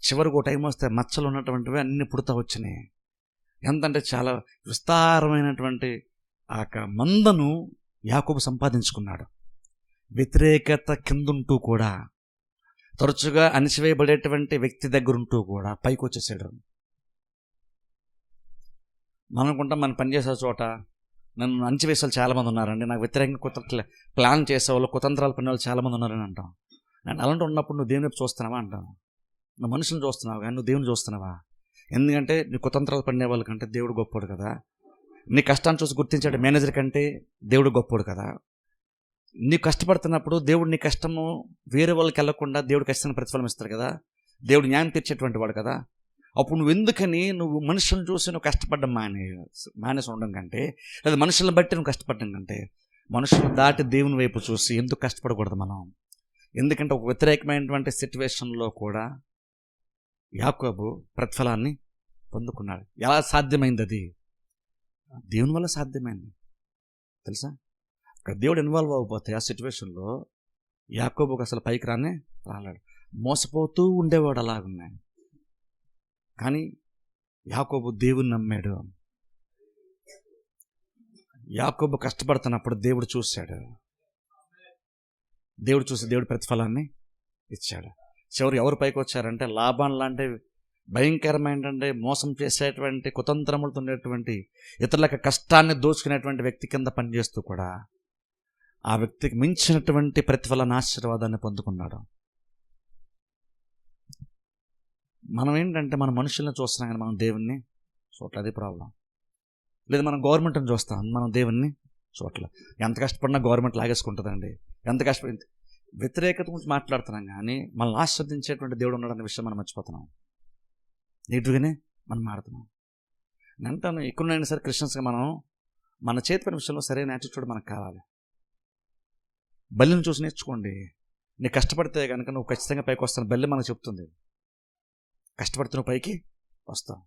చివరికి ఒక టైం వస్తే మచ్చలు ఉన్నటువంటివి అన్నీ పుడతా వచ్చినాయి. ఎంతంటే చాలా విస్తారమైనటువంటి ఆ మందను యాకోబు సంపాదించుకున్నాడు. వ్యతిరేకత కిందుంటూ కూడా, తరచుగా అణిచివేయబడేటువంటి వ్యక్తి దగ్గరుంటూ కూడా పైకి వచ్చేసాడు. మనకుంటాం, మనం పనిచేసే చోట నన్ను అణిచివేసే వాళ్ళు చాలామంది ఉన్నారండి, నాకు వ్యతిరేకంగా కొత్త ప్లాన్ చేసేవాళ్ళు, కుతంత్రాలు పని వాళ్ళు చాలామంది ఉన్నారని అంటాం. నేను అలాంటి ఉన్నప్పుడు నువ్వు దేవుని వైపు చూస్తున్నావా అంటాను. నువ్వు మనుషులను చూస్తున్నావు కానీ నువ్వు దేవుని చూస్తున్నావా? ఎందుకంటే నీ కుతంత్రాలు పడినే వాళ్ళ కంటే దేవుడు గొప్పోడు కదా. నీ కష్టాన్ని చూసి గుర్తించాడు మేనేజర్ కంటే దేవుడు గొప్పోడు కదా. నీకు కష్టపడుతున్నప్పుడు దేవుడు నీ కష్టము వేరే వాళ్ళకి వెళ్ళకుండా దేవుడు కష్టాన్ని ప్రతిఫలం ఇస్తాడు కదా. దేవుడు న్యాయం తీర్చేటువంటి వాడు కదా. అప్పుడు నువ్వు ఎందుకని నువ్వు మనుషులను చూసి నువ్వు కష్టపడ్డం మానేసి ఉండడం కంటే, లేదా మనుషులను బట్టి నువ్వు కష్టపడడం కంటే, మనుషులను దాటి దేవుని వైపు చూసి ఎందుకు కష్టపడకూడదు మనం? ఎందుకంటే ఒక వ్యతిరేకమైనటువంటి సిచ్యువేషన్లో కూడా యాకోబు ప్రతిఫలాన్ని పొందుకున్నాడు. ఎలా సాధ్యమైంది? అది దేవుని వల్ల సాధ్యమైంది తెలుసా. అక్కడ దేవుడు ఇన్వాల్వ్ అవ్వకపోతే ఆ సిచ్యువేషన్లో యాకోబుకు అసలు పైకి రాలేడు. మోసపోతూ ఉండేవాడు అలాగున్నాయి. కానీ యాకోబు దేవుని నమ్మాడు. యాకోబు కష్టపడుతున్నప్పుడు దేవుడు చూశాడు. దేవుడు చూసి దేవుడి ప్రతిఫలాన్ని ఇచ్చాడు. చివరి ఎవరు పైకి వచ్చారంటే లాభాన్ లాంటి భయంకరమైనటువంటి మోసం చేసేటువంటి కుతంత్రములతో ఉండేటువంటి ఇతరులకు కష్టాన్ని దోచుకునేటువంటి వ్యక్తి కింద పనిచేస్తూ కూడా ఆ వ్యక్తికి మించినటువంటి ప్రతిఫలాన్ని ఆశీర్వాదాన్ని పొందుకున్నాడు. మనం ఏంటంటే మన మనుషుల్ని చూస్తున్నాం కానీ మనం దేవుణ్ణి చూడలేదు. అది ప్రాబ్లం. లేదా మనం గవర్నమెంట్ని చూస్తాం, మనం దేవుణ్ణి చూడలేదు. ఎంత కష్టపడినా గవర్నమెంట్ లాగేసుకుంటుందండి. ఎంత కష్టపడి వ్యతిరేకత గురించి మాట్లాడుతున్నాం కానీ మనల్ని ఆస్వాదించేటువంటి దేవుడు ఉన్నాడనే విషయం మనం మర్చిపోతున్నాం. నీటుగానే మనం మాడుతున్నాం. అంటాను ఎక్కడైనా సరే క్రిస్టియన్స్గా మనం మన చేతి పని విషయంలో సరైన యాటిట్యూడ్ మనకు కావాలి. బల్లిని చూసి నేర్చుకోండి. నీకు కష్టపడితే కనుక నువ్వు ఖచ్చితంగా పైకి వస్తాను. బల్లి మనకు చెప్తుంది, కష్టపడితే నువ్వు పైకి వస్తావు.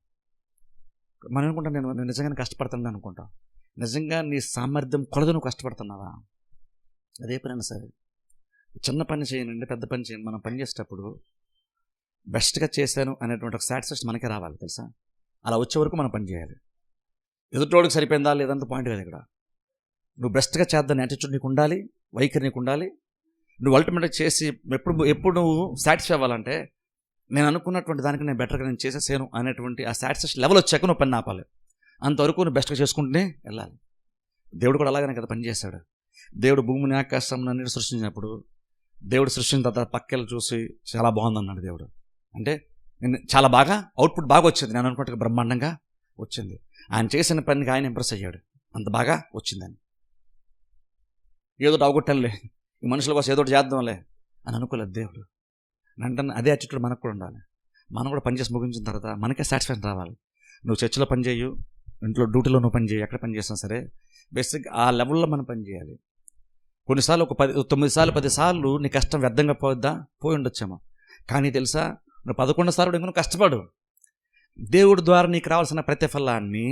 మనం అనుకుంటాం నేను నిజంగానే కష్టపడతాను అనుకుంటాం. నిజంగా నీ సామర్థ్యం కొలదు నువ్వు కష్టపడుతున్నావా? అదే పనైనా సరే, చిన్న పని చేయనండి, పెద్ద పని చేయండి. మనం పని చేసేటప్పుడు బెస్ట్గా చేశాను అనేటువంటి ఒక సాటిస్ఫాక్షన్ మనకే రావాలి, తెలుసా? అలా వచ్చే వరకు మనం పని చేయాలి. ఎదుటోడికి సరిపోయిందా లేదంత పాయింట్ కాదు ఇక్కడ. నువ్వు బెస్ట్గా చేద్దాని యాటిట్యూడ్ నీకు ఉండాలి, వైఖరి నీకు ఉండాలి. నువ్వు అల్టిమేట్గా చేసి ఎప్పుడు నువ్వు సాటిస్ఫై అవ్వాలంటే నేను అనుకున్నటువంటి దానికి నేను బెటర్గా నేను చేసేసాను అనేటువంటి ఆ సాటిస్ఫాక్షన్ లెవెల్ వచ్చాక నువ్వు పని ఆపాలి. అంతవరకు నువ్వు బెస్ట్గా చేసుకుంటూనే వెళ్ళాలి. దేవుడు కూడా అలాగనే కదా పనిచేశాడు. దేవుడు భూమిని ఆకాశం అన్నిటి సృష్టించినప్పుడు దేవుడు సృష్టించిన తర్వాత పక్కలు చూసి చాలా బాగుందన్నాడు దేవుడు. అంటే నేను చాలా బాగా అవుట్పుట్ బాగా వచ్చింది, నేను అనుకున్నట్టుగా బ్రహ్మాండంగా వచ్చింది. ఆయన చేసిన పనికి ఆయన ఇంప్రెస్ అయ్యాడు, అంత బాగా వచ్చిందని. ఏదో అవగొట్టంలే, ఈ మనుషుల కోసం ఏదో చేద్దాంలే అని అనుకోలేదు దేవుడు. అంటే అదే యాటిట్యూడ్ మనకు కూడా ఉండాలి. మనం కూడా పనిచేసి ముగించిన తర్వాత మనకే సాటిస్ఫాక్షన్ రావాలి. నువ్వు చర్చిలో పని చేయు, ఇంట్లో డ్యూటీలో నువ్వు పని చేయు, ఎక్కడ పని చేసినా సరే బేసిక్ ఆ లెవెల్లో మనం పని చేయాలి. కొన్నిసార్లు ఒక 9 సార్లు 10 సార్లు నీ కష్టం వ్యర్థంగా పోయి ఉండొచ్చేమో. కానీ తెలుసా, నువ్వు 11 సార్లు ఇంకా కష్టపడు. దేవుడి ద్వారా నీకు రావాల్సిన ప్రతిఫలాన్ని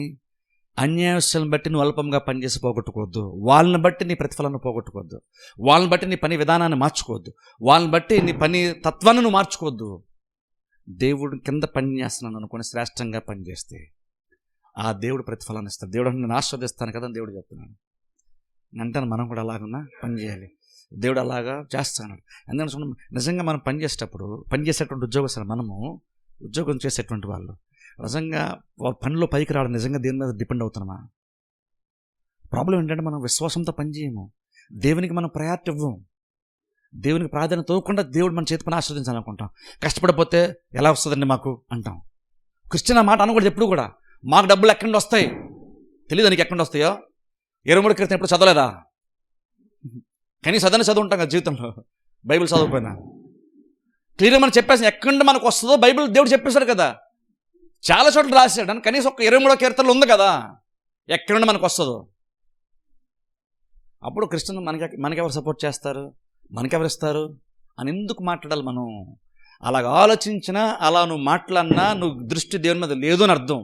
అన్యాయస్తులను బట్టి నువ్వు అల్పంగా పనిచేసి పోగొట్టుకోవద్దు. వాళ్ళని బట్టి నీ ప్రతిఫలాన్ని పోగొట్టుకోవద్దు. వాళ్ళని బట్టి నీ పని విధానాన్ని మార్చుకోవద్దు. వాళ్ళని బట్టి నీ పని తత్వాన్ని నువ్వు మార్చుకోవద్దు. దేవుడు కింద పని చేస్తున్నాను అనుకుని శ్రేష్టంగా పనిచేస్తే ఆ దేవుడు ప్రతిఫలాన్ని ఇస్తాడు. దేవుడు నేను ఆస్వాదిస్తాను కదా అని దేవుడు చెప్తున్నాను. అంటే మనం కూడా అలాగన్నా పని చేయాలి. దేవుడు అలాగా చేస్తాడు. ఎందుకంటే నిజంగా మనం పనిచేసేటువంటి ఉద్యోగస్తులు, మనము ఉద్యోగం చేసేటువంటి వాళ్ళు నిజంగా పనిలో పైకి రావడం నిజంగా దేని మీద డిపెండ్ అవుతున్నామా? ప్రాబ్లం ఏంటంటే మనం విశ్వాసంతో పనిచేయము, దేవునికి మనం ప్రయారిటీ ఇవ్వం, దేవునికి ప్రాధాన్యత ఇవ్వకుండా దేవుడు మన చేతి పని ఆస్వాదించాలనుకుంటాం. కష్టపడిపోతే ఎలా వస్తుందండి మాకు అంటాం. క్రిస్టియన్ ఆ మాట అనకూడదు ఎప్పుడు కూడా. మాకు డబ్బులు ఎక్కడి నుండి వస్తాయి తెలియదు, నీకు ఎక్కడి నుండి వస్తాయో. 23 క్రితం ఎప్పుడు చదవలేదా? కనీసం అదనే చదువు ఉంటాం కదా జీవితంలో, బైబిల్ చదవకపోయినా. క్లియర్గా మనం చెప్పేసి ఎక్కడి నుండి మనకు వస్తుందో బైబిల్ దేవుడు చెప్పేశాడు కదా. చాలా చోట్ల రాశాడు. అని కనీసం ఒక 23వ కీర్తనలు ఉంది కదా ఎక్కడి నుండి మనకు వస్తుందో. అప్పుడు క్రిస్టియన్ మనకెవరు సపోర్ట్ చేస్తారు, మనకెవరు ఇస్తారు అని ఎందుకు మాట్లాడాలి మనం? అలాగ ఆలోచించినా, అలా నువ్వు మాట్లాడినా నువ్వు దృష్టి దేవుని మీద లేదు అని అర్థం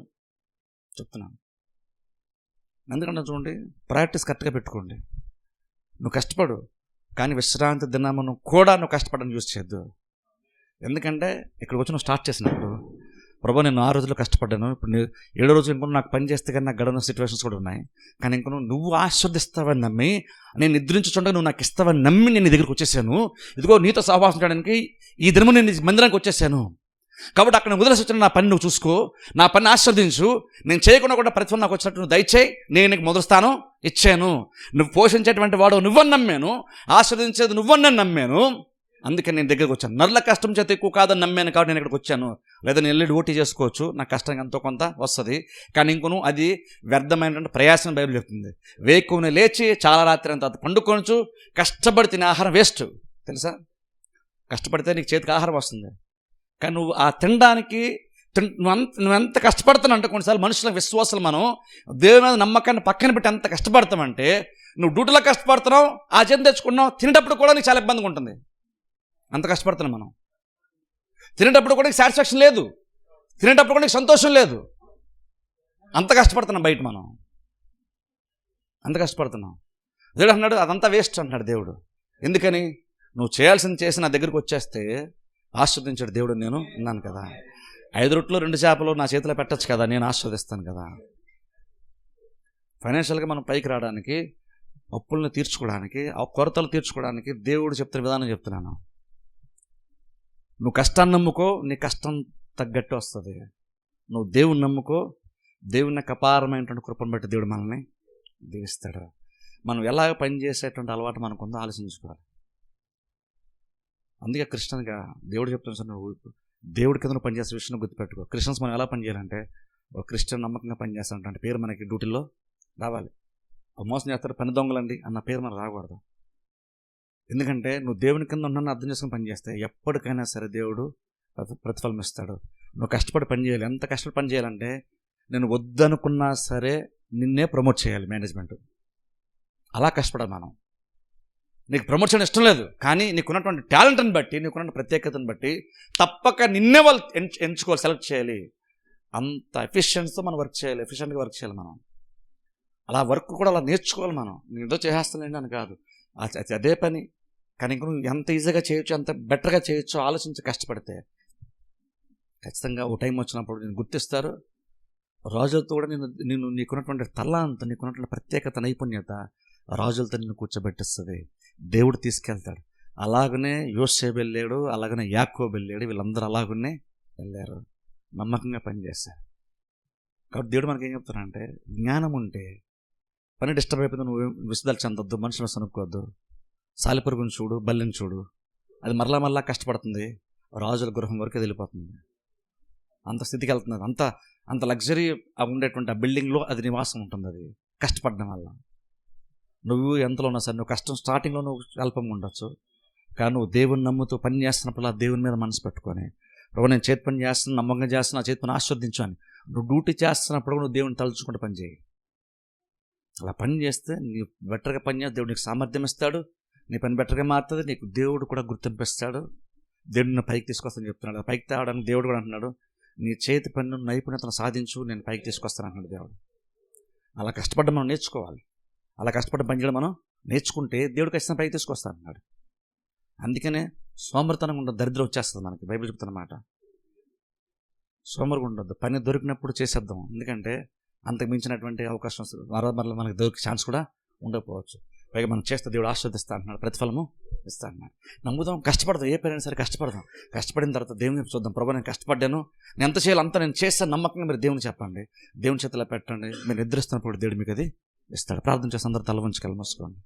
చెప్తున్నాను. ఎందుకంటే చూడండి, ప్రాక్టీస్ కరెక్ట్గా పెట్టుకోండి. నువ్వు కష్టపడు, కానీ విశ్రాంతి దినమును కూడా నువ్వు కష్టపడని యూజ్ చేయొద్దు. ఎందుకంటే ఇక్కడికి వచ్చి నువ్వు స్టార్ట్ చేసినప్పుడు, ప్రభు నేను 6 రోజులు కష్టపడ్డాను, ఇప్పుడు 7 రోజులు ఇంకొక నాకు పని చేస్తే కానీ నాకు గడవని సిచ్యువేషన్స్ కూడా ఉన్నాయి, కానీ ఇంకొక నువ్వు ఆస్వాదిస్తావని నమ్మి, నేను నిద్రించుండగా నువ్వు నాకు ఇస్తావని నమ్మి నేను నీ దగ్గరికి వచ్చేసాను. ఇదిగో నీతో సహవాసం చేయడానికి ఈ దినము నేను మందిరానికి వచ్చేసాను. కాబట్టి అక్కడ వదిలేసి వచ్చిన నా పని నువ్వు చూసుకో, నా పని ఆస్వాదించు. నేను చేయకుండా కూడా ప్రతిఫలం నాకు వచ్చినట్టు నువ్వు దయచేయి, నేను నీకు మొదటి స్థానం ఇచ్చాను. నువ్వు పోషించేటువంటి వాడు నువ్వని నమ్మాను, ఆస్వాదించేది నువ్వని నమ్మాను. అందుకని నేను దగ్గరికి వచ్చాను. నరుల కష్టం చేత ఎక్కువ కాదని నమ్మాను కాబట్టి నేను ఇక్కడికి వచ్చాను. లేదా నేను వెళ్ళి డ్యూటీ చేసుకోవచ్చు, నాకు కష్టం ఎంతో కొంత వస్తుంది, కానీ ఇంకొను అది వ్యర్థమైనటువంటి ప్రయాసం బైబిల్ చెప్తుంది. వేకువని లేచి చాలా రాత్రి అంత పండుకొనచ్చు, కష్టపడి తినే ఆహారం వేస్ట్ తెలుసా. కష్టపడితే నీకు చేతికి ఆహారం వస్తుంది, కానీ నువ్వు ఆ తినడానికి నువ్వెంత కష్టపడుతున్నావు అంటే, కొన్నిసార్లు మనుషుల విశ్వాసాలు మనం దేవుని మీద నమ్మకాన్ని పక్కన పెట్టి ఎంత కష్టపడతామంటే, నువ్వు డ్యూటీలో కష్టపడుతున్నావు, ఆ చేతి తెచ్చుకున్నావు, తినేటప్పుడు కూడా నీకు చాలా ఇబ్బందిగా ఉంటుంది. అంత కష్టపడుతున్నాం మనం. తినేటప్పుడు కూడా నీకు సాటిస్ఫాక్షన్ లేదు, తినేటప్పుడు కూడా నీకు సంతోషం లేదు. అంత కష్టపడుతున్నాం బయట మనం, అంత కష్టపడుతున్నాం. దేవుడు అన్నాడు అదంతా వేస్ట్ అంటున్నాడు దేవుడు. ఎందుకని? నువ్వు చేయాల్సింది చేసి నా దగ్గరికి వచ్చేస్తే ఆస్వాదించాడు దేవుడు. నేను ఉన్నాను కదా, 5 రొట్టెలు 2 చేపలు నా చేతిలో పెట్టచ్చు కదా, నేను ఆస్వాదిస్తాను కదా. ఫైనాన్షియల్గా మనం పైకి రావడానికి అప్పులను తీర్చుకోవడానికి, ఆ కొరతలు తీర్చుకోవడానికి దేవుడు చెప్తున్న విధానం చెప్తున్నాను. నువ్వు కష్టాన్ని నమ్ముకో, నీ కష్టం తగ్గట్టు వస్తుంది. నువ్వు దేవుని నమ్ముకో, దేవుని యొక్క అపారమైనటువంటి కృపను బట్టి దేవుడు మనల్ని దీవిస్తాడు. మనం ఎలాగ పనిచేసేటువంటి అలవాటు మనకుందో ఆలోచించుకోవాలి. అందుకే క్రిస్టియన్గా దేవుడు చెప్తున్న సార్, నువ్వు దేవుడి కింద పనిచేసే విషయాన్ని గుర్తుపెట్టుకో. క్రిస్టియన్స్ మనం ఎలా పనిచేయాలంటే, ఒక క్రిస్టియన్ నమ్మకంగా పనిచేస్తానంటే పేరు మనకి డ్యూటీలో రావాలి. మోసం చేస్తారు, పని దొంగలండి అన్న పేరు మనకు రాకూడదు. ఎందుకంటే నువ్వు దేవుని కింద ఉన్నాను అర్థం చేసుకుని పనిచేస్తే ఎప్పటికైనా సరే దేవుడు ప్రతిఫలం ఇస్తాడు. నువ్వు కష్టపడి పని చేయాలి. ఎంత కష్టపడి పని చేయాలంటే, నేను వద్దనుకున్నా సరే నిన్నే ప్రమోట్ చేయాలి మేనేజ్మెంట్. అలా కష్టపడాలి మనం. నీకు ప్రమోట్ చేయడం ఇష్టం లేదు, కానీ నీకున్నటువంటి టాలెంట్ని బట్టి, నీకున్న ప్రత్యేకతను బట్టి తప్పక నిన్నే వాళ్ళు ఎంచుకోవాలి, సెలెక్ట్ చేయాలి. అంత ఎఫిషియన్సీతో మనం వర్క్ చేయాలి, ఎఫిషియెంట్గా వర్క్ చేయాలి మనం. అలా వర్క్ కూడా అలా నేర్చుకోవాలి మనం. నేను ఏదో చేసేస్తానండి అని కాదు, అదే పని. కానీ ఇంక నువ్వు ఎంత ఈజీగా చేయొచ్చు, ఎంత బెటర్గా చేయొచ్చో ఆలోచించి కష్టపడితే ఖచ్చితంగా ఓ టైం వచ్చినప్పుడు నేను గుర్తిస్తారు. రాజులతో కూడా నేను నీకున్నటువంటి తలాంత, నీకున్నటువంటి ప్రత్యేకత, నైపుణ్యత రాజులతో నిన్ను కూర్చోబెట్టిస్తుంది. దేవుడు తీసుకెళ్తాడు. అలాగనే యోసేపు వెళ్ళాడు, అలాగనే యాకోబు వెళ్ళాడు. వీళ్ళందరూ అలాగనే వెళ్ళారు, నమ్మకంగా పనిచేశారు. కాబట్టి దేవుడు మనకి ఏం చెప్తానంటే, జ్ఞానం ఉంటే పని డిస్టర్బ్ అయిపోయింది, నువ్వు విసుదలు చెందొద్దు, మనుషులు సనుక్కోవద్దు. సాలిపురుగుని చూడు, బల్లిని చూడు, అది మరలా కష్టపడుతుంది, రాజుల గృహం వరకు వెళ్ళిపోతుంది. అంత స్థితికి వెళ్తుంది. అంత లగ్జరీ ఉండేటువంటి ఆ బిల్డింగ్లో అది నివాసం ఉంటుంది. అది కష్టపడడం వల్ల. నువ్వు ఎంతలో ఉన్నా సరే, నువ్వు కష్టం స్టార్టింగ్లో నువ్వు అల్పంగా ఉండొచ్చు, కానీ నువ్వు దేవుని నమ్ముతూ పని చేస్తున్నప్పుడు ఆ దేవుని మీద మనసు పెట్టుకొని, ప్రభు నేను చేతి పని చేస్తున్నా, నమ్మకంగా చేస్తున్నా, చేతి పని ఆస్వాదించు అని నువ్వు డ్యూటీ చేస్తున్నప్పుడు నువ్వు దేవుని తలుచుకుంటూ పని చేయి. అలా పని చేస్తే నీ బెటర్గా పని చేస్తే దేవుడు నీకు సామర్థ్యం ఇస్తాడు, నీ పని బెటర్గా మారుతుంది, నీకు దేవుడు కూడా గుర్తింపిస్తాడు. దేవుడిని పైకి తీసుకొస్తాను చెప్తున్నాడు. పైకి తేవడానికి దేవుడు కూడా అంటున్నాడు, నీ చేతి పని నైపుణ్యతను సాధించు, నేను పైకి తీసుకొస్తాను అంటున్నాడు దేవుడు. అలా కష్టపడ్డం మనం నేర్చుకోవాలి. అలా కష్టపడ్డ పని చేయడం మనం నేర్చుకుంటే దేవుడు ఖచ్చితంగా పైకి తీసుకొస్తాను అన్నాడు. అందుకనే సోమరితనంగా ఉండదు, దరిద్రం వచ్చేస్తుంది మనకి. బైబిల్ చెప్తున్నమాట, సోమరిగా ఉండొద్దు, పని దొరికినప్పుడు చేసేద్దాం. ఎందుకంటే అంతకు మించినటువంటి అవకాశం మరలా మనకి దొరికే ఛాన్స్ కూడా ఉండకపోవచ్చు. పైగా మనం చేస్తే దేవుడు ఆస్వాదిస్తా అంటున్నాడు, ప్రతిఫలము ఇస్తా అంటున్నాడు. నమ్ముదాం, కష్టపడదాం, ఏ పైన సరే కష్టపడదాం. కష్టపడిన తర్వాత దేవుని చూద్దాం. ప్రభు నేను కష్టపడ్డాను, నేను ఎంత చేయాలి అంతా నేను చేస్తాను నమ్మకంగా మీరు దేవుని చెప్పండి, దేవుని చేతిలో పెట్టండి. మీరు నిద్రిస్తున్నప్పుడు దేవుడు మీకు అది ఇస్తాడు. ప్రార్థన చేసి అందరూ తల వంచి కళ్ళు మూసుకోండి.